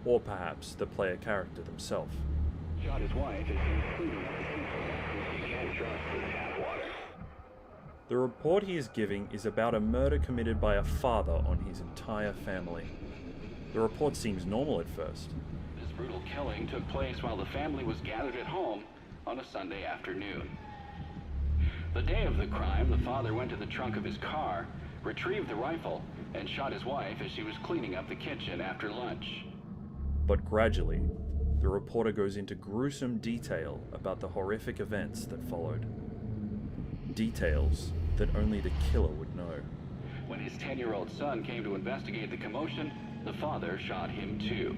or perhaps the player character themselves. Shot his wife as he was cleaning up the kitchen. You can't trust this tap water. The report he is giving is about a murder committed by a father on his entire family. The report seems normal at first. This brutal killing took place while the family was gathered at home on a Sunday afternoon. The day of the crime, the father went to the trunk of his car, retrieved the rifle, and shot his wife as she was cleaning up the kitchen after lunch. But gradually, the reporter goes into gruesome detail about the horrific events that followed. Details that only the killer would know. When his 10-year-old son came to investigate the commotion, the father shot him too.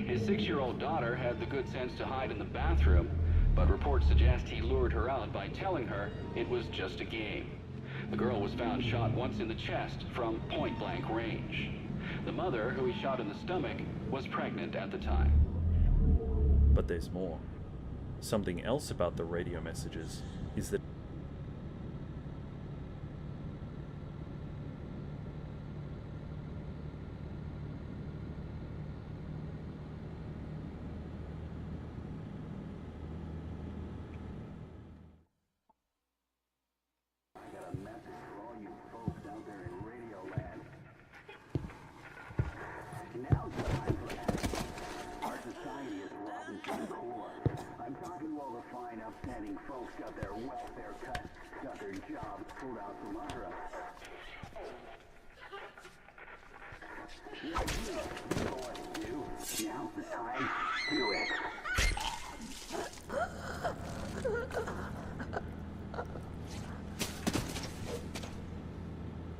His 6-year-old daughter had the good sense to hide in the bathroom, but reports suggest he lured her out by telling her it was just a game. The girl was found shot once in the chest from point-blank range. The mother, who he shot in the stomach, was pregnant at the time. But there's more. Something else about the radio messages is that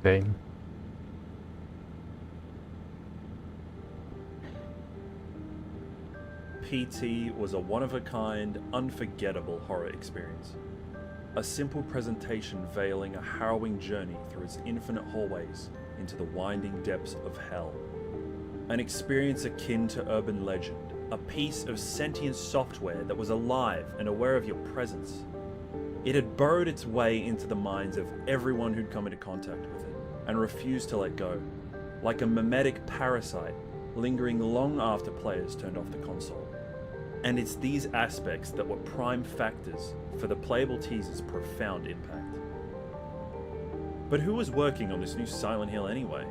Dang. PT was a one-of-a-kind, unforgettable horror experience. A simple presentation veiling a harrowing journey through its infinite hallways into the winding depths of hell. An experience akin to urban legend, a piece of sentient software that was alive and aware of your presence. It had burrowed its way into the minds of everyone who'd come into contact with it, and refused to let go, like a mimetic parasite lingering long after players turned off the console. And it's these aspects that were prime factors for the playable teaser's profound impact. But who was working on this new Silent Hill anyway?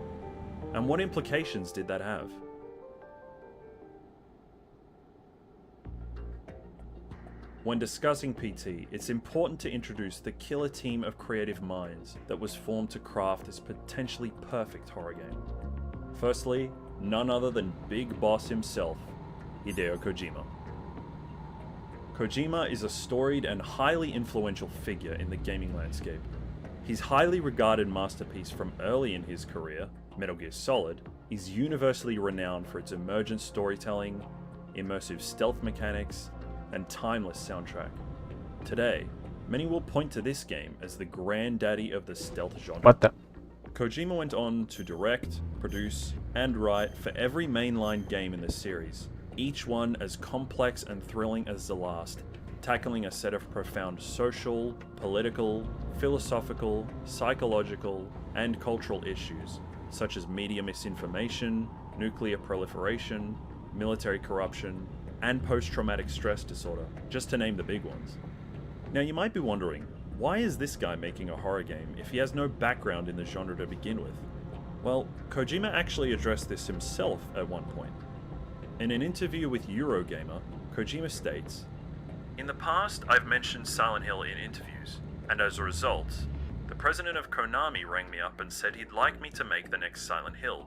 And what implications did that have? When discussing PT, it's important to introduce the killer team of creative minds that was formed to craft this potentially perfect horror game. Firstly, none other than Big Boss himself, Hideo Kojima. Kojima is a storied and highly influential figure in the gaming landscape. His highly regarded masterpiece from early in his career, Metal Gear Solid, is universally renowned for its emergent storytelling, immersive stealth mechanics, and timeless soundtrack. Today, many will point to this game as the granddaddy of the stealth genre. What the? Kojima went on to direct, produce, and write for every mainline game in the series, each one as complex and thrilling as the last, tackling a set of profound social, political, philosophical, psychological, and cultural issues, such as media misinformation, nuclear proliferation, military corruption, and post-traumatic stress disorder, just to name the big ones. Now you might be wondering, why is this guy making a horror game if he has no background in the genre to begin with? Well, Kojima actually addressed this himself at one point. In an interview with Eurogamer, Kojima states, "In the past, I've mentioned Silent Hill in interviews, and as a result, the president of Konami rang me up and said he'd like me to make the next Silent Hill.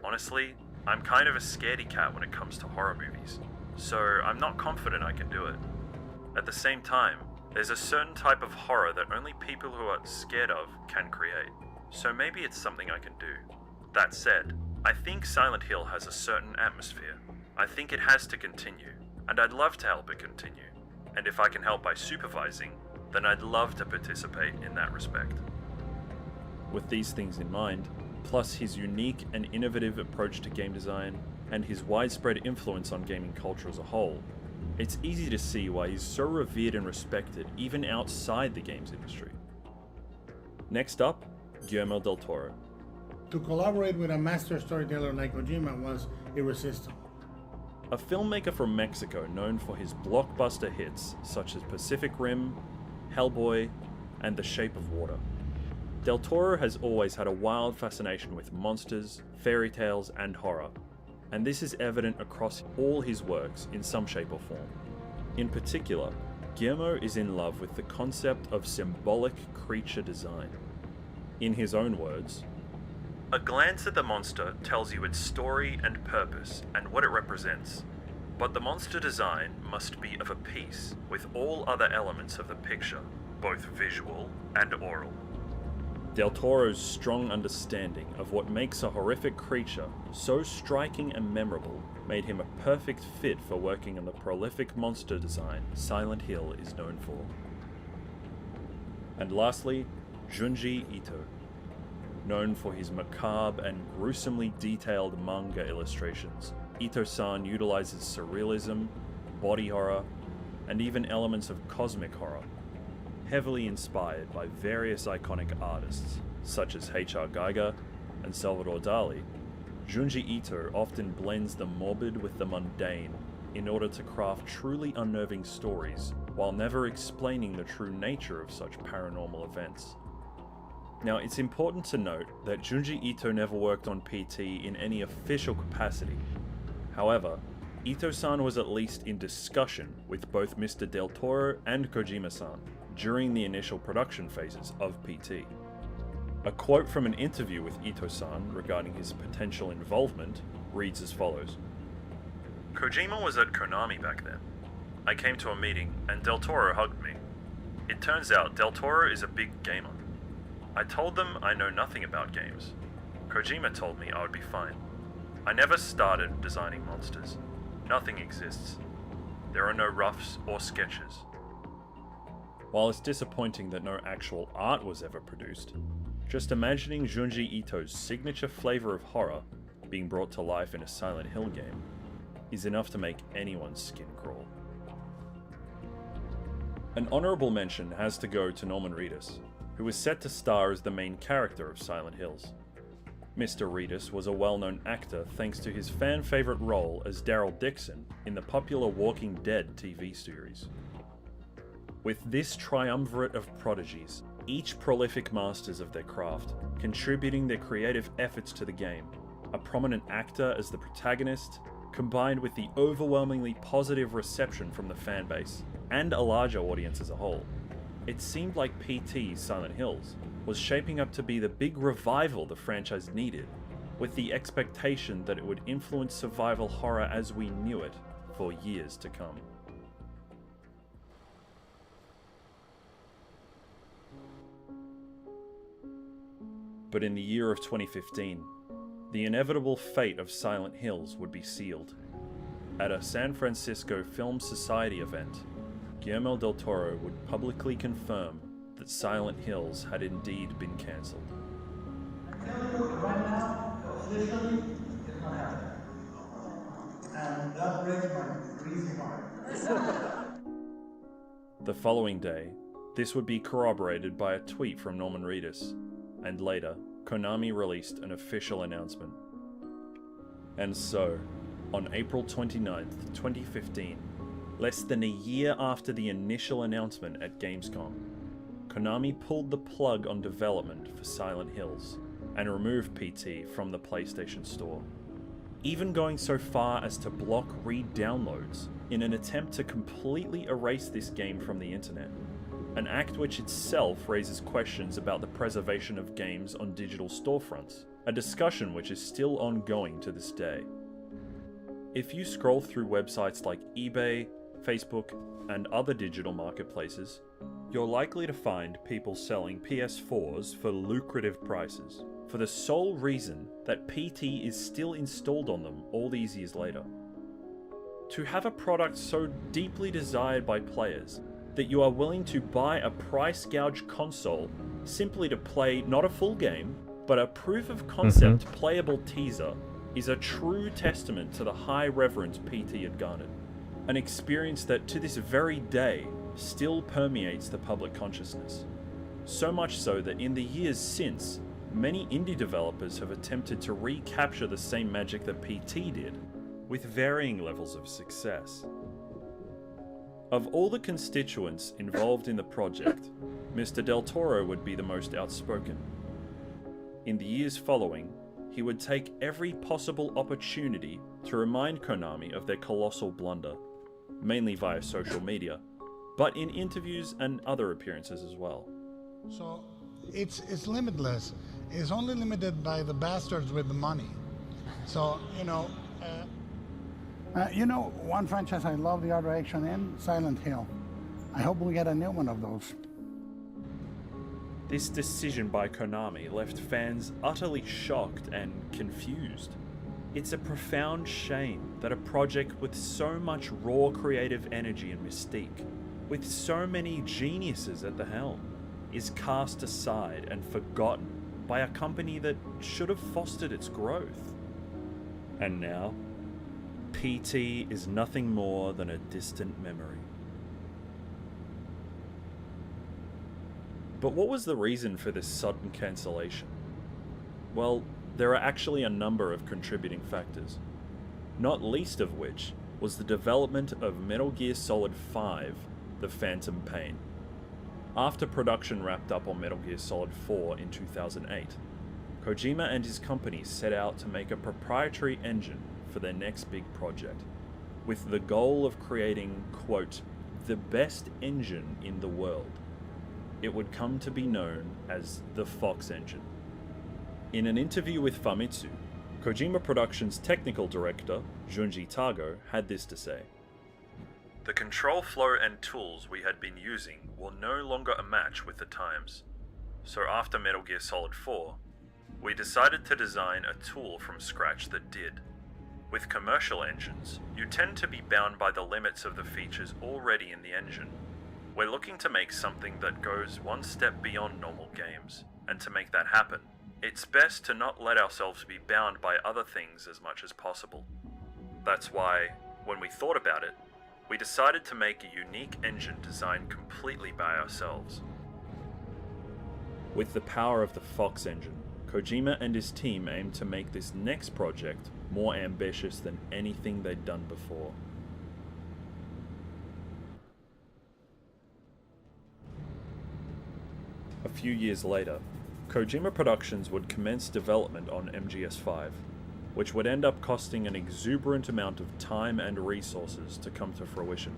Honestly, I'm kind of a scaredy cat when it comes to horror movies, so I'm not confident I can do it. At the same time, there's a certain type of horror that only people who are scared of can create, so maybe it's something I can do. That said, I think Silent Hill has a certain atmosphere. I think it has to continue, and I'd love to help it continue. And if I can help by supervising, then I'd love to participate in that respect. With these things in mind, plus his unique and innovative approach to game design, and his widespread influence on gaming culture as a whole, it's easy to see why he's so revered and respected even outside the games industry. Next up, Guillermo del Toro. To collaborate with a master storyteller like Kojima was irresistible. A filmmaker from Mexico known for his blockbuster hits such as Pacific Rim, Hellboy, and The Shape of Water. Del Toro has always had a wild fascination with monsters, fairy tales, and horror, and this is evident across all his works in some shape or form. In particular, Guillermo is in love with the concept of symbolic creature design. In his own words, "A glance at the monster tells you its story and purpose and what it represents, but the monster design must be of a piece with all other elements of the picture, both visual and oral." Del Toro's strong understanding of what makes a horrific creature so striking and memorable made him a perfect fit for working on the prolific monster design Silent Hill is known for. And lastly, Junji Ito. Known for his macabre and gruesomely detailed manga illustrations, Ito-san utilizes surrealism, body horror, and even elements of cosmic horror, heavily inspired by various iconic artists such as H.R. Giger and Salvador Dali. Junji Ito often blends the morbid with the mundane in order to craft truly unnerving stories while never explaining the true nature of such paranormal events. Now, it's important to note that Junji Ito never worked on PT in any official capacity. However, Ito-san was at least in discussion with both Mr. Del Toro and Kojima-san during the initial production phases of PT. A quote from an interview with Ito-san regarding his potential involvement reads as follows. "Kojima was at Konami back then. I came to a meeting and Del Toro hugged me. It turns out Del Toro is a big gamer. I told them I know nothing about games. Kojima told me I would be fine. I never started designing monsters. Nothing exists. There are no roughs or sketches." While it's disappointing that no actual art was ever produced, just imagining Junji Ito's signature flavor of horror being brought to life in a Silent Hill game is enough to make anyone's skin crawl. An honourable mention has to go to Norman Reedus, who was set to star as the main character of Silent Hills. Mr. Reedus was a well-known actor thanks to his fan-favourite role as Daryl Dixon in the popular Walking Dead TV series. With this triumvirate of prodigies, each prolific masters of their craft, contributing their creative efforts to the game, a prominent actor as the protagonist, combined with the overwhelmingly positive reception from the fanbase and a larger audience as a whole, it seemed like PT's Silent Hills was shaping up to be the big revival the franchise needed, with the expectation that it would influence survival horror as we knew it for years to come. But in the year of 2015, the inevitable fate of Silent Hills would be sealed. At a San Francisco Film Society event, Guillermo del Toro would publicly confirm that Silent Hills had indeed been cancelled. Right now, officially, it's not happening. And that breaks my greasy heart. The following day, this would be corroborated by a tweet from Norman Reedus, and later, Konami released an official announcement. And so, on April 29th, 2015, less than a year after the initial announcement at Gamescom, Konami pulled the plug on development for Silent Hills and removed PT from the PlayStation Store, even going so far as to block re-downloads in an attempt to completely erase this game from the internet. an act which itself raises questions about the preservation of games on digital storefronts, a discussion which is still ongoing to this day. If you scroll through websites like eBay, Facebook, and other digital marketplaces, you're likely to find people selling PS4s for lucrative prices, for the sole reason that PT is still installed on them all these years later. To have a product so deeply desired by players that you are willing to buy a price gouge console simply to play not a full game, but a proof of concept playable teaser is a true testament to the high reverence PT had garnered. An experience that to this very day still permeates the public consciousness. So much so that in the years since, many indie developers have attempted to recapture the same magic that PT did, with varying levels of success. Of all the constituents involved in the project, Mr. Del Toro would be the most outspoken. In the years following, he would take every possible opportunity to remind Konami of their colossal blunder, mainly via social media, but in interviews and other appearances as well. So it's limitless. It's only limited by the bastards with the money. So, one franchise I love the art direction in, Silent Hill. I hope we get a new one of those. This decision by Konami left fans utterly shocked and confused. It's a profound shame that a project with so much raw creative energy and mystique, with so many geniuses at the helm, is cast aside and forgotten by a company that should have fostered its growth. And now, PT is nothing more than a distant memory. But what was the reason for this sudden cancellation? Well, there are actually a number of contributing factors, not least of which was the development of Metal Gear Solid 5, The Phantom Pain. After production wrapped up on Metal Gear Solid 4 in 2008, Kojima and his company set out to make a proprietary engine for their next big project, with the goal of creating, quote, the best engine in the world. It would come to be known as the Fox engine. In an interview with Famitsu, Kojima Productions' technical director, Junji Tago, had this to say: "The control flow and tools we had been using were no longer a match with the times. So after Metal Gear Solid 4, we decided to design a tool from scratch that did. With commercial engines, you tend to be bound by the limits of the features already in the engine. We're looking to make something that goes one step beyond normal games, and to make that happen, it's best to not let ourselves be bound by other things as much as possible. That's why, when we thought about it, we decided to make a unique engine designed completely by ourselves." With the power of the Fox engine, Kojima and his team aimed to make this next project more ambitious than anything they'd done before. A few years later, Kojima Productions would commence development on MGS5, which would end up costing an exuberant amount of time and resources to come to fruition.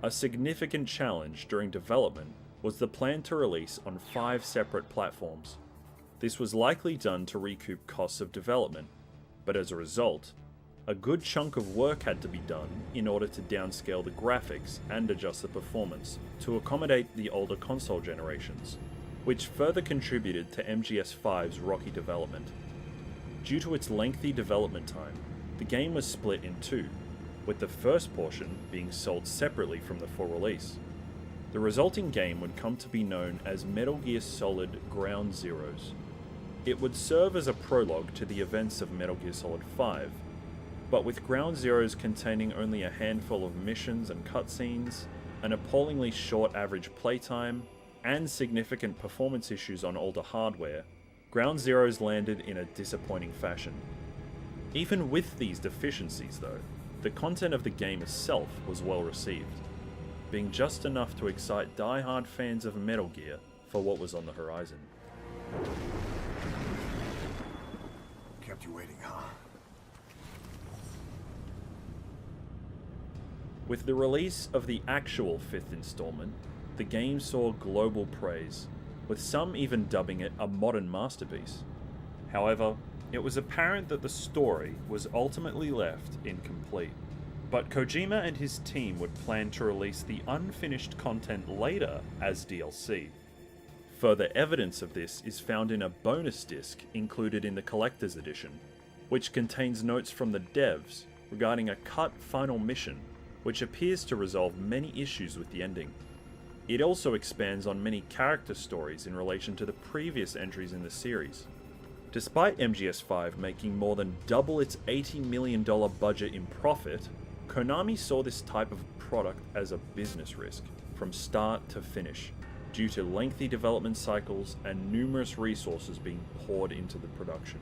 A significant challenge during development was the plan to release on 5 separate platforms. This was likely done to recoup costs of development, but as a result, a good chunk of work had to be done in order to downscale the graphics and adjust the performance to accommodate the older console generations, which further contributed to MGS5's rocky development. Due to its lengthy development time, the game was split in 2, with the first portion being sold separately from the full release. The resulting game would come to be known as Metal Gear Solid Ground Zeroes. It would serve as a prologue to the events of Metal Gear Solid 5, but with Ground Zeroes containing only a handful of missions and cutscenes, an appallingly short average playtime, and significant performance issues on older hardware, Ground Zeroes landed in a disappointing fashion. Even with these deficiencies though, the content of the game itself was well received, being just enough to excite die-hard fans of Metal Gear for what was on the horizon. Kept you waiting, huh? With the release of the actual 5th installment, the game saw global praise, with some even dubbing it a modern masterpiece. However, it was apparent that the story was ultimately left incomplete. But Kojima and his team would plan to release the unfinished content later as DLC. Further evidence of this is found in a bonus disc included in the Collector's Edition, which contains notes from the devs regarding a cut final mission which appears to resolve many issues with the ending. It also expands on many character stories in relation to the previous entries in the series. Despite MGS5 making more than double its $80 million budget in profit, Konami saw this type of product as a business risk, from start to finish, due to lengthy development cycles and numerous resources being poured into the production.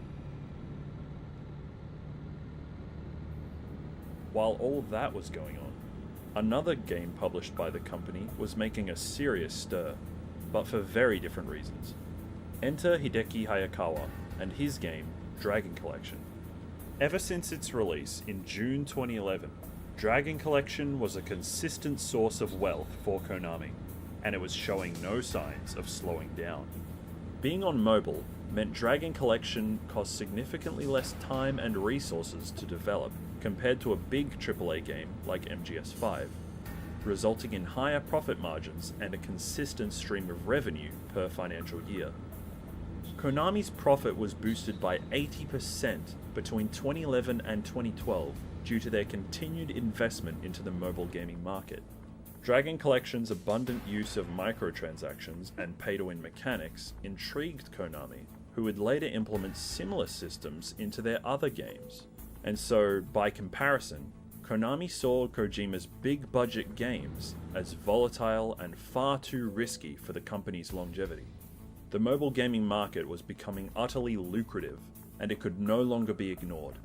While all that was going on, another game published by the company was making a serious stir, but for very different reasons. Enter Hideki Hayakawa and his game, Dragon Collection. Ever since its release in June 2011, Dragon Collection was a consistent source of wealth for Konami, and it was showing no signs of slowing down. Being on mobile meant Dragon Collection cost significantly less time and resources to develop compared to a big AAA game like MGS5, resulting in higher profit margins and a consistent stream of revenue per financial year. Konami's profit was boosted by 80% between 2011 and 2012 due to their continued investment into the mobile gaming market. Dragon Collection's abundant use of microtransactions and pay-to-win mechanics intrigued Konami, who would later implement similar systems into their other games. And so, by comparison, Konami saw Kojima's big-budget games as volatile and far too risky for the company's longevity. The mobile gaming market was becoming utterly lucrative, and it could no longer be ignored.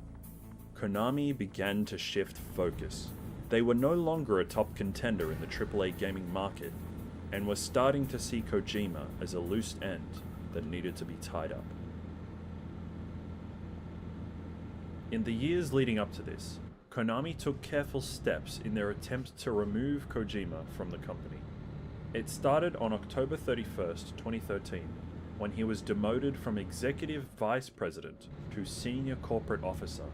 Konami began to shift focus. They were no longer a top contender in the AAA gaming market, and were starting to see Kojima as a loose end that needed to be tied up. In the years leading up to this, Konami took careful steps in their attempt to remove Kojima from the company. It started on October 31st, 2013, when he was demoted from Executive Vice President to Senior Corporate Officer,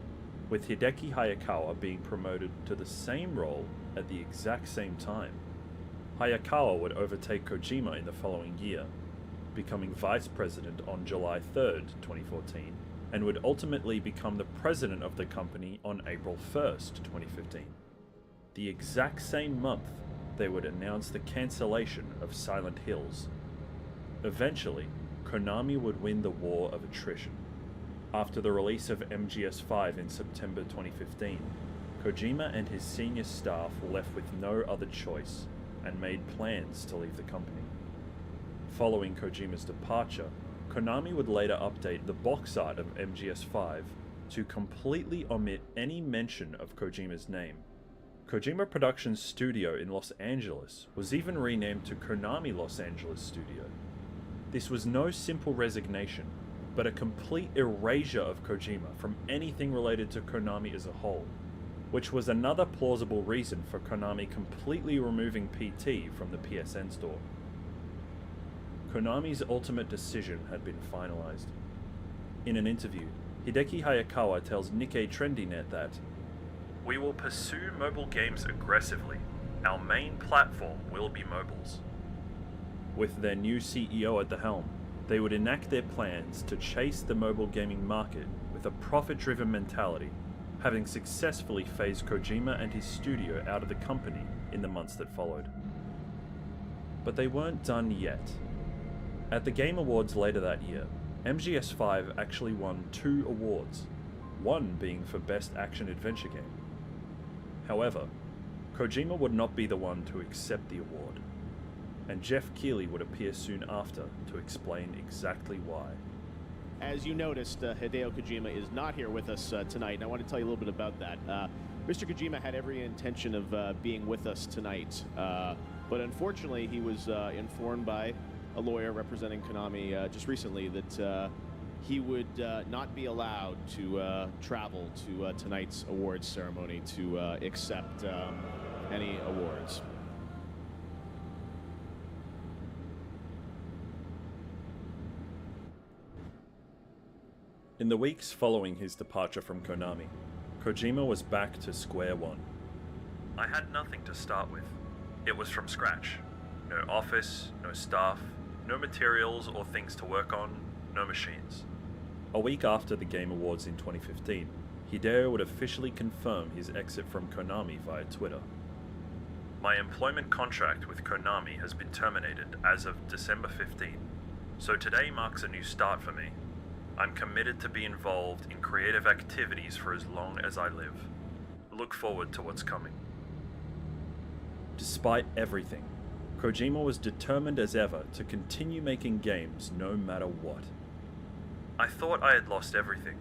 with Hideki Hayakawa being promoted to the same role at the exact same time. Hayakawa would overtake Kojima in the following year, becoming Vice President on July 3rd, 2014, and would ultimately become the president of the company on April 1st, 2015. The exact same month, they would announce the cancellation of Silent Hills. Eventually, Konami would win the war of attrition. After the release of MGS5 in September 2015, Kojima and his senior staff were left with no other choice and made plans to leave the company. Following Kojima's departure, Konami would later update the box art of MGS5 to completely omit any mention of Kojima's name. Kojima Productions Studio in Los Angeles was even renamed to Konami Los Angeles Studio. This was no simple resignation, but a complete erasure of Kojima from anything related to Konami as a whole, which was another plausible reason for Konami completely removing PT from the PSN store. Konami's ultimate decision had been finalized. In an interview, Hideki Hayakawa tells Nikkei TrendyNet that, "We will pursue mobile games aggressively. Our main platform will be mobiles." With their new CEO at the helm, they would enact their plans to chase the mobile gaming market with a profit-driven mentality, having successfully phased Kojima and his studio out of the company in the months that followed. But they weren't done yet. At the Game Awards later that year, MGS5 actually won 2 awards, one being for Best Action Adventure Game. However, Kojima would not be the one to accept the award, and Jeff Keighley would appear soon after to explain exactly why. As you noticed, Hideo Kojima is not here with us tonight, and I want to tell you a little bit about that. Mr. Kojima had every intention of being with us tonight, but unfortunately he was informed by a lawyer representing Konami just recently that he would not be allowed to travel to tonight's awards ceremony to accept any awards. In the weeks following his departure from Konami, Kojima was back to square one. I had nothing to start with. It was from scratch. No office, no staff, no materials or things to work on, no machines. A week after the Game Awards in 2015, Hideo would officially confirm his exit from Konami via Twitter. My employment contract with Konami has been terminated as of December 15, so today marks a new start for me. I'm committed to be involved in creative activities for as long as I live. Look forward to what's coming. Despite everything, Kojima was determined as ever to continue making games no matter what. I thought I had lost everything,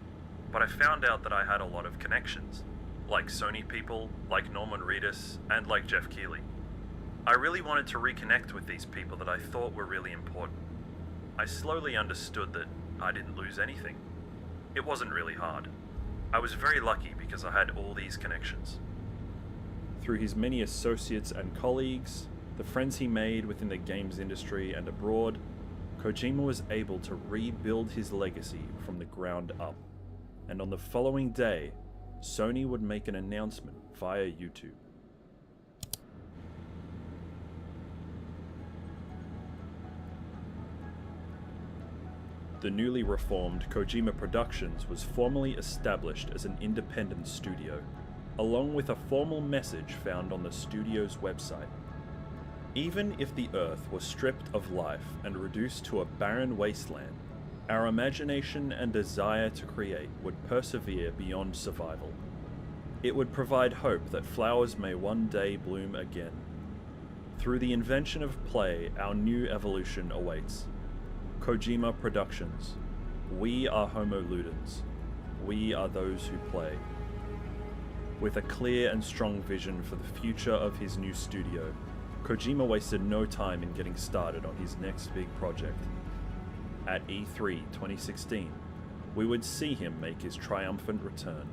but I found out that I had a lot of connections, like Sony people, like Norman Reedus, and like Jeff Keighley. I really wanted to reconnect with these people that I thought were really important. I slowly understood that I didn't lose anything. It wasn't really hard. I was very lucky because I had all these connections. Through his many associates and colleagues, the friends he made within the games industry and abroad, Kojima was able to rebuild his legacy from the ground up. And on the following day, Sony would make an announcement via YouTube. The newly reformed Kojima Productions was formally established as an independent studio, along with a formal message found on the studio's website. Even if the Earth was stripped of life and reduced to a barren wasteland, our imagination and desire to create would persevere beyond survival. It would provide hope that flowers may one day bloom again. Through the invention of play, our new evolution awaits. Kojima Productions. We are Homo Ludens. We are those who play. With a clear and strong vision for the future of his new studio, Kojima wasted no time in getting started on his next big project. At E3 2016, we would see him make his triumphant return.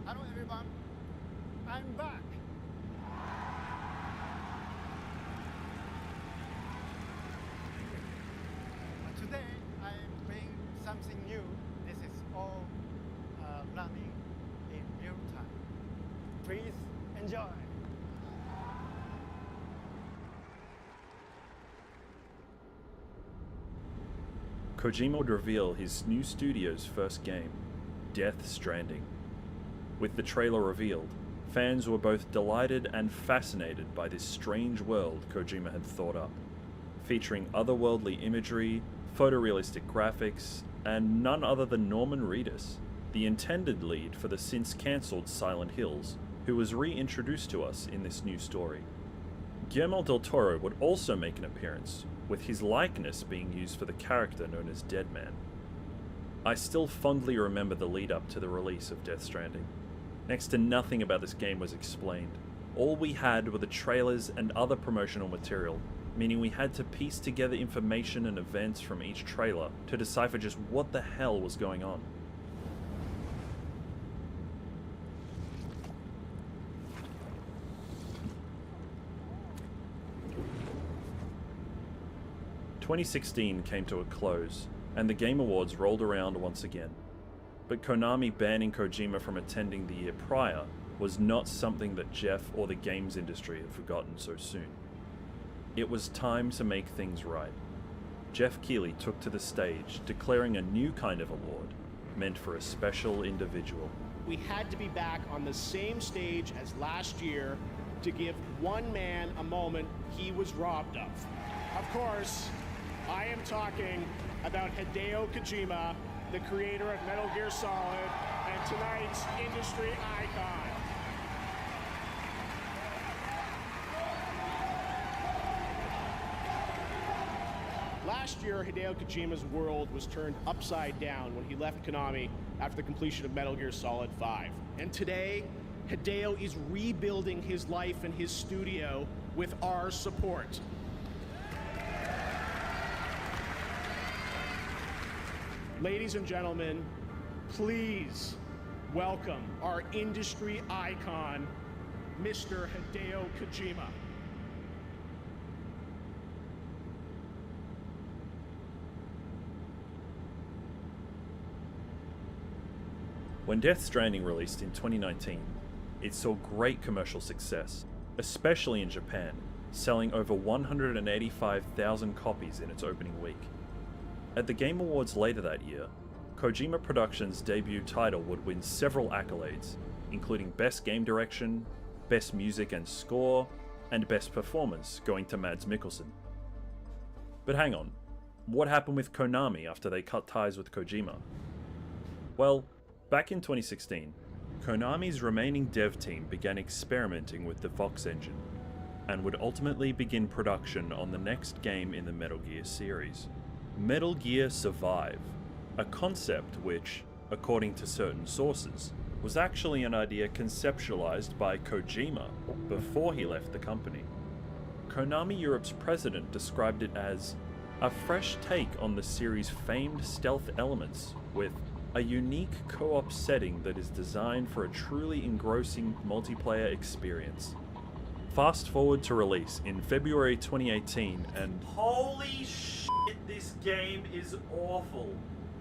Hello everyone. I'm back. Today I'm playing something new. This is all running in real time. Please enjoy. Kojima would reveal his new studio's first game, Death Stranding. With the trailer revealed, fans were both delighted and fascinated by this strange world Kojima had thought up, featuring otherworldly imagery, photorealistic graphics, and none other than Norman Reedus, the intended lead for the since cancelled Silent Hills, who was reintroduced to us in this new story. Guillermo del Toro would also make an appearance, with his likeness being used for the character known as Deadman. I still fondly remember the lead up to the release of Death Stranding. Next to nothing about this game was explained. All we had were the trailers and other promotional material, meaning we had to piece together information and events from each trailer to decipher just what the hell was going on. Twenty 2016 came to a close, and the Game Awards rolled around once again. But Konami banning Kojima from attending the year prior was not something that Jeff or the games industry had forgotten so soon. It was time to make things right. Jeff Keighley took to the stage, declaring a new kind of award, meant for a special individual. We had to be back on the same stage as last year to give one man a moment he was robbed of. Of course, I am talking about Hideo Kojima, the creator of Metal Gear Solid, and tonight's industry icon. Last year, Hideo Kojima's world was turned upside down when he left Konami after the completion of Metal Gear Solid 5. And today, Hideo is rebuilding his life and his studio with our support. Ladies and gentlemen, please welcome our industry icon, Mr. Hideo Kojima. When Death Stranding released in 2019, it saw great commercial success, especially in Japan, selling over 185,000 copies in its opening week. At the Game Awards later that year, Kojima Productions' debut title would win several accolades, including Best Game Direction, Best Music and Score, and Best Performance going to Mads Mikkelsen. But hang on, what happened with Konami after they cut ties with Kojima? Well, back in 2016, Konami's remaining dev team began experimenting with the Vox engine, and would ultimately begin production on the next game in the Metal Gear series, Metal Gear Survive, a concept which, according to certain sources, was actually an idea conceptualized by Kojima before he left the company. Konami Europe's president described it as a fresh take on the series' famed stealth elements, with a unique co-op setting that is designed for a truly engrossing multiplayer experience. Fast forward to release in February 2018 and holy shit, this game is awful.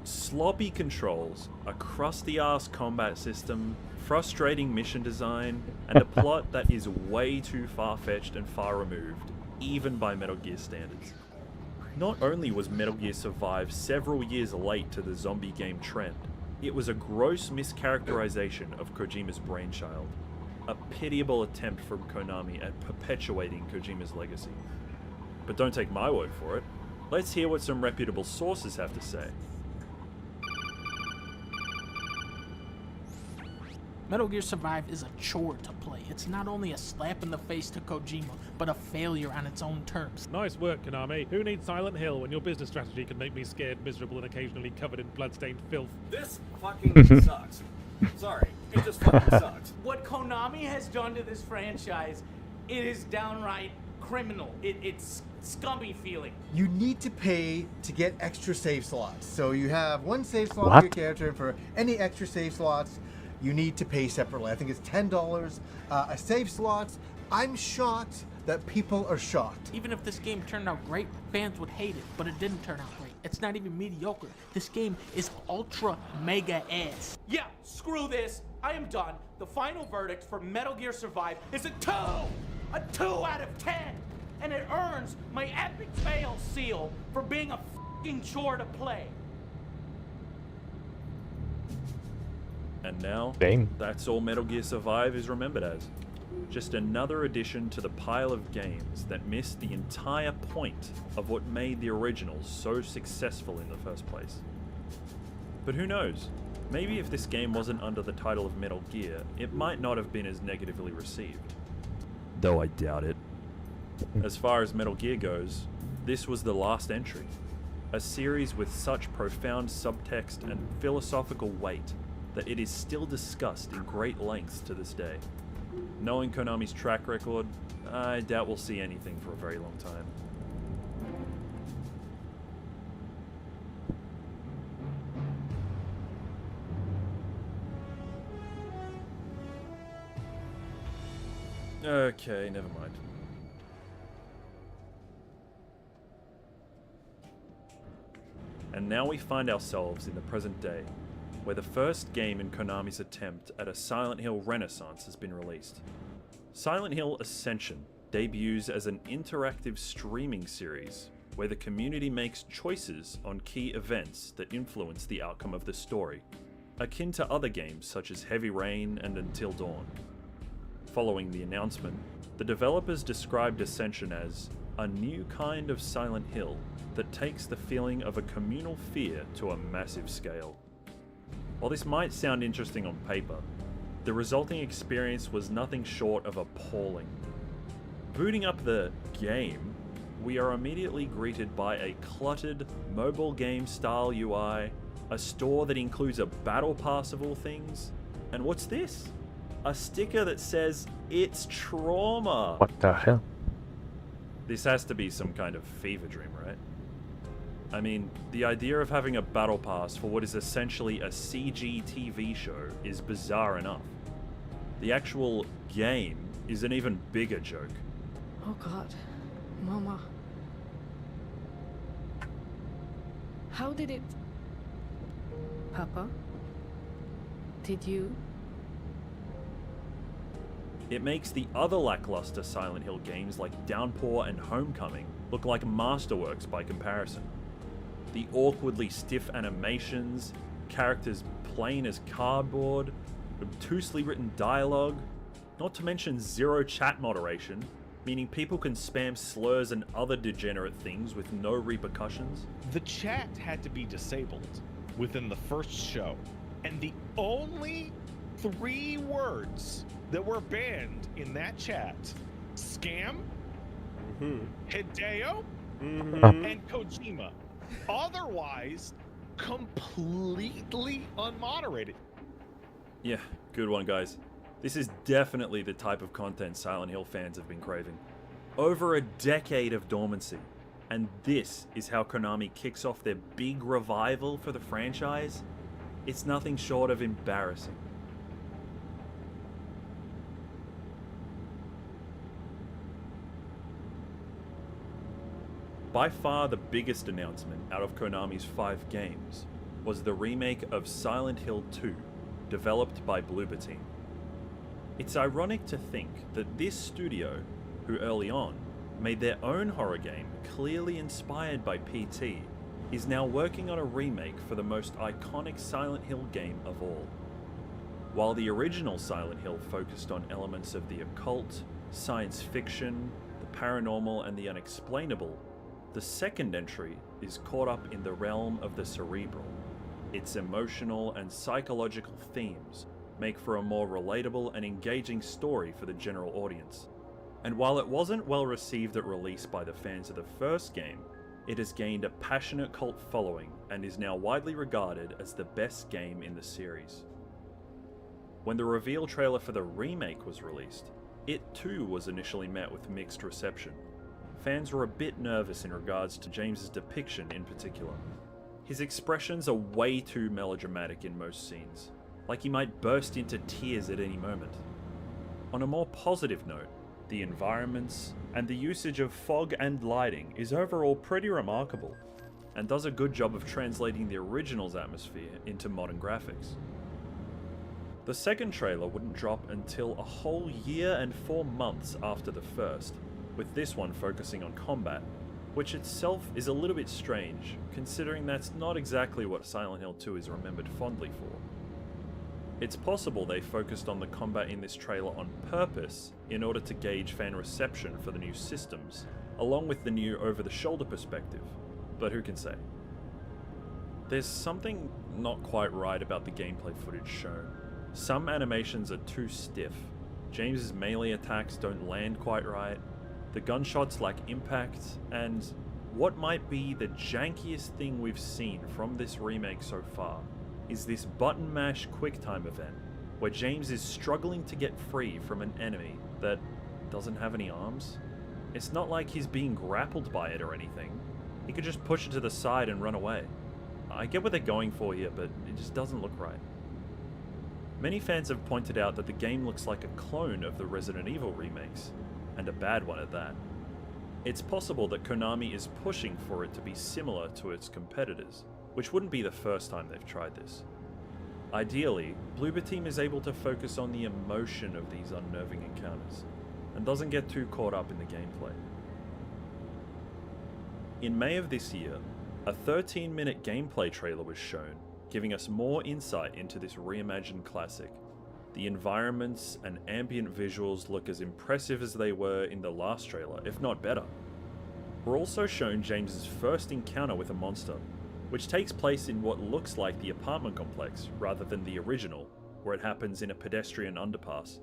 Sloppy controls, a crusty-ass combat system, frustrating mission design, and a plot that is way too far-fetched and far removed, even by Metal Gear standards. Not only was Metal Gear Survive several years late to the zombie game trend, it was a gross mischaracterization of Kojima's brainchild, a pitiable attempt from Konami at perpetuating Kojima's legacy. But don't take my word for it, let's hear what some reputable sources have to say. Metal Gear Survive is a chore to play. It's not only a slap in the face to Kojima, but a failure on its own terms. Nice work, Konami. Who needs Silent Hill when your business strategy can make me scared, miserable, and occasionally covered in bloodstained filth? This fucking sucks. Sorry, it just fucking sucks. What Konami has done to this franchise, it is downright criminal. It's scummy feeling. You need to pay to get extra save slots. So you have one save slot What? for your character. For any extra save slots, you need to pay separately. I think it's $10 a save slot. I'm shocked that people are shocked. Even if this game turned out great, fans would hate it, but it didn't turn out great. It's not even mediocre. This game is ultra mega ass. Yeah, screw this. I am done. The final verdict for Metal Gear Survive is a 2! A 2 out of 10! And it earns my epic fail seal for being a fucking chore to play. And now, Damn. that's all Metal Gear Survive is remembered as. Just another addition to the pile of games that missed the entire point of what made the original so successful in the first place. But who knows? Maybe if this game wasn't under the title of Metal Gear, it might not have been as negatively received. Though I doubt it. As far as Metal Gear goes, this was the last entry. A series with such profound subtext and philosophical weight that it is still discussed in great lengths to this day. Knowing Konami's track record, I doubt we'll see anything for a very long time. Okay, never mind. And now we find ourselves in the present day, where the first game in Konami's attempt at a Silent Hill renaissance has been released. Silent Hill Ascension debuts as an interactive streaming series where the community makes choices on key events that influence the outcome of the story, akin to other games such as Heavy Rain and Until Dawn. Following the announcement, the developers described Ascension as a new kind of Silent Hill that takes the feeling of a communal fear to a massive scale. While this might sound interesting on paper, the resulting experience was nothing short of appalling. Booting up the game, we are immediately greeted by a cluttered, mobile game style UI, a store that includes a battle pass of all things, and what's this? A sticker that says, "It's trauma." What the hell? This has to be some kind of fever dream, right? I mean, the idea of having a battle pass for what is essentially a CG TV show is bizarre enough. The actual game is an even bigger joke. Oh God, Mama. How did it... Papa? Did you... It makes the other lackluster Silent Hill games like Downpour and Homecoming look like masterworks by comparison. The awkwardly stiff animations, characters plain as cardboard, obtusely written dialogue, not to mention zero chat moderation, meaning people can spam slurs and other degenerate things with no repercussions. The chat had to be disabled within the first show, and the only 3 words that were banned in that chat: scam, Hideo, and Kojima. Otherwise, completely unmoderated. Yeah, good one, guys. This is definitely the type of content Silent Hill fans have been craving. Over a decade of dormancy, and this is how Konami kicks off their big revival for the franchise? It's nothing short of embarrassing. By far the biggest announcement out of Konami's 5 games was the remake of Silent Hill 2, developed by Bloober Team. It's ironic to think that this studio, who early on made their own horror game clearly inspired by PT, is now working on a remake for the most iconic Silent Hill game of all. While the original Silent Hill focused on elements of the occult, science fiction, the paranormal and the unexplainable, the second entry is caught up in the realm of the cerebral. Its emotional and psychological themes make for a more relatable and engaging story for the general audience. And while it wasn't well received at release by the fans of the first game, it has gained a passionate cult following and is now widely regarded as the best game in the series. When the reveal trailer for the remake was released, it too was initially met with mixed reception. Fans were a bit nervous in regards to James's depiction in particular. His expressions are way too melodramatic in most scenes, like he might burst into tears at any moment. On a more positive note, the environments and the usage of fog and lighting is overall pretty remarkable, and does a good job of translating the original's atmosphere into modern graphics. The second trailer wouldn't drop until a whole year and 4 months after the first, with this one focusing on combat, which itself is a little bit strange, considering that's not exactly what Silent Hill 2 is remembered fondly for. It's possible they focused on the combat in this trailer on purpose in order to gauge fan reception for the new systems, along with the new over-the-shoulder perspective, but who can say? There's something not quite right about the gameplay footage shown. Some animations are too stiff, James's melee attacks don't land quite right, the gunshots lack impact, and what might be the jankiest thing we've seen from this remake so far is this button mash QuickTime event, where James is struggling to get free from an enemy that doesn't have any arms. It's not like he's being grappled by it or anything. He could just push it to the side and run away. I get what they're going for here, but it just doesn't look right. Many fans have pointed out that the game looks like a clone of the Resident Evil remakes, and a bad one at that. It's possible that Konami is pushing for it to be similar to its competitors, which wouldn't be the first time they've tried this. Ideally, Bloober Team is able to focus on the emotion of these unnerving encounters, and doesn't get too caught up in the gameplay. In May of this year, a 13-minute gameplay trailer was shown, giving us more insight into this reimagined classic. The environments and ambient visuals look as impressive as they were in the last trailer, if not better. We're also shown James's first encounter with a monster, which takes place in what looks like the apartment complex rather than the original, where it happens in a pedestrian underpass.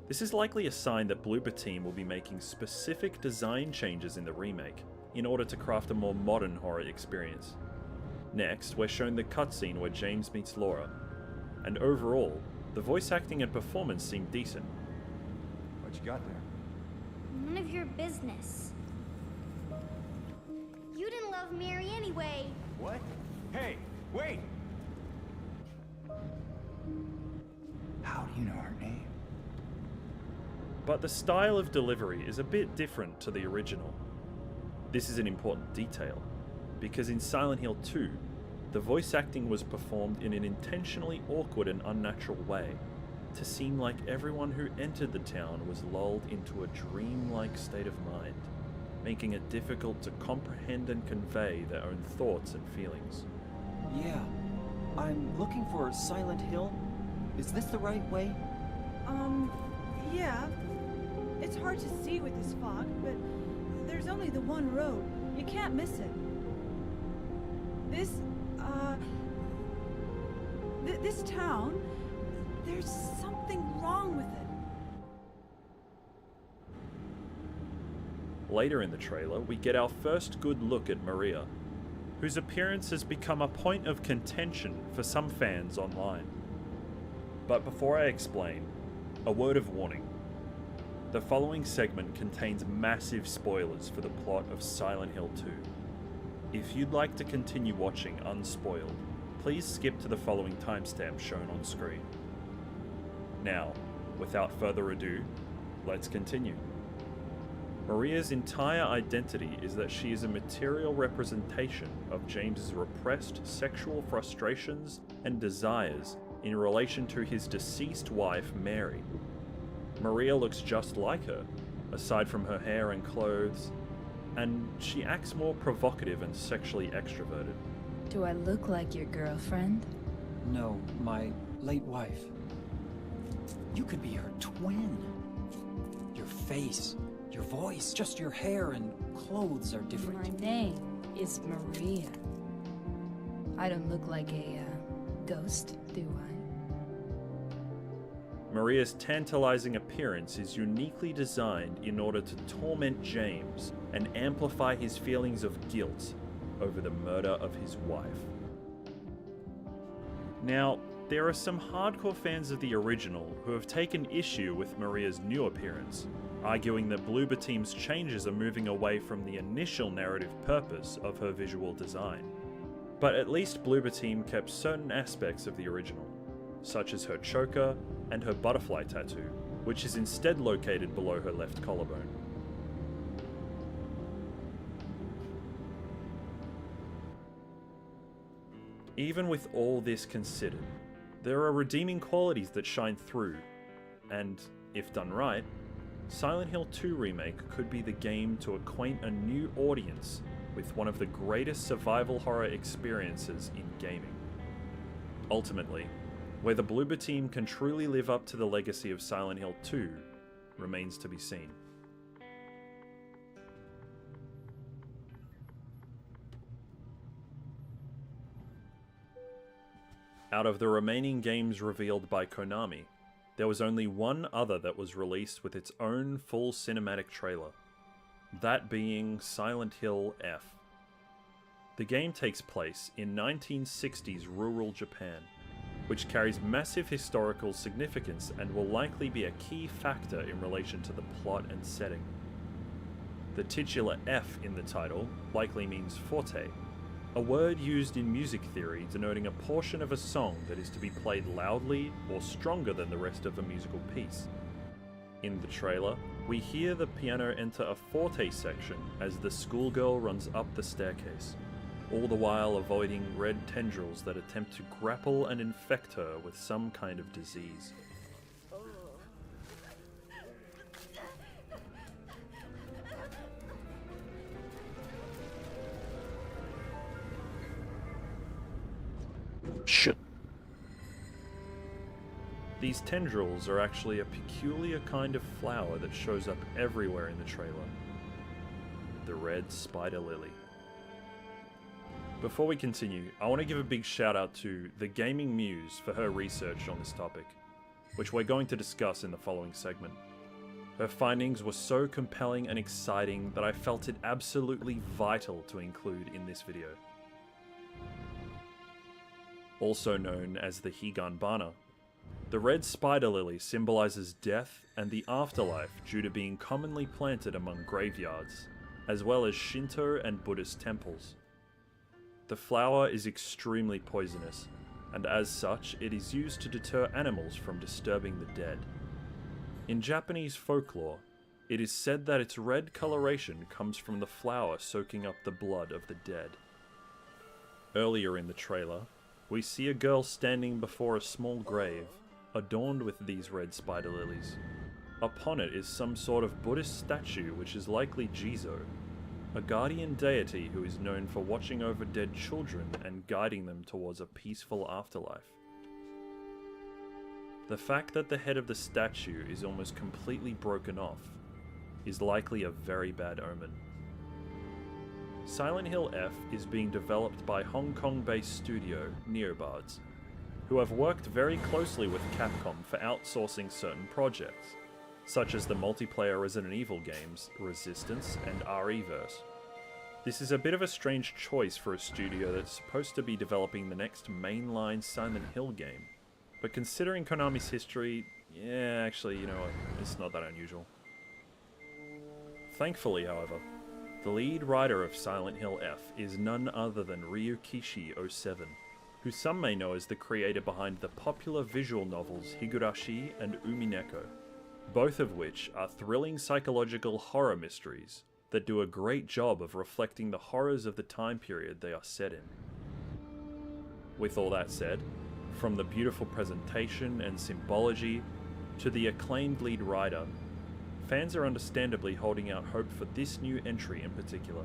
This is likely a sign that Bloober Team will be making specific design changes in the remake in order to craft a more modern horror experience. Next, we're shown the cutscene where James meets Laura, and overall, the voice acting and performance seemed decent. What you got there? None of your business. You didn't love Mary anyway. What? Hey, wait! How do you know her name? But the style of delivery is a bit different to the original. This is an important detail, because in Silent Hill 2, the voice acting was performed in an intentionally awkward and unnatural way, to seem like everyone who entered the town was lulled into a dreamlike state of mind, making it difficult to comprehend and convey their own thoughts and feelings. Yeah, I'm looking for Silent Hill. Is this the right way? Yeah. It's hard to see with this fog, but there's only the one road. You can't miss it. This town, there's something wrong with it. Later in the trailer, we get our first good look at Maria, whose appearance has become a point of contention for some fans online. But before I explain, a word of warning. The following segment contains massive spoilers for the plot of Silent Hill 2. If you'd like to continue watching unspoiled, please skip to the following timestamp shown on screen. Now, without further ado, let's continue. Maria's entire identity is that she is a material representation of James's repressed sexual frustrations and desires in relation to his deceased wife, Mary. Maria looks just like her, aside from her hair and clothes, and she acts more provocative and sexually extroverted. Do I look like your girlfriend? No, my late wife. You could be her twin. Your face, your voice, just your hair and clothes are different. My name is Maria. I don't look like a ghost, do I? Maria's tantalizing appearance is uniquely designed in order to torment James and amplify his feelings of guilt over the murder of his wife. Now, there are some hardcore fans of the original who have taken issue with Maria's new appearance, arguing that Bloober Team's changes are moving away from the initial narrative purpose of her visual design. But at least Bloober Team kept certain aspects of the original, such as her choker and her butterfly tattoo, which is instead located below her left collarbone. Even with all this considered, there are redeeming qualities that shine through, and, if done right, Silent Hill 2 Remake could be the game to acquaint a new audience with one of the greatest survival horror experiences in gaming. Ultimately, whether Bloober Team can truly live up to the legacy of Silent Hill 2 remains to be seen. Out of the remaining games revealed by Konami, there was only one other that was released with its own full cinematic trailer, that being Silent Hill F. The game takes place in 1960s rural Japan, which carries massive historical significance and will likely be a key factor in relation to the plot and setting. The titular F in the title likely means forte, a word used in music theory denoting a portion of a song that is to be played loudly or stronger than the rest of a musical piece. In the trailer, we hear the piano enter a forte section as the schoolgirl runs up the staircase, all the while avoiding red tendrils that attempt to grapple and infect her with some kind of disease. Shit. These tendrils are actually a peculiar kind of flower that shows up everywhere in the trailer. The red spider lily. Before we continue, I want to give a big shout out to The Gaming Muse for her research on this topic, which we're going to discuss in the following segment. Her findings were so compelling and exciting that I felt it absolutely vital to include in this video. Also known as the Higanbana, the red spider lily symbolizes death and the afterlife due to being commonly planted among graveyards, as well as Shinto and Buddhist temples. the flower is extremely poisonous, and as such, it is used to deter animals from disturbing the dead. In Japanese folklore, it is said that its red coloration comes from the flower soaking up the blood of the dead. Earlier in the trailer, we see a girl standing before a small grave, adorned with these red spider lilies. Upon it is some sort of Buddhist statue which is likely Jizo, a guardian deity who is known for watching over dead children and guiding them towards a peaceful afterlife. The fact that the head of the statue is almost completely broken off is likely a very bad omen. Silent Hill F is being developed by Hong Kong-based studio Neobards, who have worked very closely with Capcom for outsourcing certain projects, such as the multiplayer Resident Evil games Resistance and RE-verse. This is a bit of a strange choice for a studio that's supposed to be developing the next mainline Silent Hill game, but considering Konami's history, yeah, actually, you know what, it's not that unusual. Thankfully, however, the lead writer of Silent Hill F is none other than Ryukishi07, who some may know as the creator behind the popular visual novels Higurashi and Umineko, both of which are thrilling psychological horror mysteries that do a great job of reflecting the horrors of the time period they are set in. With all that said, from the beautiful presentation and symbology to the acclaimed lead writer, fans are understandably holding out hope for this new entry in particular.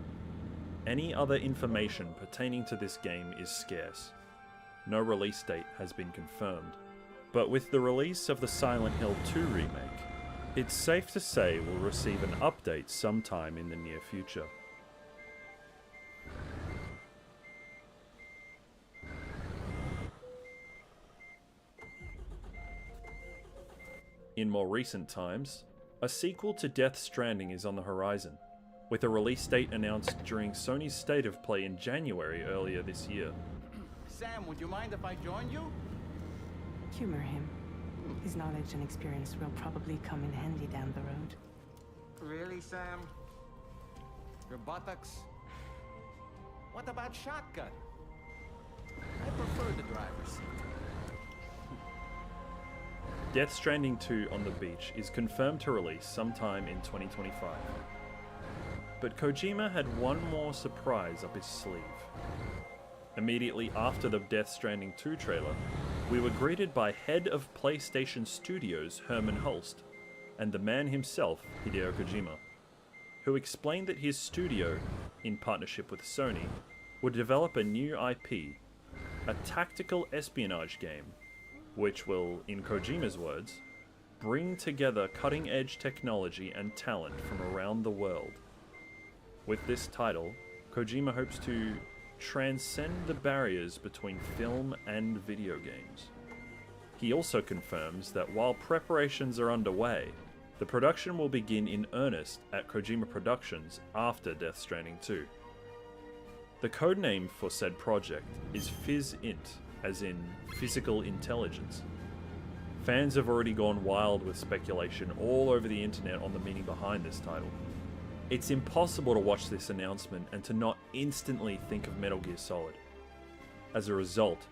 Any other information pertaining to this game is scarce. No release date has been confirmed, but with the release of the Silent Hill 2 remake, it's safe to say we'll receive an update sometime in the near future. In more recent times, a sequel to Death Stranding is on the horizon, with a release date announced during Sony's State of Play in January earlier this year. Sam, would you mind if I joined you? Humor him. His knowledge and experience will probably come in handy down the road. Really, Sam? Your buttocks? What about shotgun? I prefer the driver's seat. Death Stranding 2 on the Beach is confirmed to release sometime in 2025. But Kojima had one more surprise up his sleeve. Immediately after the Death Stranding 2 trailer, we were greeted by head of PlayStation Studios Herman Hulst, and the man himself, Hideo Kojima, who explained that his studio, in partnership with Sony, would develop a new IP, a tactical espionage game, which will, in Kojima's words, bring together cutting-edge technology and talent from around the world. With this title, Kojima hopes to transcend the barriers between film and video games. He also confirms that while preparations are underway, the production will begin in earnest at Kojima Productions after Death Stranding 2. The codename for said project is Phys-Int, as in physical intelligence. Fans have already gone wild with speculation all over the internet on the meaning behind this title. It's impossible to watch this announcement and to not instantly think of Metal Gear Solid. As a result,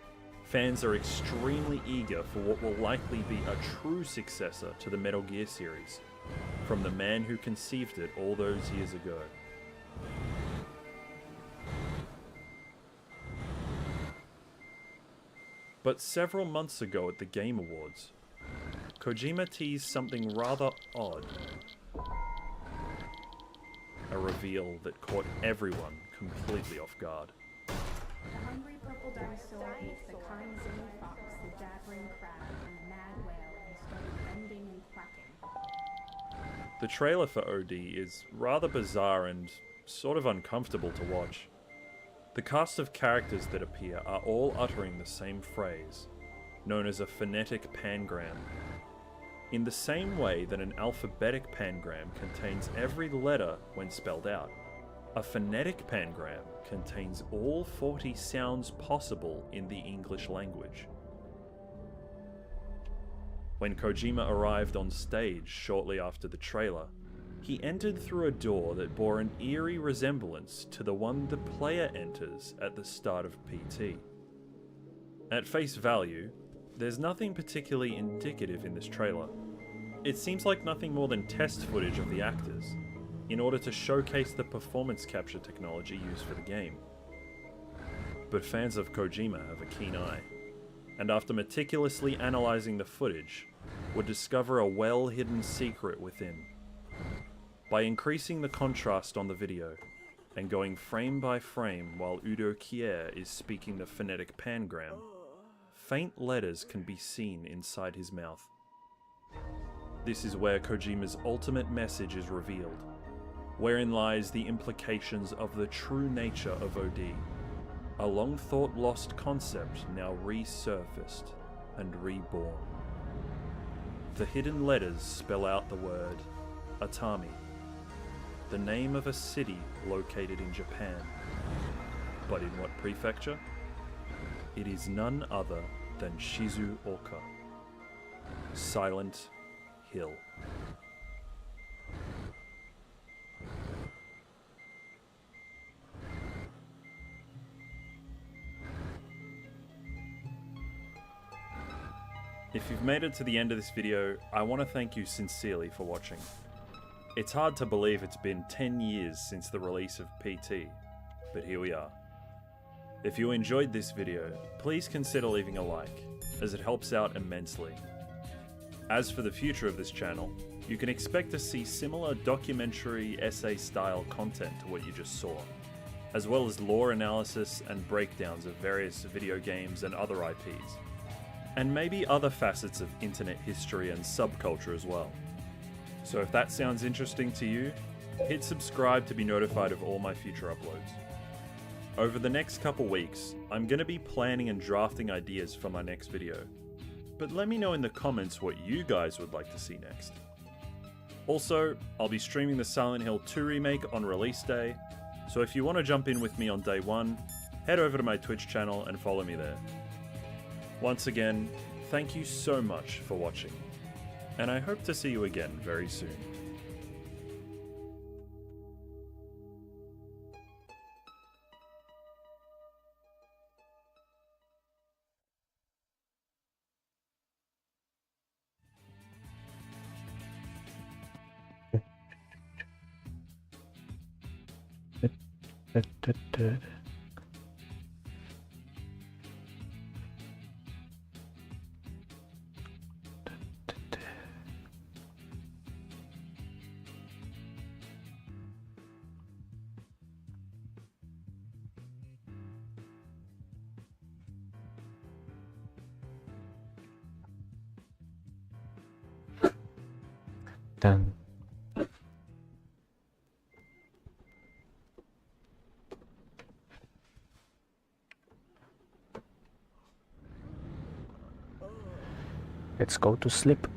fans are extremely eager for what will likely be a true successor to the Metal Gear series, from the man who conceived it all those years ago. But several months ago at the Game Awards, Kojima teased something rather odd. A reveal that caught everyone completely off guard. The hungry purple dinosaur ate the kind zany fox, the jabbering crab, and the mad whale, and started bending and quacking. The trailer for OD is rather bizarre and sort of uncomfortable to watch. The cast of characters that appear are all uttering the same phrase, known as a phonetic pangram. In the same way that an alphabetic pangram contains every letter when spelled out, a phonetic pangram contains all 40 sounds possible in the English language. When Kojima arrived on stage shortly after the trailer, he entered through a door that bore an eerie resemblance to the one the player enters at the start of PT. At face value, there's nothing particularly indicative in this trailer. It seems like nothing more than test footage of the actors, in order to showcase the performance capture technology used for the game. But fans of Kojima have a keen eye, and after meticulously analysing the footage, would discover a well-hidden secret within. By increasing the contrast on the video, and going frame by frame while Udo Kier is speaking the phonetic pangram, faint letters can be seen inside his mouth. This is where Kojima's ultimate message is revealed, wherein lies the implications of the true nature of OD, a long-thought lost concept now resurfaced and reborn. The hidden letters spell out the word Atami, the name of a city located in Japan. But in what prefecture? It is none other than Shizuoka, Silent Hill. If you've made it to the end of this video, I want to thank you sincerely for watching. It's hard to believe it's been 10 years since the release of PT, but here we are. If you enjoyed this video, please consider leaving a like, as it helps out immensely. As for the future of this channel, you can expect to see similar documentary essay style content to what you just saw, as well as lore analysis and breakdowns of various video games and other IPs, and maybe other facets of internet history and subculture as well. So if that sounds interesting to you, hit subscribe to be notified of all my future uploads. Over the next couple weeks, I'm going to be planning and drafting ideas for my next video, but let me know in the comments what you guys would like to see next. Also, I'll be streaming the Silent Hill 2 remake on release day, so if you want to jump in with me on day one, head over to my Twitch channel and follow me there. Once again, thank you so much for watching, and I hope to see you again very soon. Done. Let's go to sleep.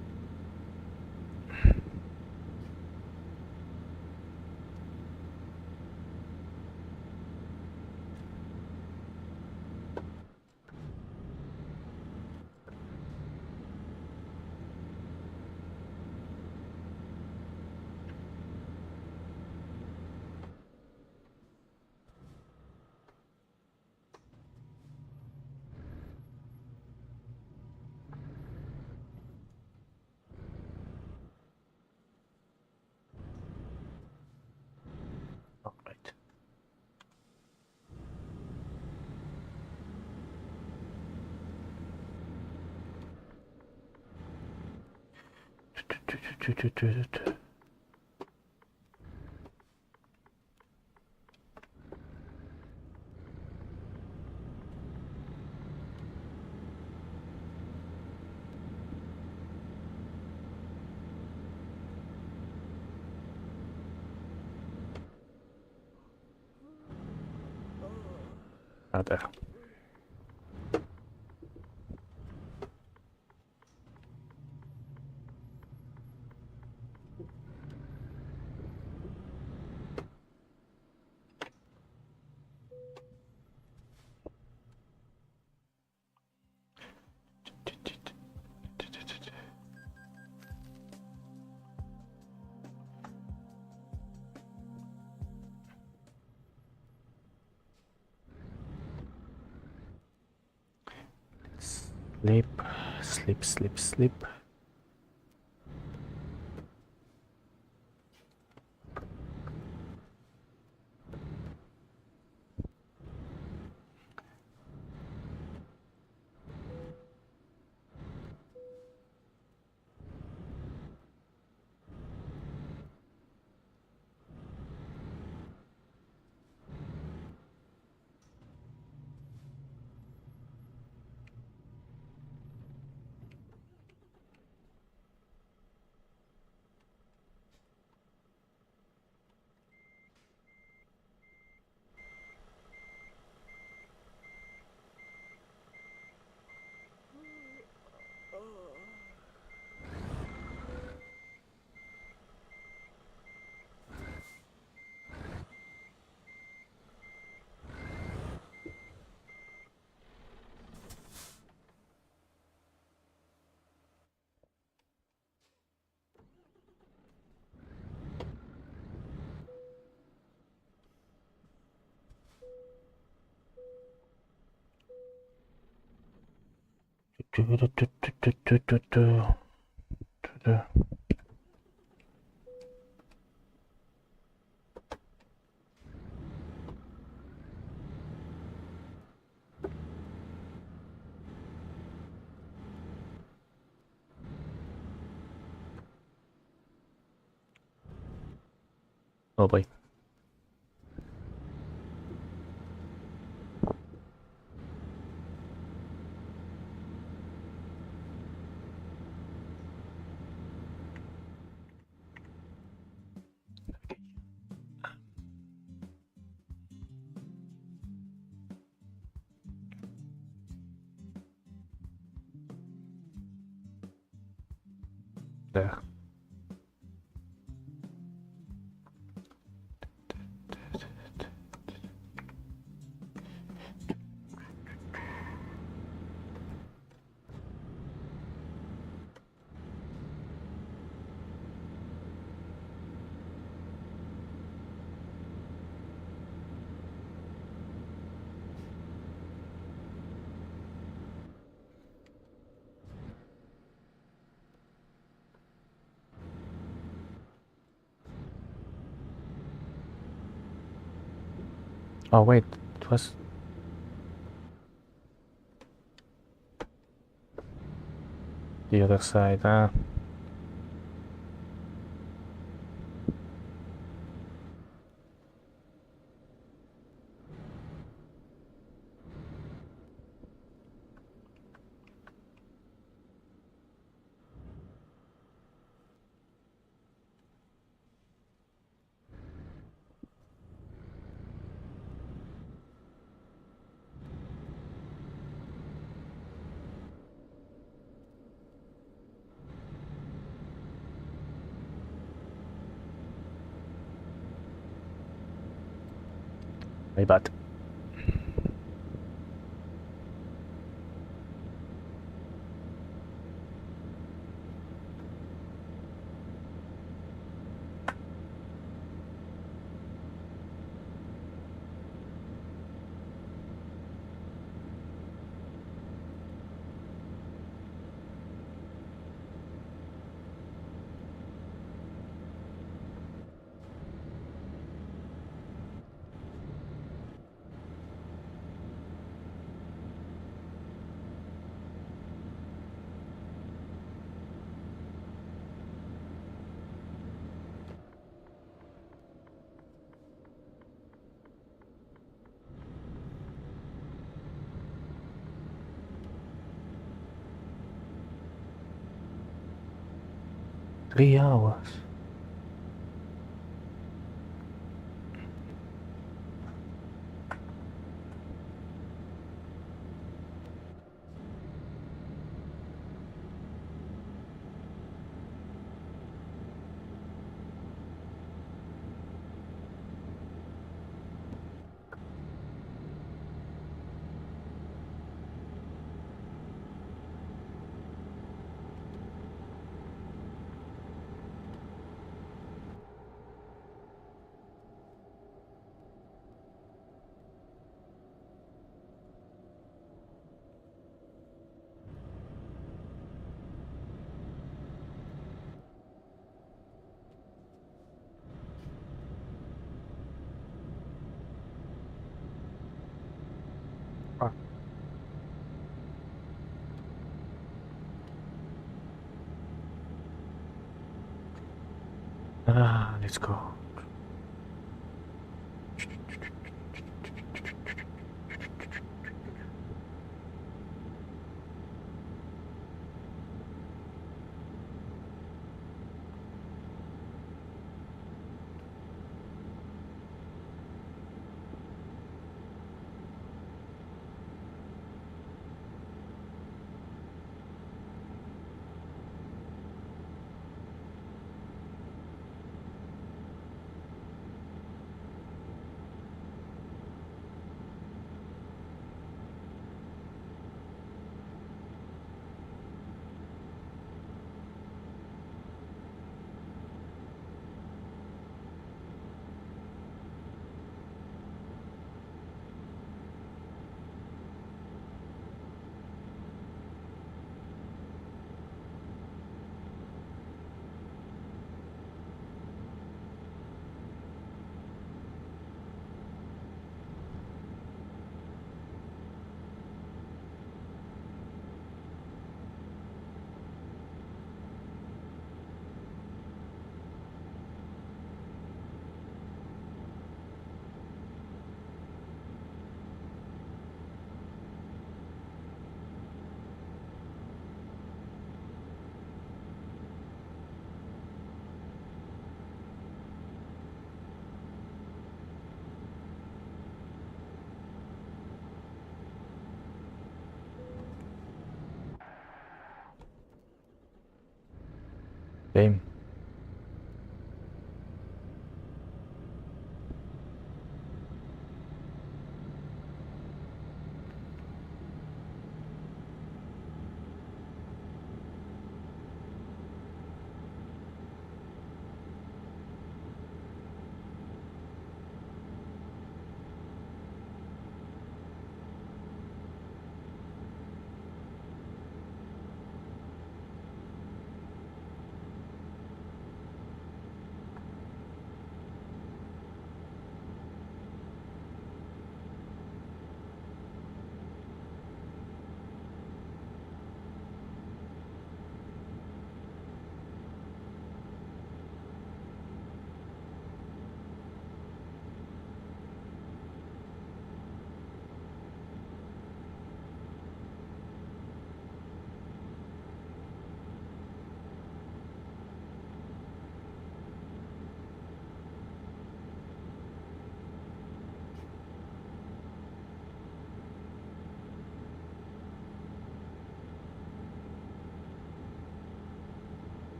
There. Sleep, sleep, sleep, sleep. Oh boy. There. Oh wait, it was the other side, ah. My bad. Three hours. Let's go. Game.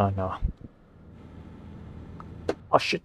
Oh no. Oh shit.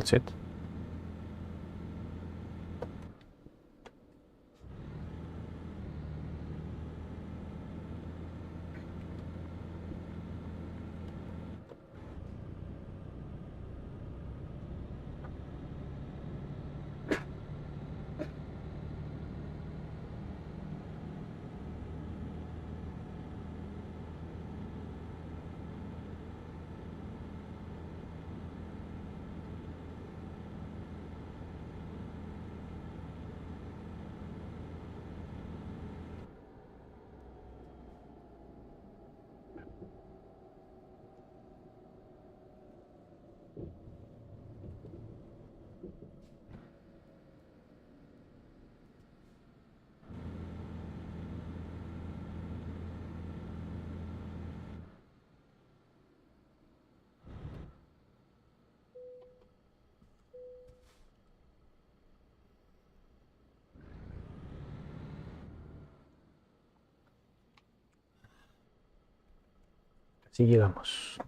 That's it. Así llegamos.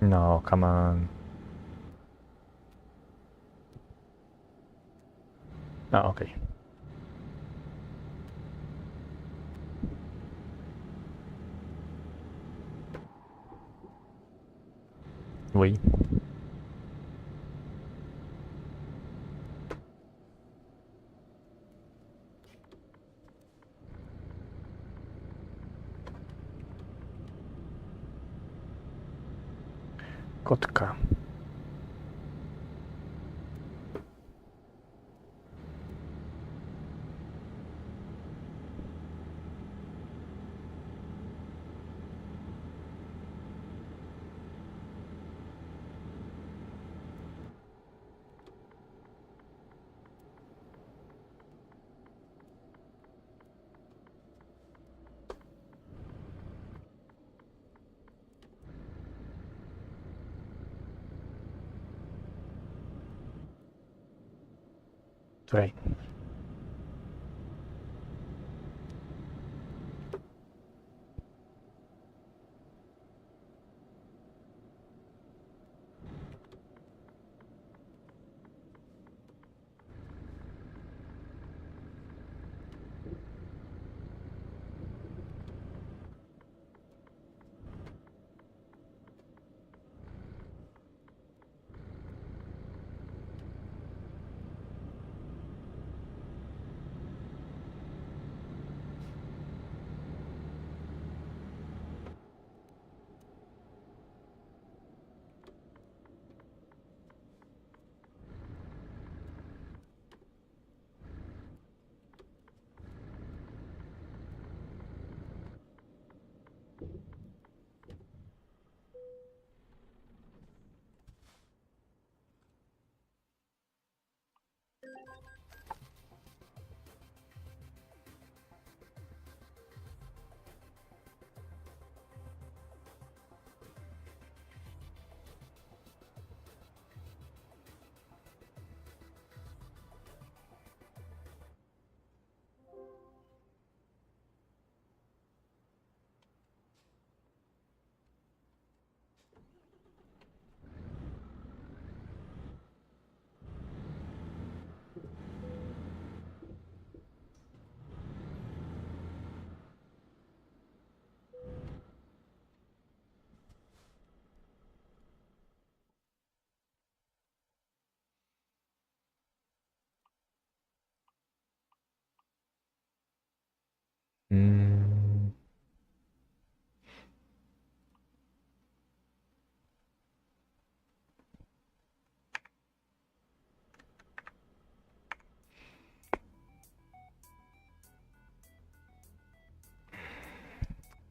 No, come on. Oh, okay. Oui. Kotka. Right.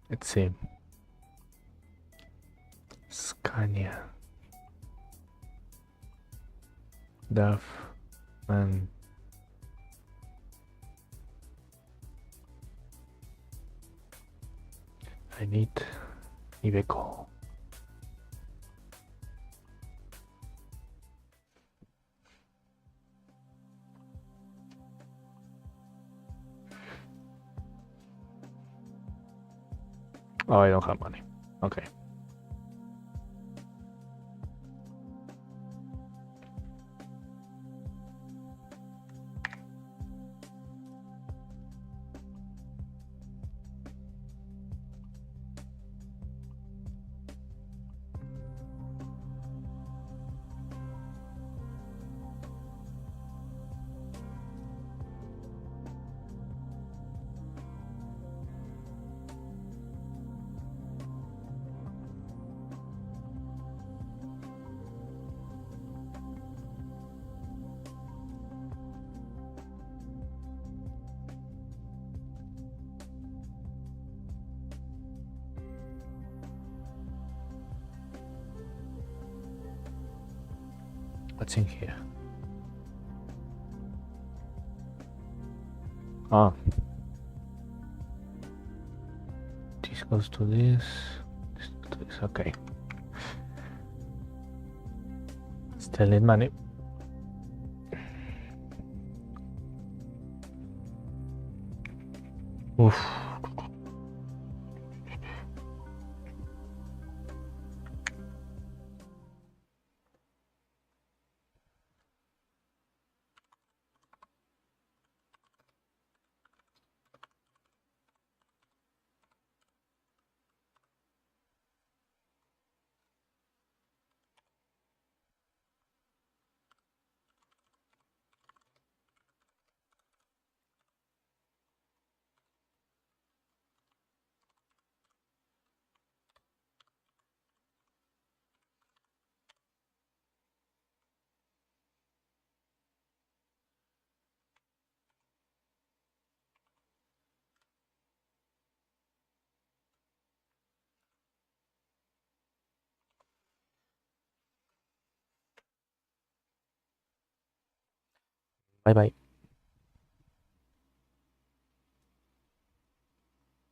Let's see. Scania. Duff and I need Iveco. Oh, I don't have money. Okay. What's in here? Ah. This goes to this. This goes to this. Okay. Still need money. Oof. Bye bye.